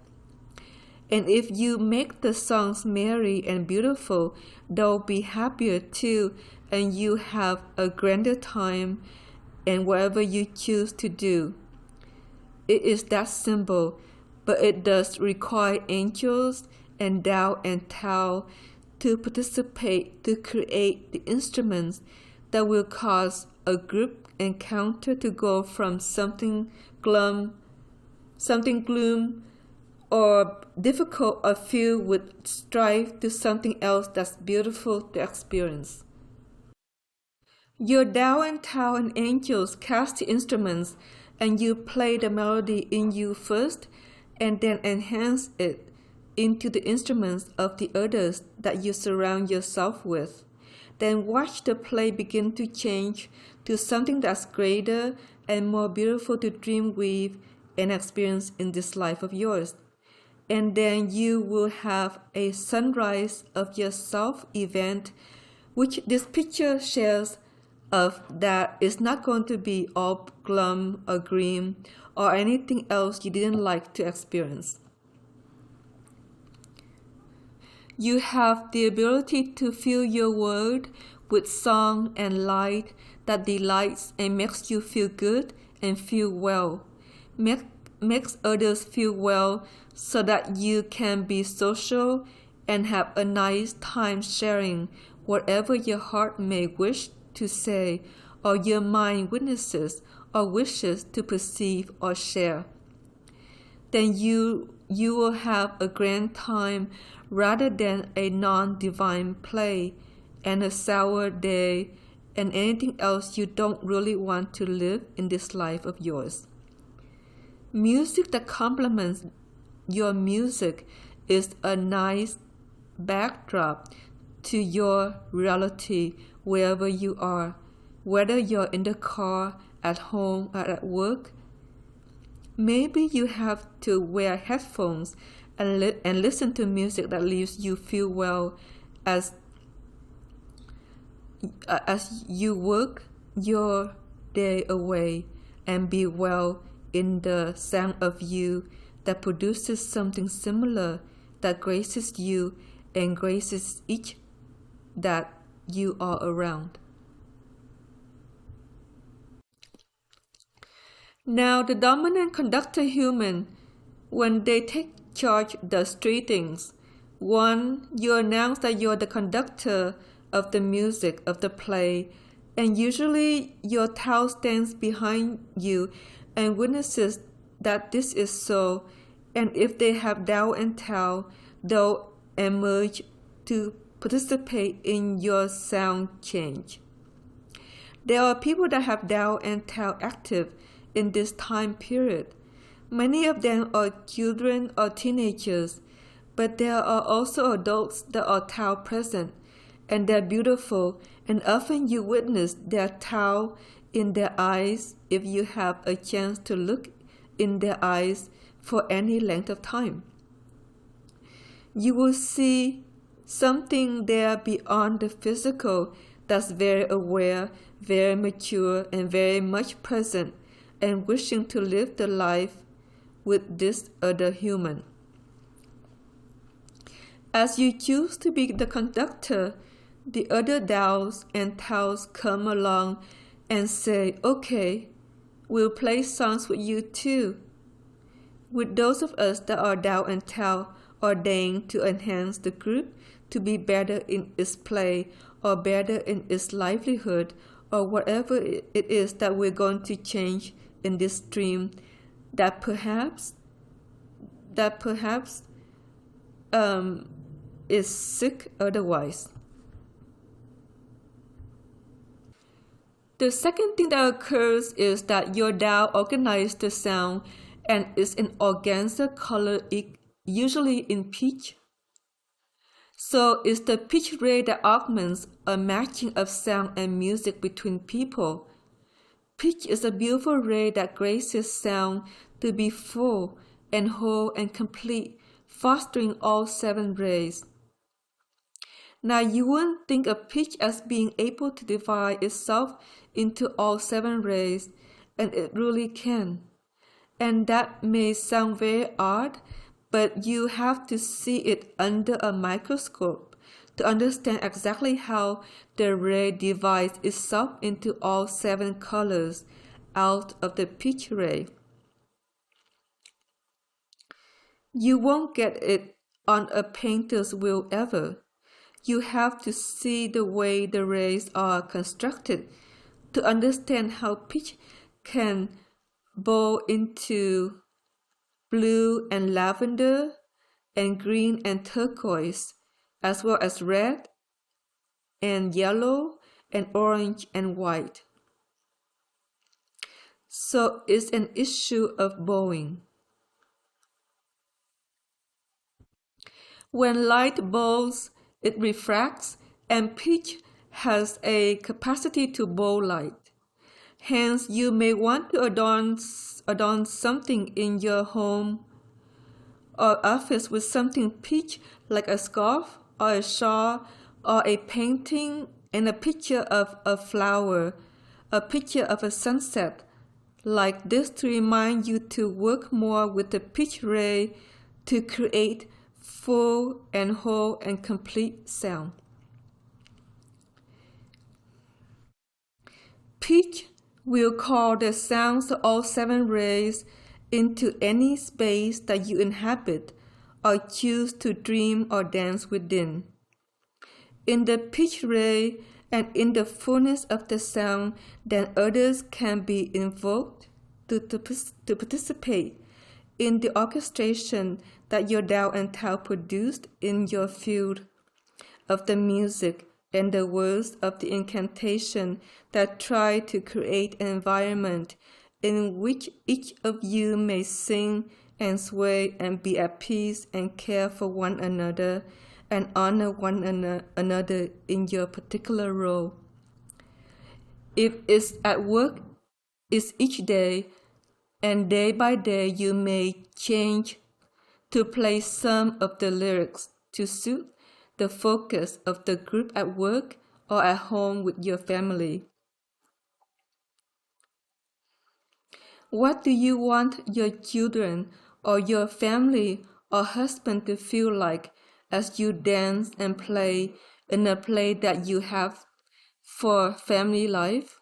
Speaker 1: And if you make the songs merry and beautiful, they'll be happier too, and you have a grander time and whatever you choose to do. It is that simple, but it does require angels and Tao and Tao to participate to create the instruments that will cause a group encounter to go from something gloom or difficult or filled with strife to something else that's beautiful to experience. Your Tao and Tao and angels cast the instruments and you play the melody in you first and then enhance it into the instruments of the others that you surround yourself with. Then watch the play begin to change to something that's greater and more beautiful to dream with and experience in this life of yours. And then you will have a sunrise of yourself event, which this picture shares of that is not going to be all glum or grim or anything else you didn't like to experience. You have the ability to fill your world with song and light that delights and makes you feel good and feel well. Makes others feel well so that you can be social and have a nice time sharing whatever your heart may wish to say or your mind witnesses or wishes to perceive or share. Then you will have a grand time rather than a non-divine play and a sour day and anything else you don't really want to live in this life of yours. Music that complements your music is a nice backdrop to your reality wherever you are, whether you're in the car, at home, or at work. Maybe you have to wear headphones and listen to music that leaves you feel well as you work your day away and be well in the sound of you that produces something similar that graces you and graces each that you are around. Now, the dominant conductor human, when they take charge, does three things. One, you announce that you're the conductor of the music of the play, and usually your Tao stands behind you and witnesses that this is so, and if they have Tao and Tao, they'll emerge to participate in your sound change. There are people that have Tao and Tao active in this time period. Many of them are children or teenagers, but there are also adults that are Tao present, and they're beautiful, and often you witness their Tao in their eyes if you have a chance to look in their eyes for any length of time. you will see something there beyond the physical that's very aware, very mature, and very much present, and wishing to live the life with this other human. As you choose to be the conductor, the other Taos and Taos come along and say, okay, we'll play songs with you too. With those of us that are Tao and Tao ordained to enhance the group to be better in its play or better in its livelihood or whatever it is that we're going to change in this stream that perhaps is sick otherwise. The second thing that occurs is that your Tao organizes the sound and is an organza color, usually in pitch. So it's the pitch ray that augments a matching of sound and music between people. Pitch is a beautiful ray that graces sound to be full and whole and complete, fostering all 7 rays. Now you wouldn't think of pitch as being able to divide itself into all 7 rays, and it really can. And that may sound very odd, but you have to see it under a microscope to understand exactly how the ray divides itself into all 7 colors out of the pitch ray. You won't get it on a painter's wheel ever. You have to see the way the rays are constructed to understand how pitch can bow into blue and lavender and green and turquoise, as well as red and yellow and orange and white. So it's an issue of bowing. When light bows, it refracts, and pitch has a capacity to bow light. Hence, you may want to adorn something in your home or office with something pitch, like a scarf or a shawl or a painting and a picture of a flower, a picture of a sunset, like this, to remind you to work more with the pitch ray to create full and whole and complete sound. Pitch will call the sounds of all 7 rays into any space that you inhabit or choose to dream or dance within. In the pitch ray and in the fullness of the sound, then others can be invoked to participate in the orchestration that your Tao and Tao produced in your field of the music and the words of the incantation that try to create an environment in which each of you may sing and sway and be at peace and care for one another and honor one another in your particular role. If it's at work, it's each day, and day by day you may change to play some of the lyrics to suit the focus of the group at work or at home with your family. What do you want your children or your family or husband to feel like as you dance and play in a play that you have for family life?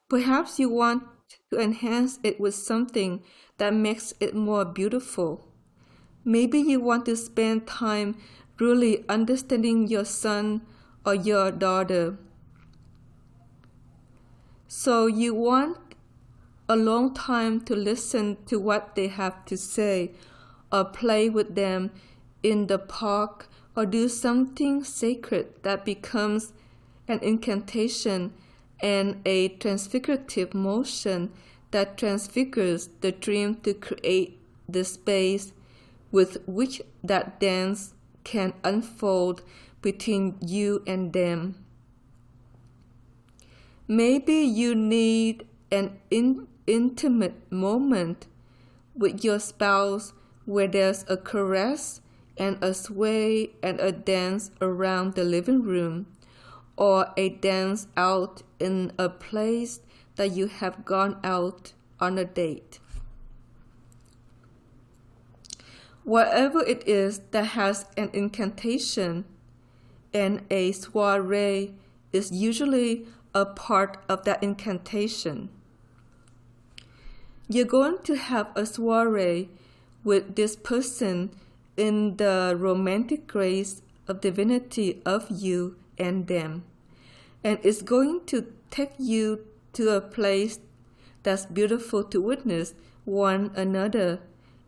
Speaker 1: Perhaps you want to enhance it with something that makes it more beautiful. Maybe you want to spend time really understanding your son or your daughter. So you want a long time to listen to what they have to say, or play with them in the park, or do something sacred that becomes an incantation and a transfigurative motion that transfigures the dream to create the space with which that dance can unfold between you and them. Maybe you need an intimate moment with your spouse where there's a caress and a sway and a dance around the living room, or a dance out in a place that you have gone out on a date. Whatever it is that has an incantation, and a soiree is usually a part of that incantation. You're going to have a soiree with this person in the romantic grace of divinity of you and them, and it's going to take you to a place that's beautiful to witness one another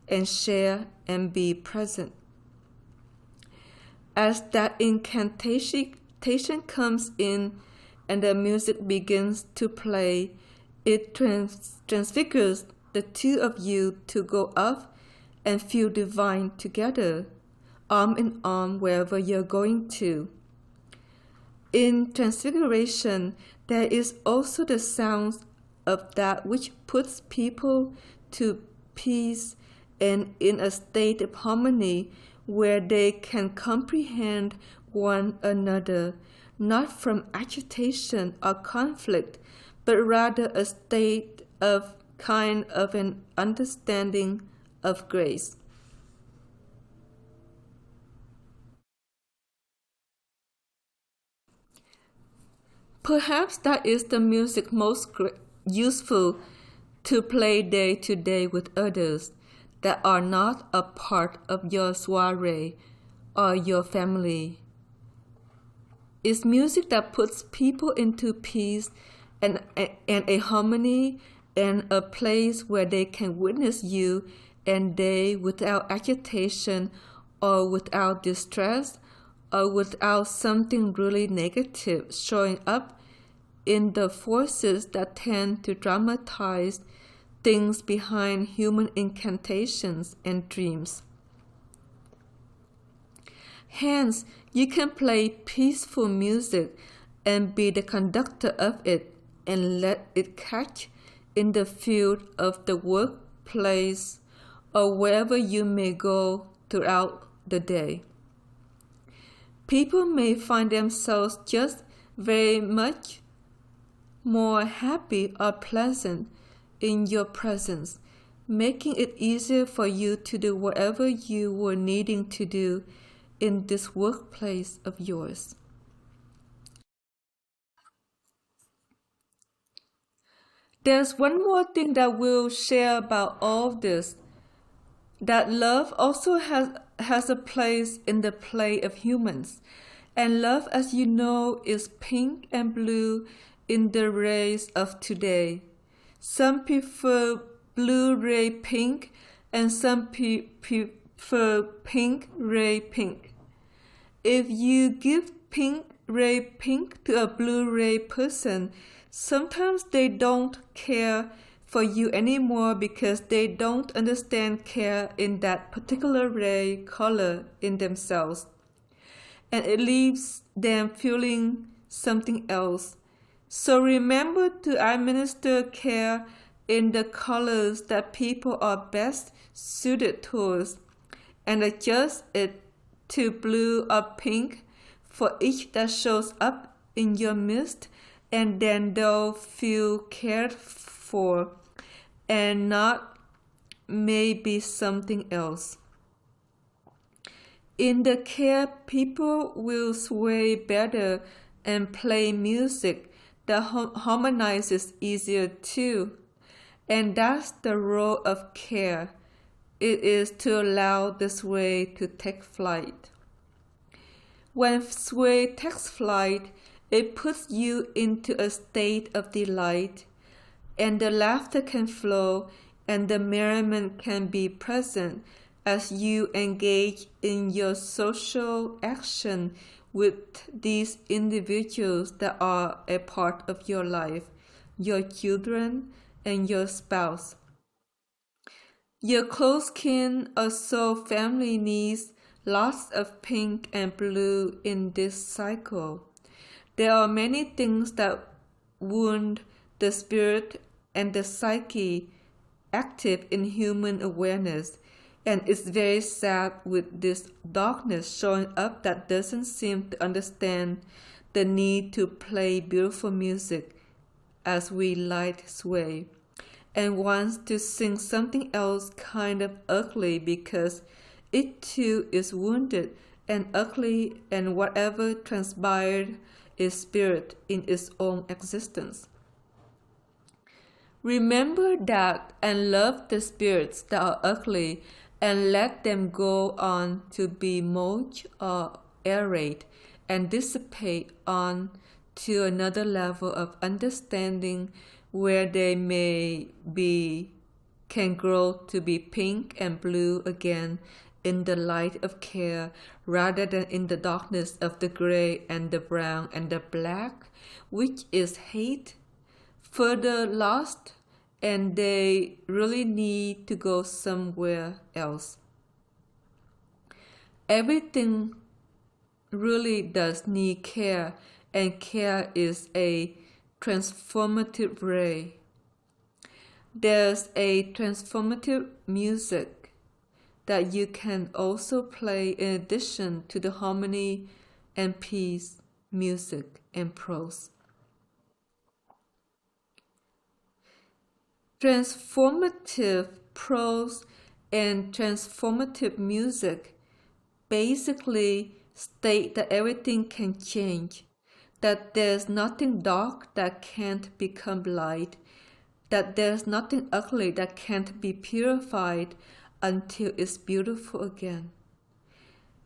Speaker 1: and share and be present. As that incantation comes in and the music begins to play, it transfigures the two of you to go up and feel divine together, arm in arm wherever you're going to. In transfiguration, there is also the sounds of that which puts people to peace and in a state of harmony where they can comprehend one another, not from agitation or conflict, but rather a state of kind of an understanding of grace. Perhaps that is the music most useful to play day to day with others that are not a part of your soiree or your family. It's music that puts people into peace and a harmony and a place where they can witness you and they without agitation or without distress or without something really negative showing up in the forces that tend to dramatize things behind human incantations and dreams. Hence, you can play peaceful music and be the conductor of it and let it catch in the field of the workplace or wherever you may go throughout the day. People may find themselves just very much more happy or pleasant in your presence, making it easier for you to do whatever you were needing to do in this workplace of yours. There's one more thing that we'll share about all of this, that love also has a place in the play of humans. And love, as you know, is pink and blue in the rays of today. Some prefer blue ray pink and some prefer pink ray pink. If you give pink ray pink to a blue ray person, sometimes they don't care for you anymore because they don't understand care in that particular ray color in themselves. And it leaves them feeling something else. So remember to administer care in the colors that people are best suited towards and adjust it to blue or pink for each that shows up in your midst, and then they'll feel cared for and not maybe something else. In the care, people will sway better and play music that harmonizes easier too. And that's the role of care. It is to allow the sway to take flight. When sway takes flight, it puts you into a state of delight, and the laughter can flow and the merriment can be present as you engage in your social action with these individuals that are a part of your life, your children and your spouse. Your close kin or soul family needs lots of pink and blue in this cycle. There are many things that wound the spirit and the psyche active in human awareness. And it's very sad with this darkness showing up that doesn't seem to understand the need to play beautiful music as we light sway, and wants to sing something else kind of ugly because it too is wounded and ugly, and whatever transpired is spirit in its own existence. Remember that and love the spirits that are ugly and let them go on to be mulch or aerate and dissipate on to another level of understanding where they can grow to be pink and blue again in the light of care rather than in the darkness of the gray and the brown and the black, which is hate, further lost, and they really need to go somewhere else. Everything really does need care, and care is a transformative ray. There's a transformative music that you can also play in addition to the harmony and peace music and prose. Transformative prose and transformative music basically state that everything can change, that there's nothing dark that can't become light, that there's nothing ugly that can't be purified until it's beautiful again.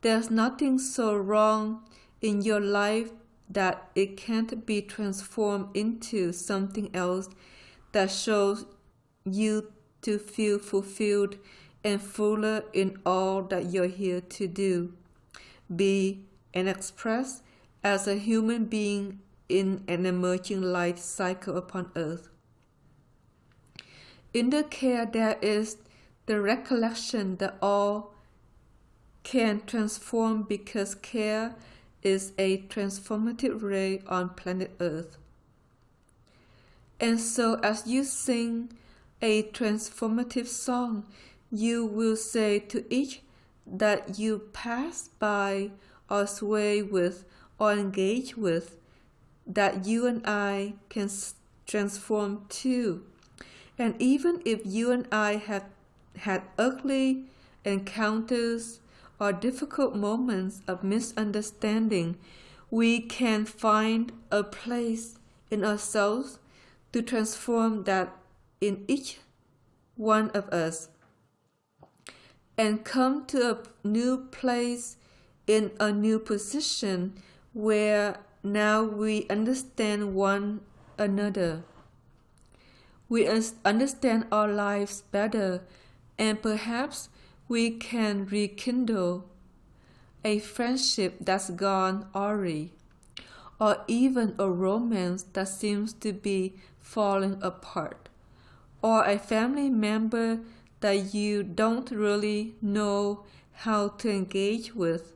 Speaker 1: There's nothing so wrong in your life that it can't be transformed into something else that shows you to feel fulfilled and fuller in all that you're here to do, be, and express as a human being in an emerging light cycle upon earth. In the care there is the recollection that all can transform because care is a transformative ray on planet Earth. And so as you sing a transformative song, you will say to each that you pass by or sway with or engage with that you and I can transform too. And even if you and I have had ugly encounters or difficult moments of misunderstanding, we can find a place in ourselves to transform that in each one of us and come to a new place in a new position where now we understand one another. We understand our lives better, and perhaps we can rekindle a friendship that's gone awry, or even a romance that seems to be falling apart, or a family member that you don't really know how to engage with.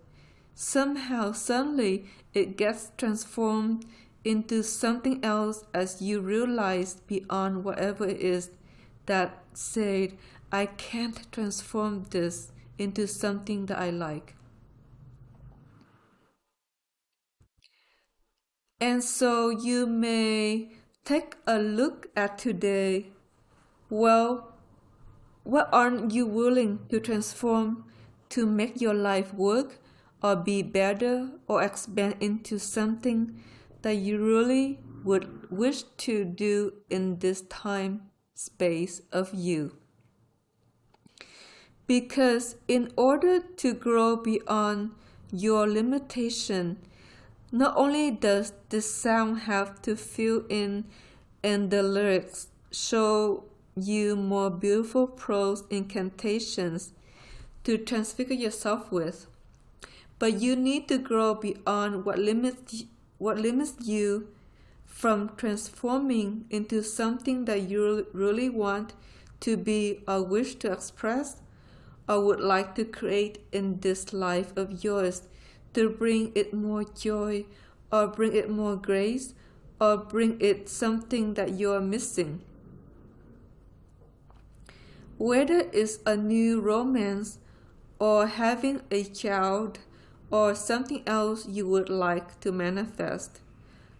Speaker 1: Somehow, suddenly, it gets transformed into something else as you realize beyond whatever it is that said, I can't transform this into something that I like. And so you may take a look at today. Well, what aren't you willing to transform to make your life work or be better or expand into something that you really would wish to do in this time space of you? Because in order to grow beyond your limitation, not only does this sound have to fill in and the lyrics show you more beautiful prose incantations to transfigure yourself with, but you need to grow beyond what limits you from transforming into something that you really want to be or wish to express or would like to create in this life of yours, to bring it more joy or bring it more grace or bring it something that you're missing. Whether it's a new romance or having a child or something else you would like to manifest,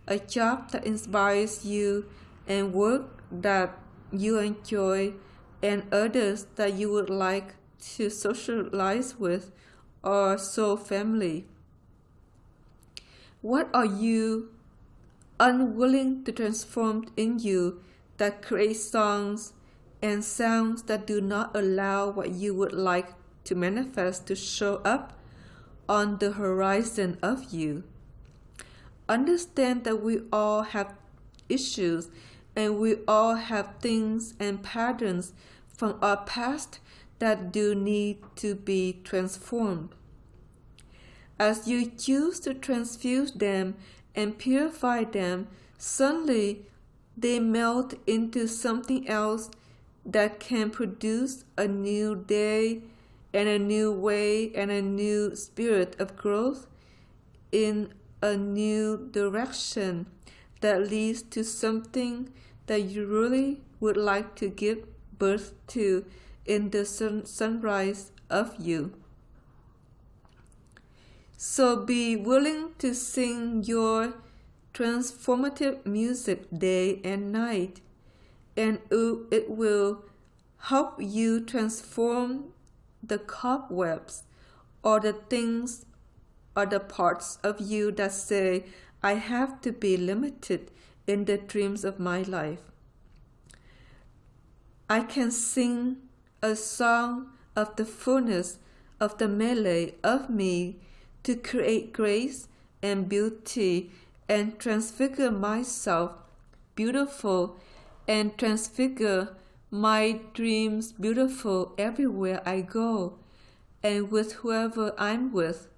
Speaker 1: a job that inspires you and work that you enjoy and others that you would like to socialize with or soul family. What are you unwilling to transform in you that creates songs and sounds that do not allow what you would like to manifest to show up on the horizon of you? Understand that we all have issues and we all have things and patterns from our past that do need to be transformed. As you choose to transfuse them and purify them, suddenly they melt into something else that can produce a new day and a new way and a new spirit of growth in a new direction that leads to something that you really would like to give birth to in the sunrise of you. So be willing to sing your transformative music day and night, and it will help you transform the cobwebs or the things or the parts of you that say, I have to be limited in the dreams of my life. I can sing a song of the fullness of the melee of me to create grace and beauty and transfigure myself beautiful and transfigure my dreams beautiful everywhere I go and with whoever I'm with,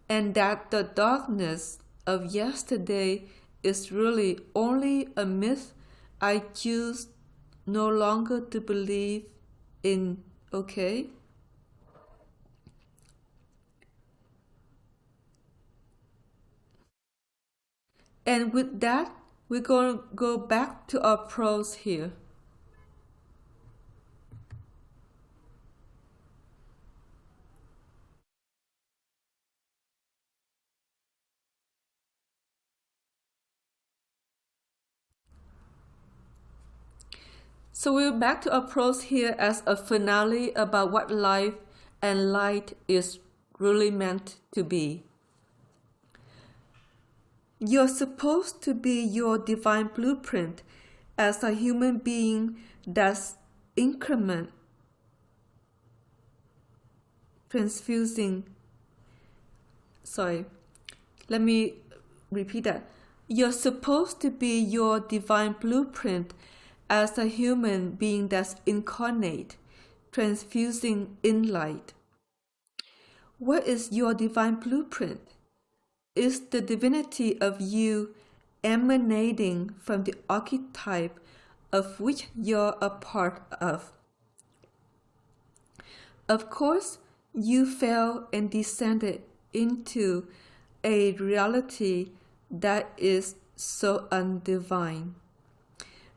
Speaker 1: and that the darkness of yesterday is really only a myth I choose no longer to believe in, okay? And with that, we're going to go back to our prose here. So we're back to our prose here as a finale about what life and light is really meant to be. You're supposed to be your divine blueprint as a human being that's increment, transfusing. Sorry, let me repeat that. You're supposed to be your divine blueprint as a human being that's incarnate, transfusing in light. What is your divine blueprint? Is the divinity of you emanating from the archetype of which you're a part of. Of course, you fell and descended into a reality that is so undivine.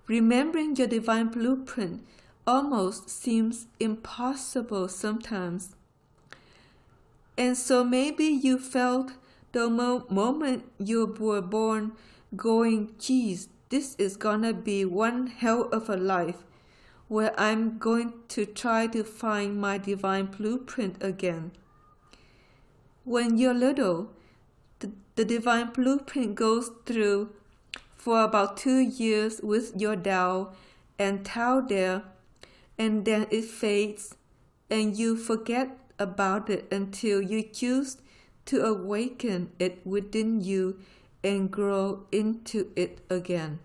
Speaker 1: Remembering your divine blueprint almost seems impossible sometimes. And so maybe you felt the moment you were born going, geez, this is gonna be one hell of a life where I'm going to try to find my divine blueprint again. When you're little, the divine blueprint goes through for about 2 years with your Tao and Tao there, and then it fades and you forget about it until you choose to awaken it within you and grow into it again.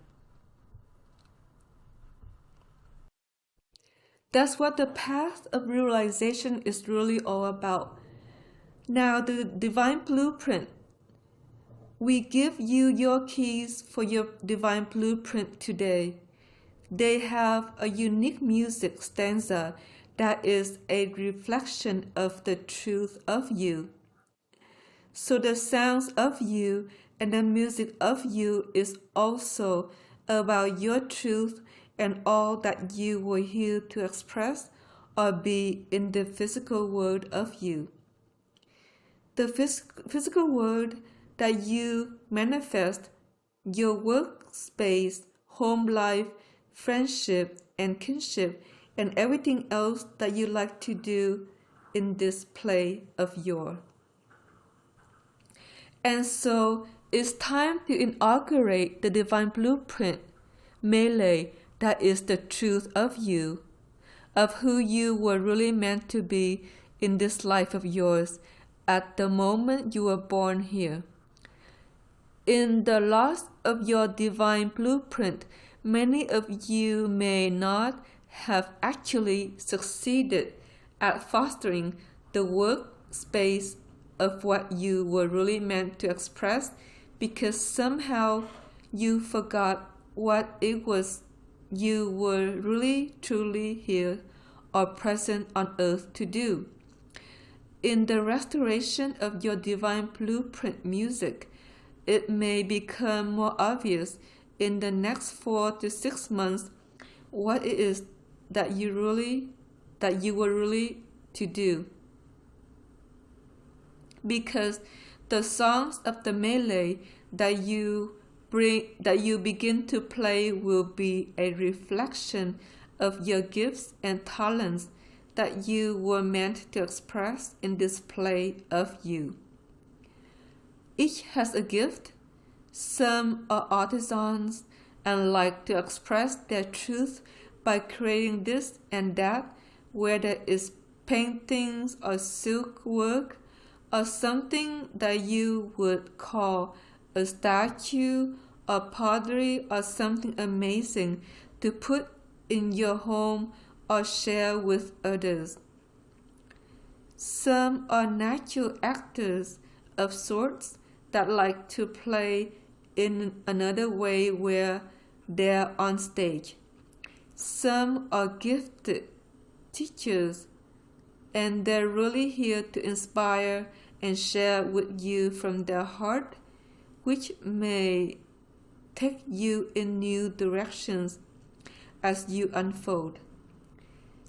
Speaker 1: That's what the path of realization is really all about. Now, the divine blueprint. We give you your keys for your divine blueprint today. They have a unique music stanza that is a reflection of the truth of you. So the sounds of you and the music of you is also about your truth and all that you were here to express or be in the physical world of you. The physical world that you manifest, your workspace, home life, friendship, and kinship, and everything else that you like to do in this play of yours. And so it's time to inaugurate the divine blueprint, melee, that is the truth of you, of who you were really meant to be in this life of yours at the moment you were born here. In the loss of your divine blueprint, many of you may not have actually succeeded at fostering the workspace of what you were really meant to express because somehow you forgot what it was you were really truly here or present on earth to do. In the restoration of your divine blueprint music, it may become more obvious in the next 4 to 6 months what it is that you were really to do. Because the songs of the melee that you begin to play will be a reflection of your gifts and talents that you were meant to express in this play of you. Each has a gift. Some are artisans and like to express their truth by creating this and that, whether it's paintings or silk work or something that you would call a statue or pottery or something amazing to put in your home or share with others. Some are natural actors of sorts that like to play in another way where they're on stage. Some are gifted teachers and they're really here to inspire and share with you from their heart, which may take you in new directions as you unfold.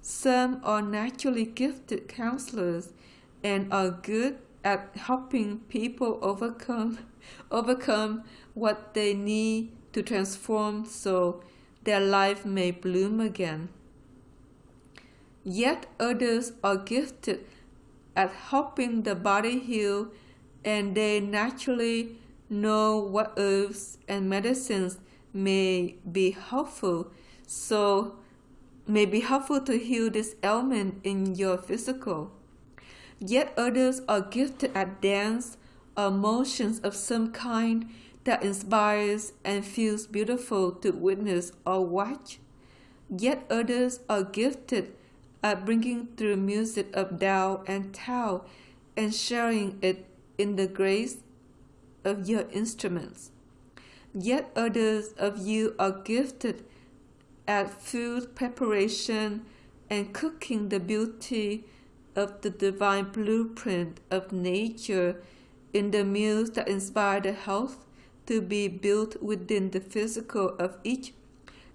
Speaker 1: Some are naturally gifted counselors and are good at helping people overcome what they need to transform so their life may bloom again. Yet others are gifted at helping the body heal, and they naturally know what herbs and medicines may be helpful to heal this ailment in your physical. Yet others are gifted at dance or motions of some kind that inspires and feels beautiful to witness or watch. Yet others are gifted at bringing through music of Tao and Tao and sharing it in the grace of your instruments. Yet others of you are gifted at food preparation and cooking the beauty of the divine blueprint of nature in the meals that inspire the health to be built within the physical of each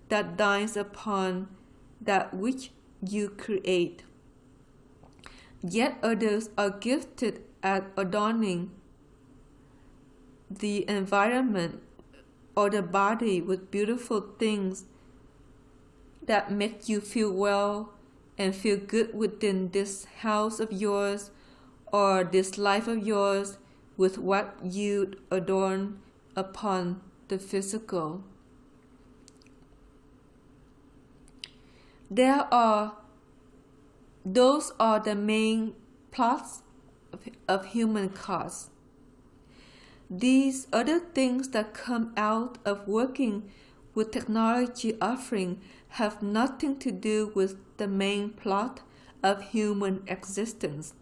Speaker 1: that dines upon that which you create. Yet others are gifted at adorning the environment or the body with beautiful things that make you feel well and feel good within this house of yours or this life of yours with what you adorn upon the physical. Those are the main plots of human cause. These other things that come out of working with technology offering have nothing to do with the main plot of human existence.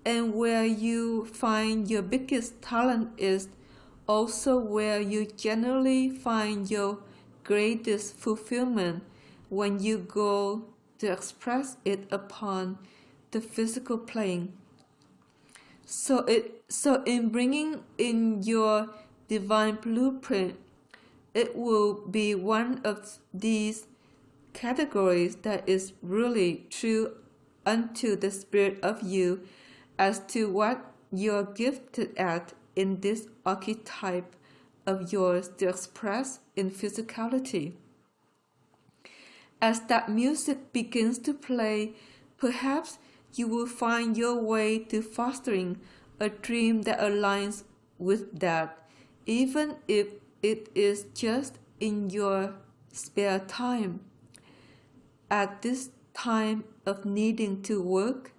Speaker 1: And where you find your biggest talent is also where you generally find your greatest fulfillment when you go to express it upon the physical plane. So in bringing in your divine blueprint, it will be one of these categories that is really true unto the spirit of you as to what you're gifted at in this archetype of yours to express in physicality. As that music begins to play, perhaps you will find your way to fostering a dream that aligns with that, even if it is just in your spare time. At this time of needing to work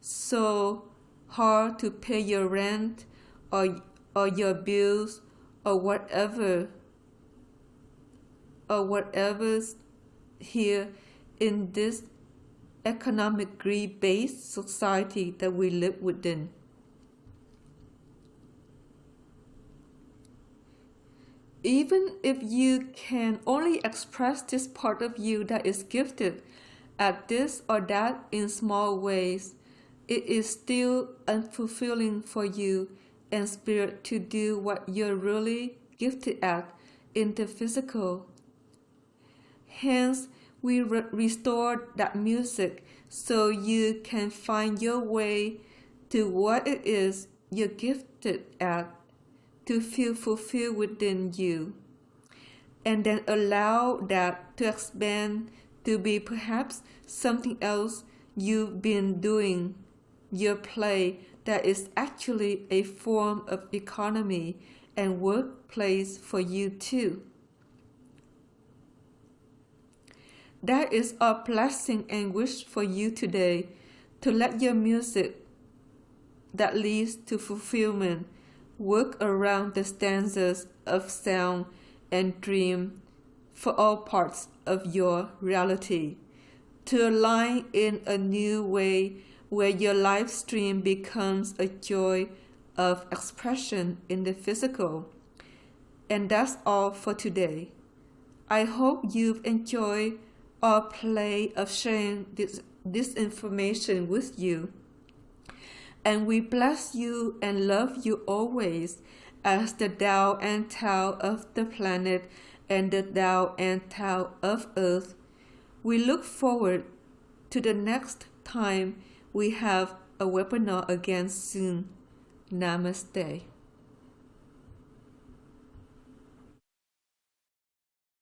Speaker 1: so hard to pay your rent or your bills or whatever's here in this economically based society that we live within. Even if you can only express this part of you that is gifted at this or that in small ways, it is still unfulfilling for you and spirit to do what you're really gifted at in the physical. Hence, we restore that music so you can find your way to what it is you're gifted at to feel fulfilled within you, and then allow that to expand to be perhaps something else you've been doing, your play that is actually a form of economy and workplace for you too. That is our blessing and wish for you today, to let your music that leads to fulfillment work around the stanzas of sound and dream for all parts of your reality, to align in a new way where your live stream becomes a joy of expression in the physical. And that's all for today. I hope you've enjoyed our play of sharing this information with you. And we bless you and love you always as the Tao and Tao of the planet and the Tao and Tao of Earth. We look forward to the next time we have a webinar again soon. Namaste.